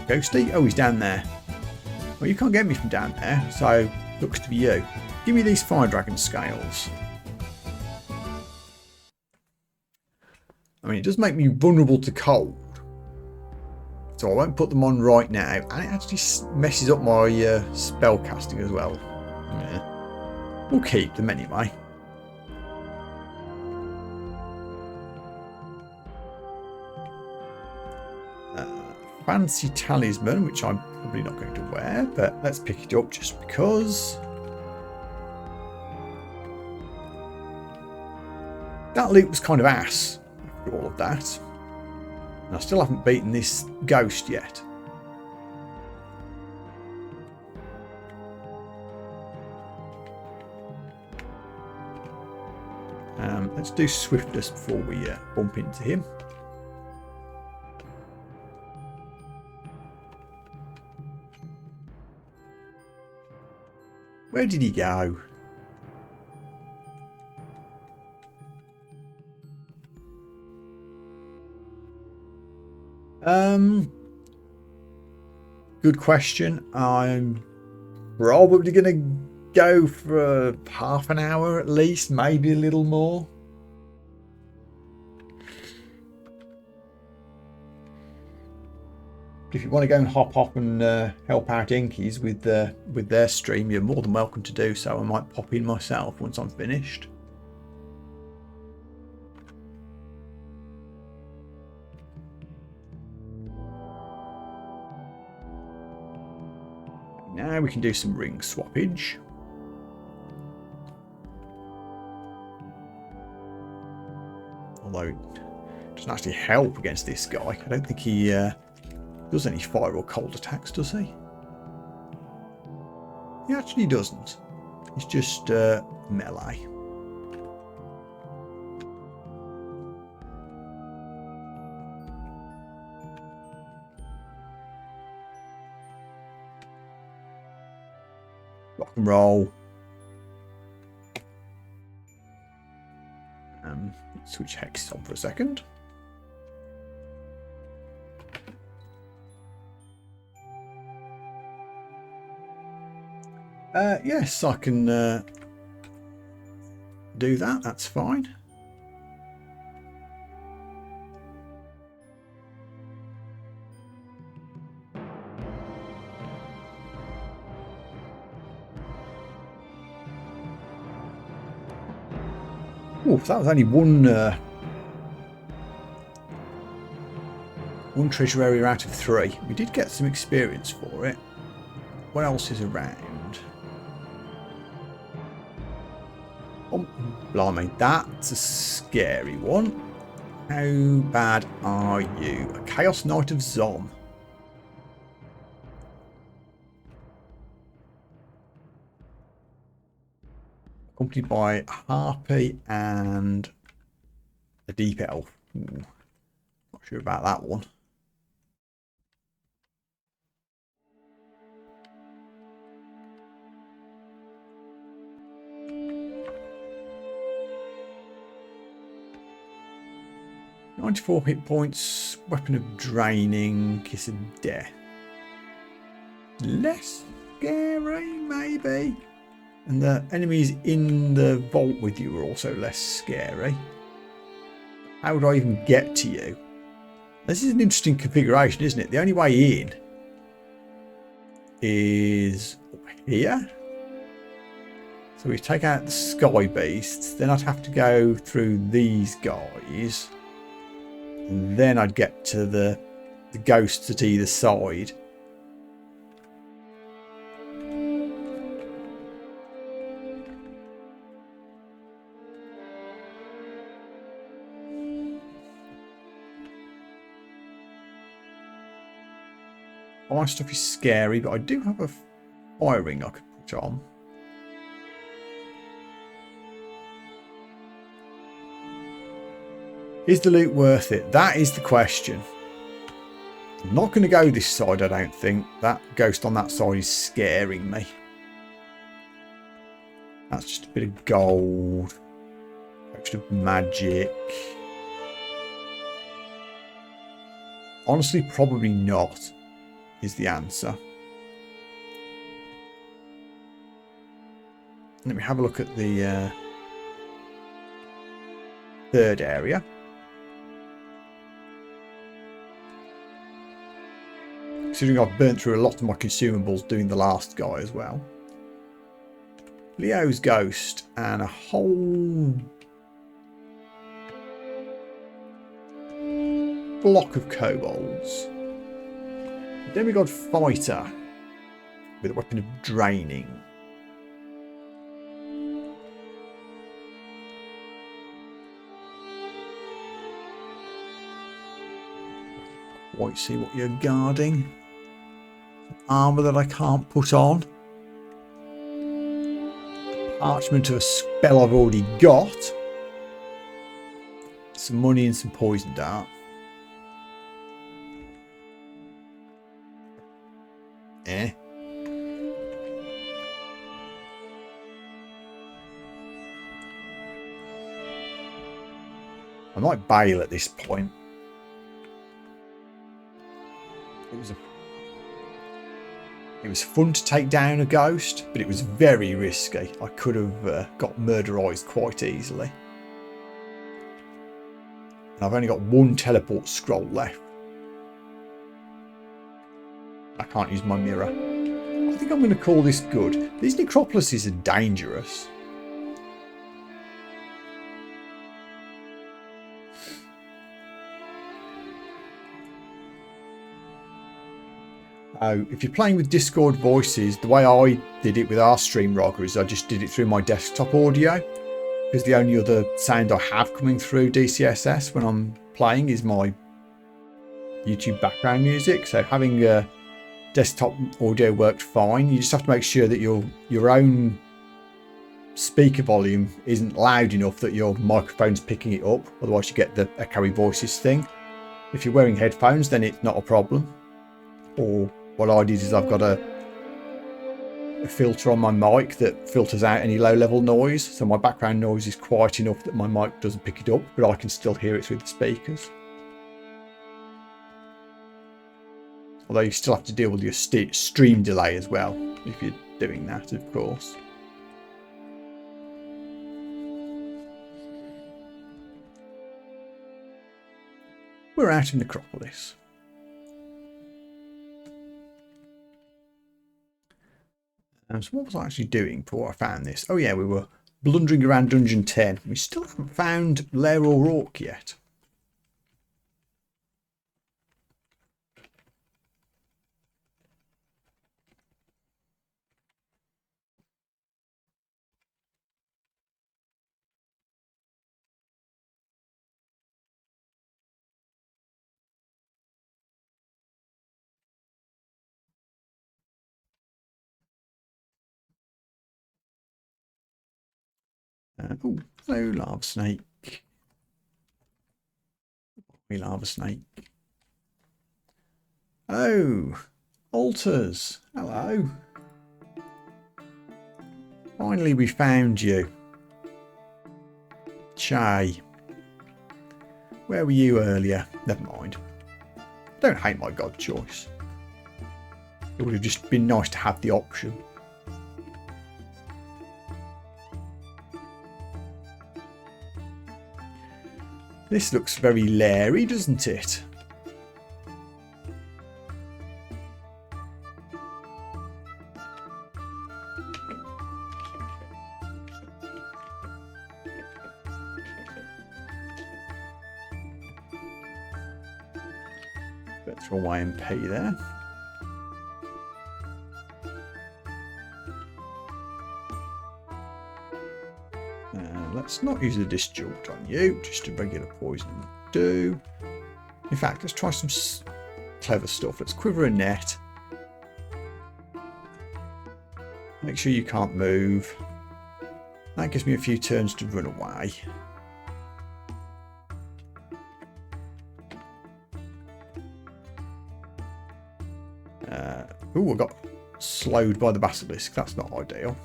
Ghosty? Oh, he's down there. Well, you can't get me from down there, so looks to be you. Give me these fire dragon scales. I mean, it does make me vulnerable to cold. So I won't put them on right now. And it actually messes up my spell casting as well. Yeah. We'll keep them anyway. Fancy talisman, which I'm probably not going to wear, but let's pick it up just because. That loot was kind of ass after all of that. And I still haven't beaten this ghost yet. Let's do swiftness before we bump into him. Where did he go? Good question. I'm probably going to go for half an hour at least, maybe a little more. If you want to go and hop off and help out Inkies with their stream, you're more than welcome to do so. I might pop in myself once I'm finished. Now we can do some ring swappage. Although it doesn't actually help against this guy. I don't think he does any fire or cold attacks, does he? He actually doesn't. He's just melee. Rock and roll. Switch hexes on for a second. Yes, I can do that. That's fine. Oh, that was only one treasure area out of 3. We did get some experience for it. What else is around? Oh, blimey, that's a scary one. How bad are you? A Chaos Knight of Zom. Accompanied by a Harpy and a Deep Elf. Ooh, not sure about that one. "94 hit points, weapon of draining, kiss of death." Less scary, maybe. And the enemies in the vault with you are also less scary. How would I even get to you? This is an interesting configuration, isn't it? The only way in is here. So we take out the sky beasts, then I'd have to go through these guys. And then I'd get to the ghosts at either side. My stuff is scary, but I do have a fire ring I could put on. Is the loot worth it? That is the question. I'm not going to go this side, I don't think. That ghost on that side is scaring me. That's just a bit of gold. Extra magic. Honestly, probably not, is the answer. Let me have a look at the third area. Considering I've burnt through a lot of my consumables doing the last guy as well. Leo's ghost and a whole block of kobolds. Demigod fighter with a weapon of draining. Quite see what you're guarding. Armour that I can't put on. Parchment of a spell I've already got. Some money and some poison dart. Eh. I might bail at this point. It was fun to take down a ghost, but it was very risky. I could have got murderized quite easily. And I've only got one teleport scroll left. I can't use my mirror. I think I'm going to call this good. These necropolises are dangerous. If you're playing with Discord voices, the way I did it with our stream Rogger is I just did it through my desktop audio, because the only other sound I have coming through DCSS when I'm playing is my YouTube background music. So having desktop audio worked fine. You just have to make sure that your own speaker volume isn't loud enough that your microphone's picking it up, otherwise you get the echoey voices thing. If you're wearing headphones, then it's not a problem. Or what I did is I've got a filter on my mic that filters out any low-level noise, so my background noise is quiet enough that my mic doesn't pick it up, but I can still hear it through the speakers. Although you still have to deal with your stream delay as well, if you're doing that, of course. We're out in Necropolis. So what was I actually doing before I found this? Oh yeah, we were blundering around Dungeon 10. We still haven't found Lair O'Rourke yet. Oh, hello, lava snake. We lava snake. Oh, altars. Hello. Finally, we found you. Shay. Where were you earlier? Never mind. Don't hate my god choice. It would have just been nice to have the option. This looks very Larry, doesn't it? Better throw my MP there. Let's not use a disjolt on you, just a regular poison will do. In fact, let's try some clever stuff. Let's quiver a net. Make sure you can't move. That gives me a few turns to run away. Oh, I got slowed by the basilisk. That's not ideal.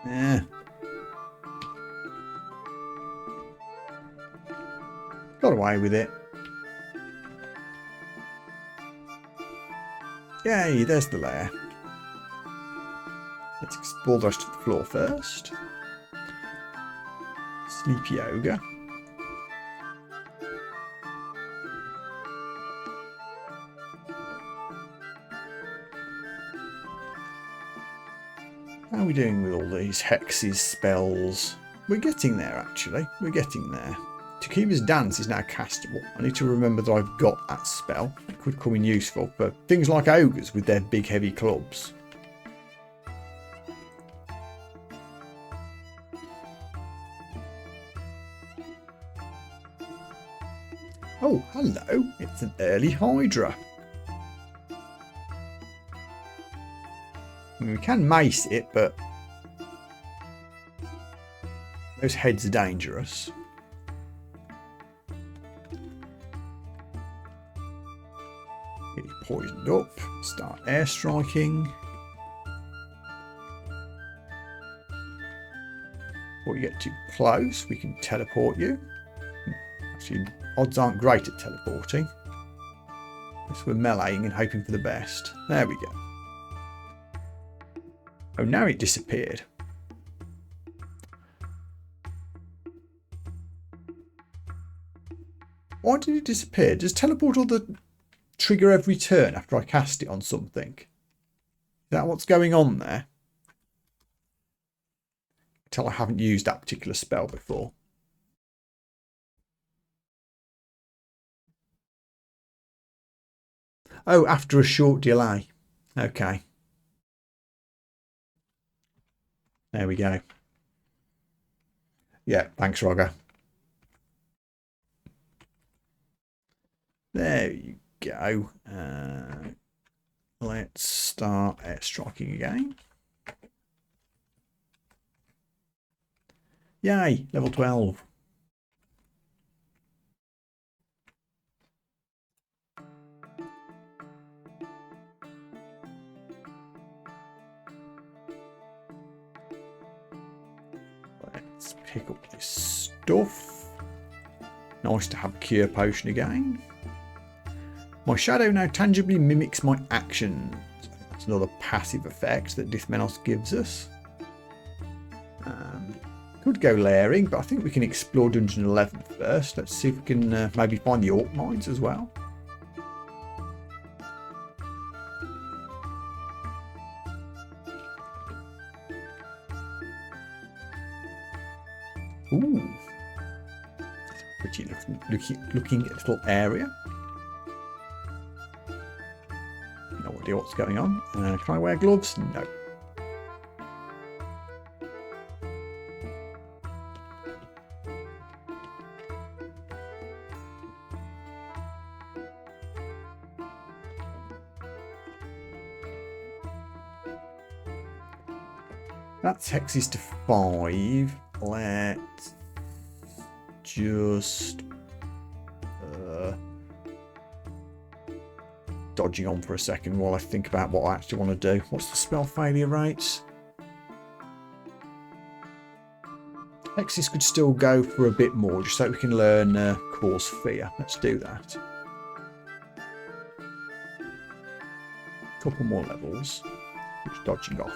Yeah. Got away with it. Yay, there's the lair. Let's explore the rest of the floor first. Sleepy ogre. How are we doing with all these hexes, spells? We're getting there, actually. We're getting there. Takima's dance is now castable. I need to remember that I've got that spell. It could come in useful for things like ogres with their big heavy clubs. Oh, hello. It's an early Hydra. I mean, we can mace it, but those heads are dangerous. Get you poisoned up. Start air striking. Before you get too close, we can teleport you. Actually, odds aren't great at teleporting. Guess we're meleeing and hoping for the best. There we go. Oh, now it disappeared. Why did it disappear? Does teleport or the trigger every turn after I cast it on something? Is that what's going on there? Until I haven't used that particular spell before. Oh, after a short delay. Okay. There we go. Yeah, thanks, Roger. There you go. Let's start air striking again. Yay, level 12. Let's pick up this stuff. Nice to have a cure potion again. My shadow now tangibly mimics my actions. That's another passive effect that Dithmenos gives us. Could go layering, but I think we can explore Dungeon 11 first. Let's see if we can maybe find the Orc Mines as well. Ooh. Pretty looking little area. No idea what's going on. Can I wear gloves? No. That's hexes to 5. Let's just dodging on for a second while I think about what I actually want to do. What's the spell failure rates? Hexes could still go for a bit more just so we can learn Cause Fear. Let's do that. Couple more levels. Just dodging off.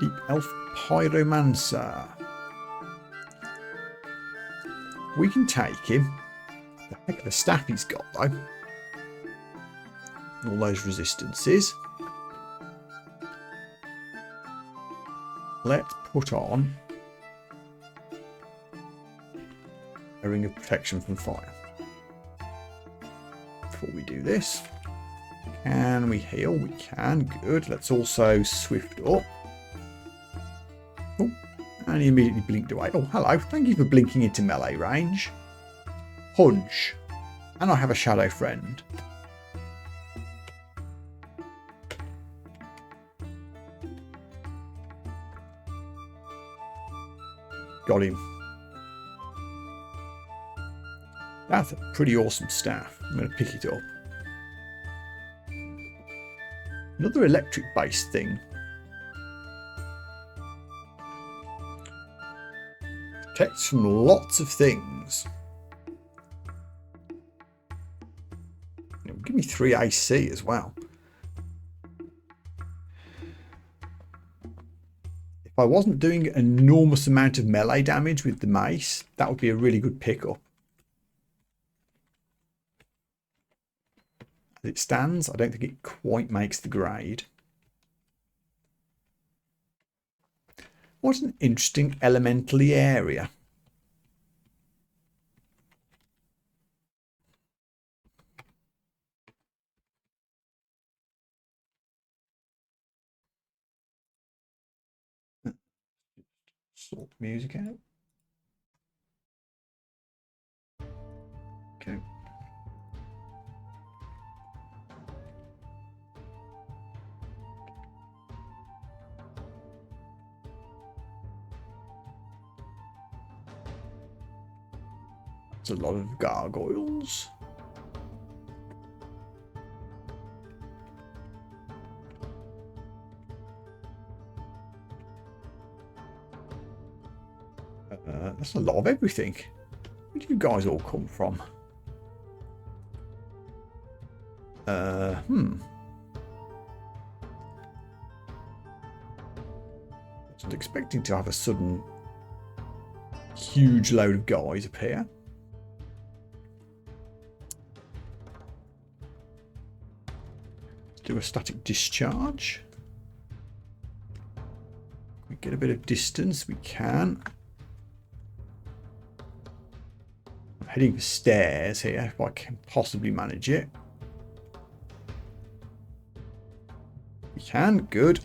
Deep Elf Pyromancer. We can take him. The heck of a staff he's got though. All those resistances. Let's put on a ring of protection from fire. Before we do this. Can we heal? We can. Good. Let's also swift up. Oh, and he immediately blinked away. Oh, hello. Thank you for blinking into melee range. Hunch. And I have a shadow friend. Got him. That's a pretty awesome staff. I'm going to pick it up. Another electric-based thing. Protects from lots of things. It'll give me 3 AC as well. If I wasn't doing an enormous amount of melee damage with the mace, that would be a really good pickup. As it stands, I don't think it quite makes the grade. What an interesting elementally area. Sort music out. Okay. That's a lot of gargoyles. That's a lot of everything. Where do you guys all come from? Wasn't expecting to have a sudden huge load of guys appear. Let's do a static discharge. We get a bit of distance, we can. I'm heading for stairs here if I can possibly manage it. We can, good.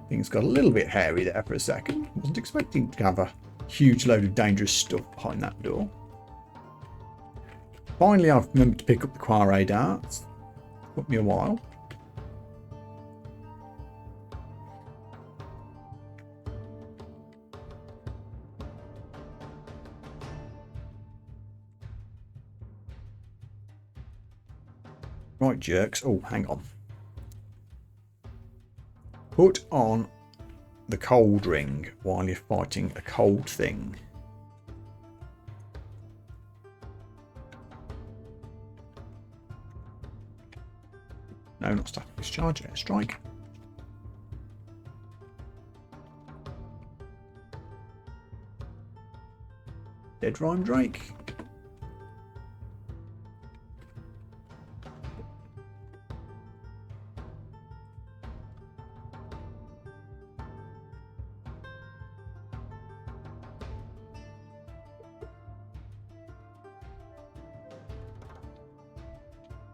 Things got a little bit hairy there for a second. Wasn't expecting to have a huge load of dangerous stuff behind that door. Finally, I've remembered to pick up the Quarry darts. Took me a while. Right, jerks. Oh, hang on. Put on the cold ring while you're fighting a cold thing. No, not static discharge, airstrike. Dead Rhyme Drake.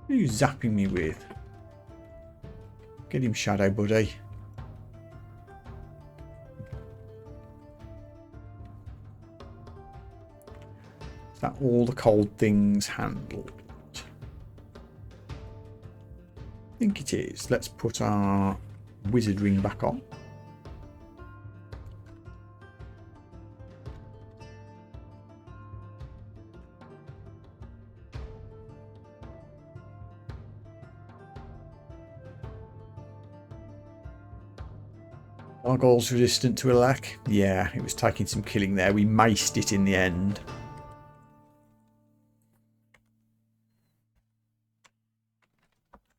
What are you zapping me with? Get him, Shadow Buddy. Is that all the cold things handled? I think it is. Let's put our wizard ring back on. Gargoyles resistant to a lack. Yeah, it was taking some killing there. We maced it in the end.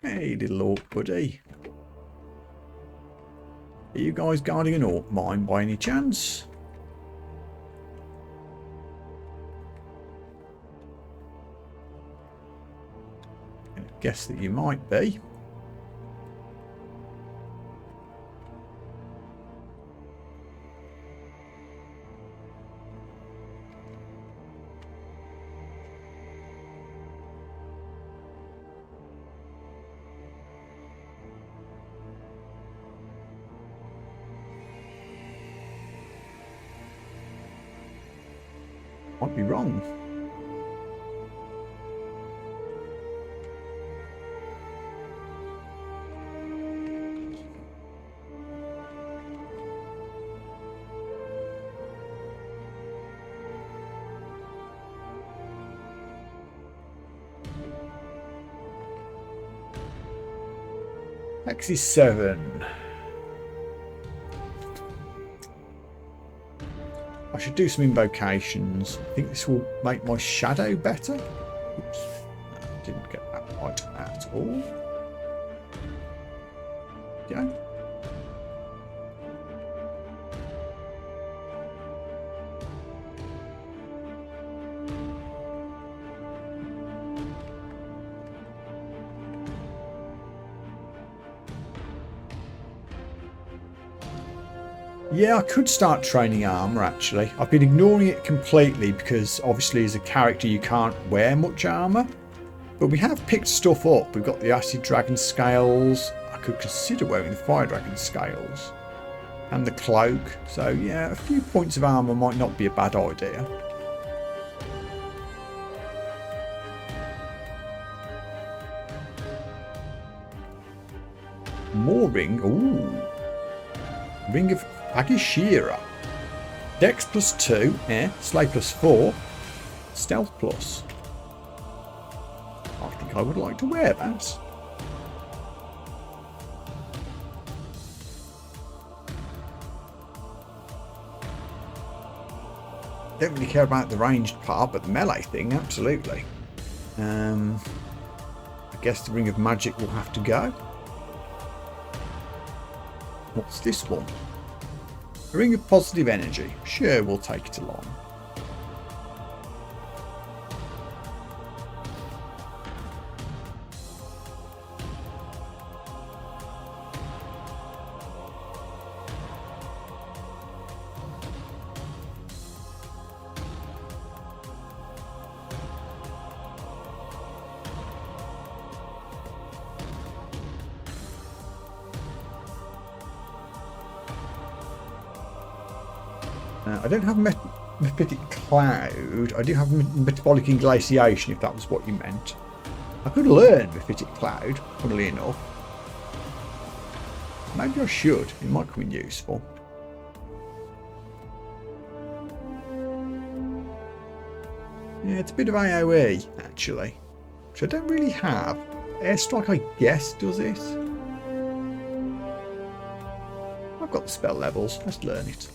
Hey, little orc buddy. Are you guys guarding an orc mine by any chance? I guess that you might be. Might be wrong. X is 7. I should do some invocations. I think this will make my shadow better. Oops. No, didn't get that right at all. Yeah. Yeah, I could start training armour actually. I've been ignoring it completely because obviously as a character you can't wear much armour. But we have picked stuff up. We've got the Acid Dragon scales. I could consider wearing the Fire Dragon scales. And the cloak. So yeah, a few points of armour might not be a bad idea. More ring. Ooh. Ring of Agishira. Dex +2. Slay +4. Stealth plus. I think I would like to wear that. Don't really care about the ranged part, but the melee thing, absolutely. I guess the Ring of Magic will have to go. What's this one? A Ring of Positive Energy. Sure, we'll take it along. I don't have Mephitic Cloud. I do have Metabolic Inglaciation, if that was what you meant. I could learn Mephitic Cloud, funnily enough. Maybe I should. It might come in useful. Yeah, it's a bit of AoE, actually. Which I don't really have. Airstrike, I guess, does it? I've got the spell levels. Let's learn it.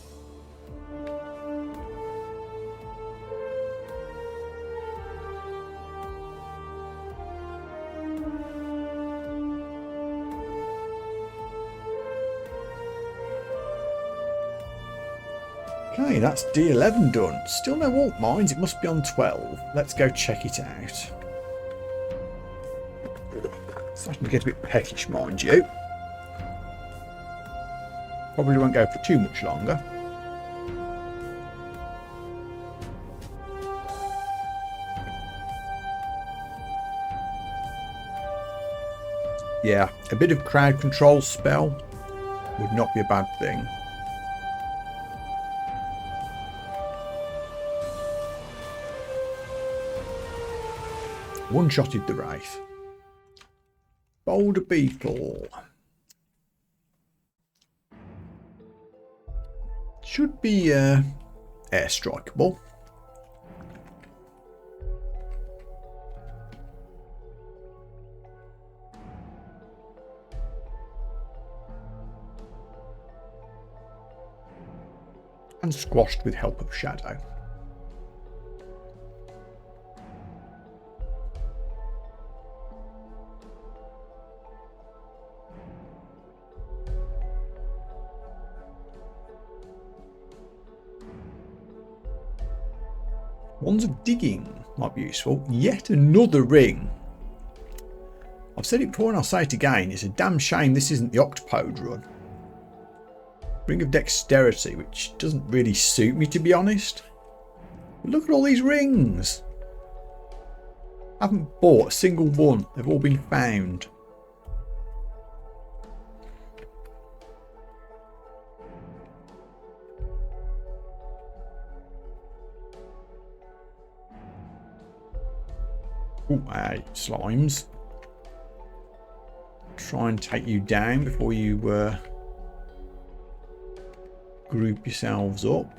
Okay, that's D11 done. Still no alt mines, it must be on 12. Let's go check it out. Starting to get a bit peckish, mind you. Probably won't go for too much longer. Yeah, a bit of crowd control spell would not be a bad thing. One-shotted the Wraith. Boulder Beetle. Should be airstrikeable. And squashed with help of Shadow. Wands of Digging might be useful. Yet another ring. I've said it before and I'll say it again. It's a damn shame this isn't the Octopode run. Ring of Dexterity, which doesn't really suit me, to be honest. But look at all these rings. I haven't bought a single one. They've all been found. Ooh, hey, slimes. Try and take you down before you group yourselves up.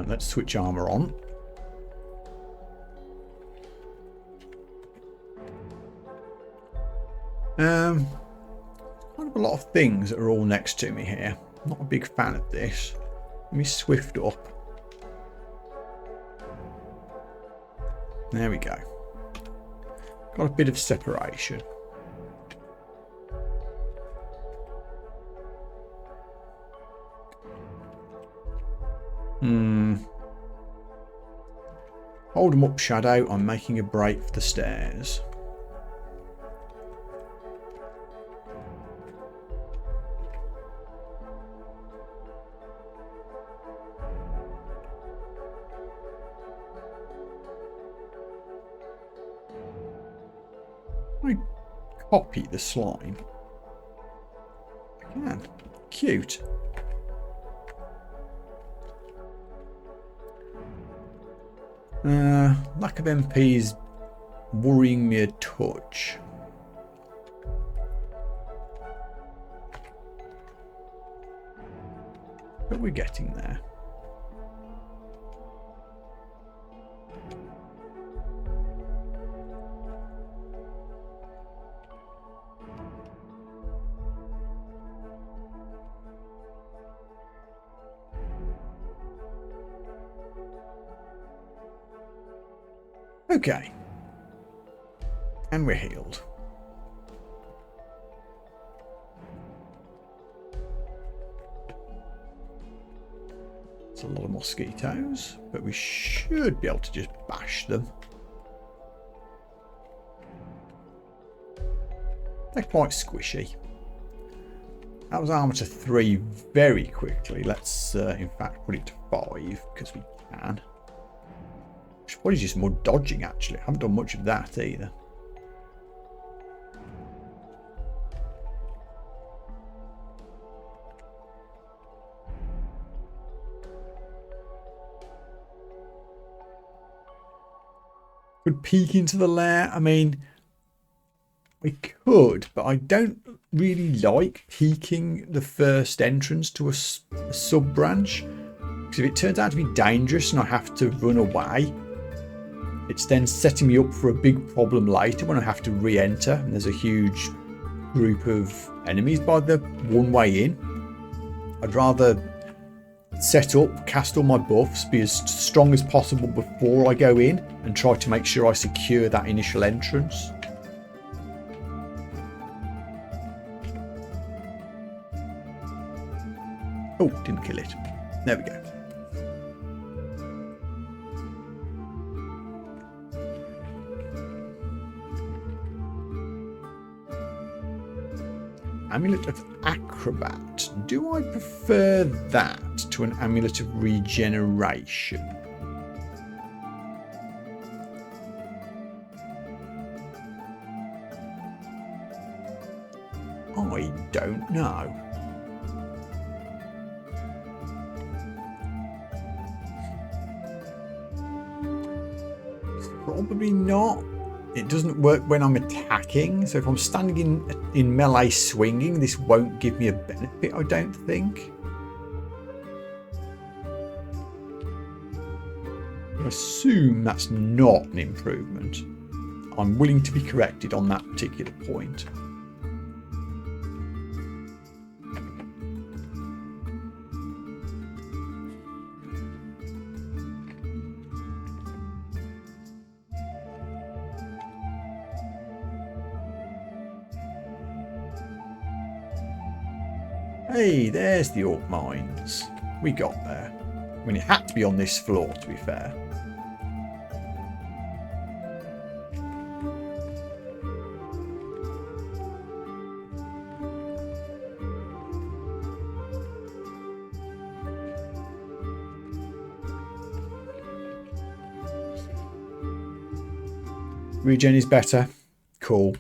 Let's switch armor on. Kind of a lot of things that are all next to me here. Not a big fan of this. Let me swift up. There we go. Got a bit of separation. Hold them up, Shadow. I'm making a break for the stairs. copy the slime? I can. Cute. Lack of MP is worrying me a touch. But we're getting there. Okay. And we're healed. It's a lot of mosquitoes, but we should be able to just bash them. They're quite squishy. That was armor to 3 very quickly. Let's, in fact, put it to 5 because we can. Which probably just more dodging, actually. I haven't done much of that either. Could peek into the lair. I mean, we could, but I don't really like peeking the first entrance to a sub-branch. Because if it turns out to be dangerous and I have to run away, it's then setting me up for a big problem later when I have to re-enter and there's a huge group of enemies by the one way in. I'd rather set up, cast all my buffs, be as strong as possible before I go in and try to make sure I secure that initial entrance. Oh, didn't kill it. There we go. Amulet of Acrobat. Do I prefer that to an Amulet of Regeneration? I don't know. Probably not. It doesn't work when I'm attacking, so if I'm standing in melee swinging, this won't give me a benefit, I don't think. I assume that's not an improvement. I'm willing to be corrected on that particular point. Hey, there's the orc mines. We got there. I mean, it had to be on this floor, to be fair. Regen is better. Cool.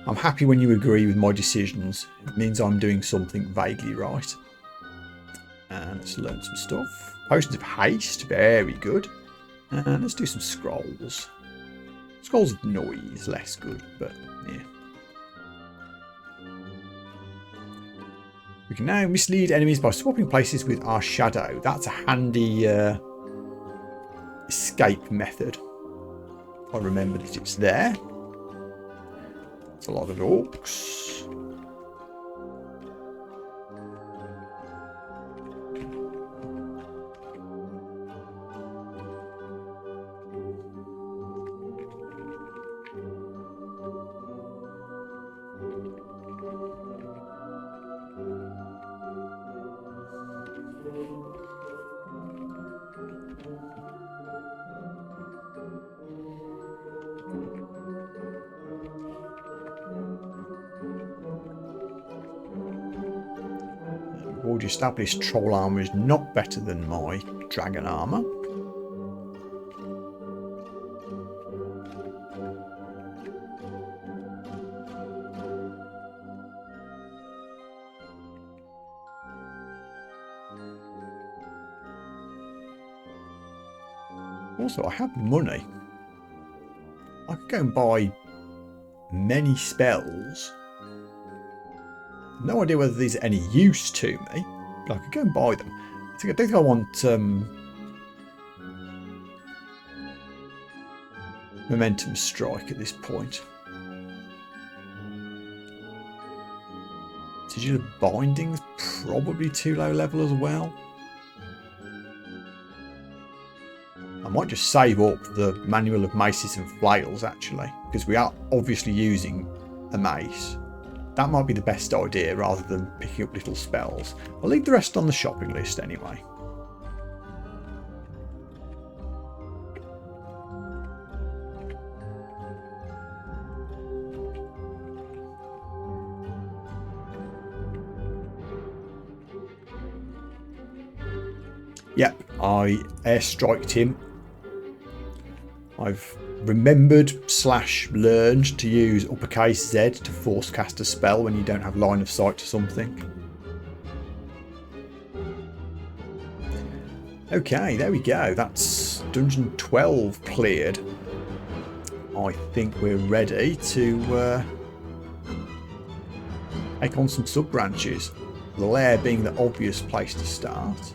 I'm happy when you agree with my decisions. It means I'm doing something vaguely right. And let's learn some stuff. Potions of haste, very good. And let's do some scrolls. Scrolls of noise, less good, but yeah. We can now mislead enemies by swapping places with our shadow. That's a handy escape method. I remember that it's there. It's a lot of orcs. Already established troll armor is not better than my dragon armor. Also, I have money. I could go and buy many spells. No idea whether these are any use to me, but I could go and buy them. I don't think I want Momentum Strike at this point. Digital Binding's probably too low level as well. I might just save up the Manual of Maces and Flails actually, because we are obviously using a mace. That might be the best idea rather than picking up little spells. I'll leave the rest on the shopping list anyway. Yep, I airstriked him. I've remembered / learned to use uppercase Z to force cast a spell when you don't have line of sight to something. Okay, there we go. That's Dungeon 12 cleared. I think we're ready to take on some sub-branches. The lair being the obvious place to start.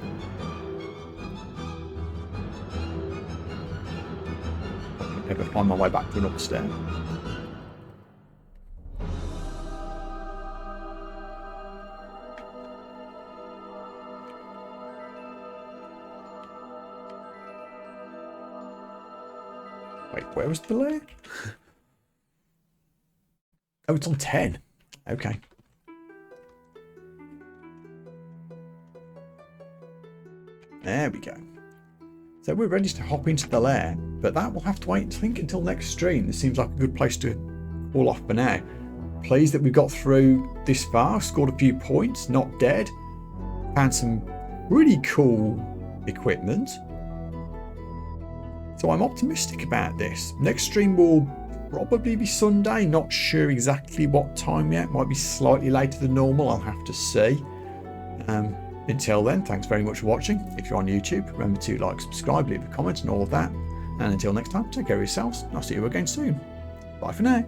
Never find my way back to an upstairs. Wait, where was the lair? Oh, it's on 10. Okay. There we go. So we're ready to hop into the lair, but that will have to wait, I think, until next stream. This seems like a good place to call off for now. Pleased that we got through this far, scored a few points, not dead. Found some really cool equipment. So I'm optimistic about this. Next stream will probably be Sunday, not sure exactly what time yet. Might be slightly later than normal, I'll have to see. Until then, thanks very much for watching. If you're on YouTube, remember to like, subscribe, leave a comment and all of that. And until next time, take care of yourselves and I'll see you again soon. Bye for now.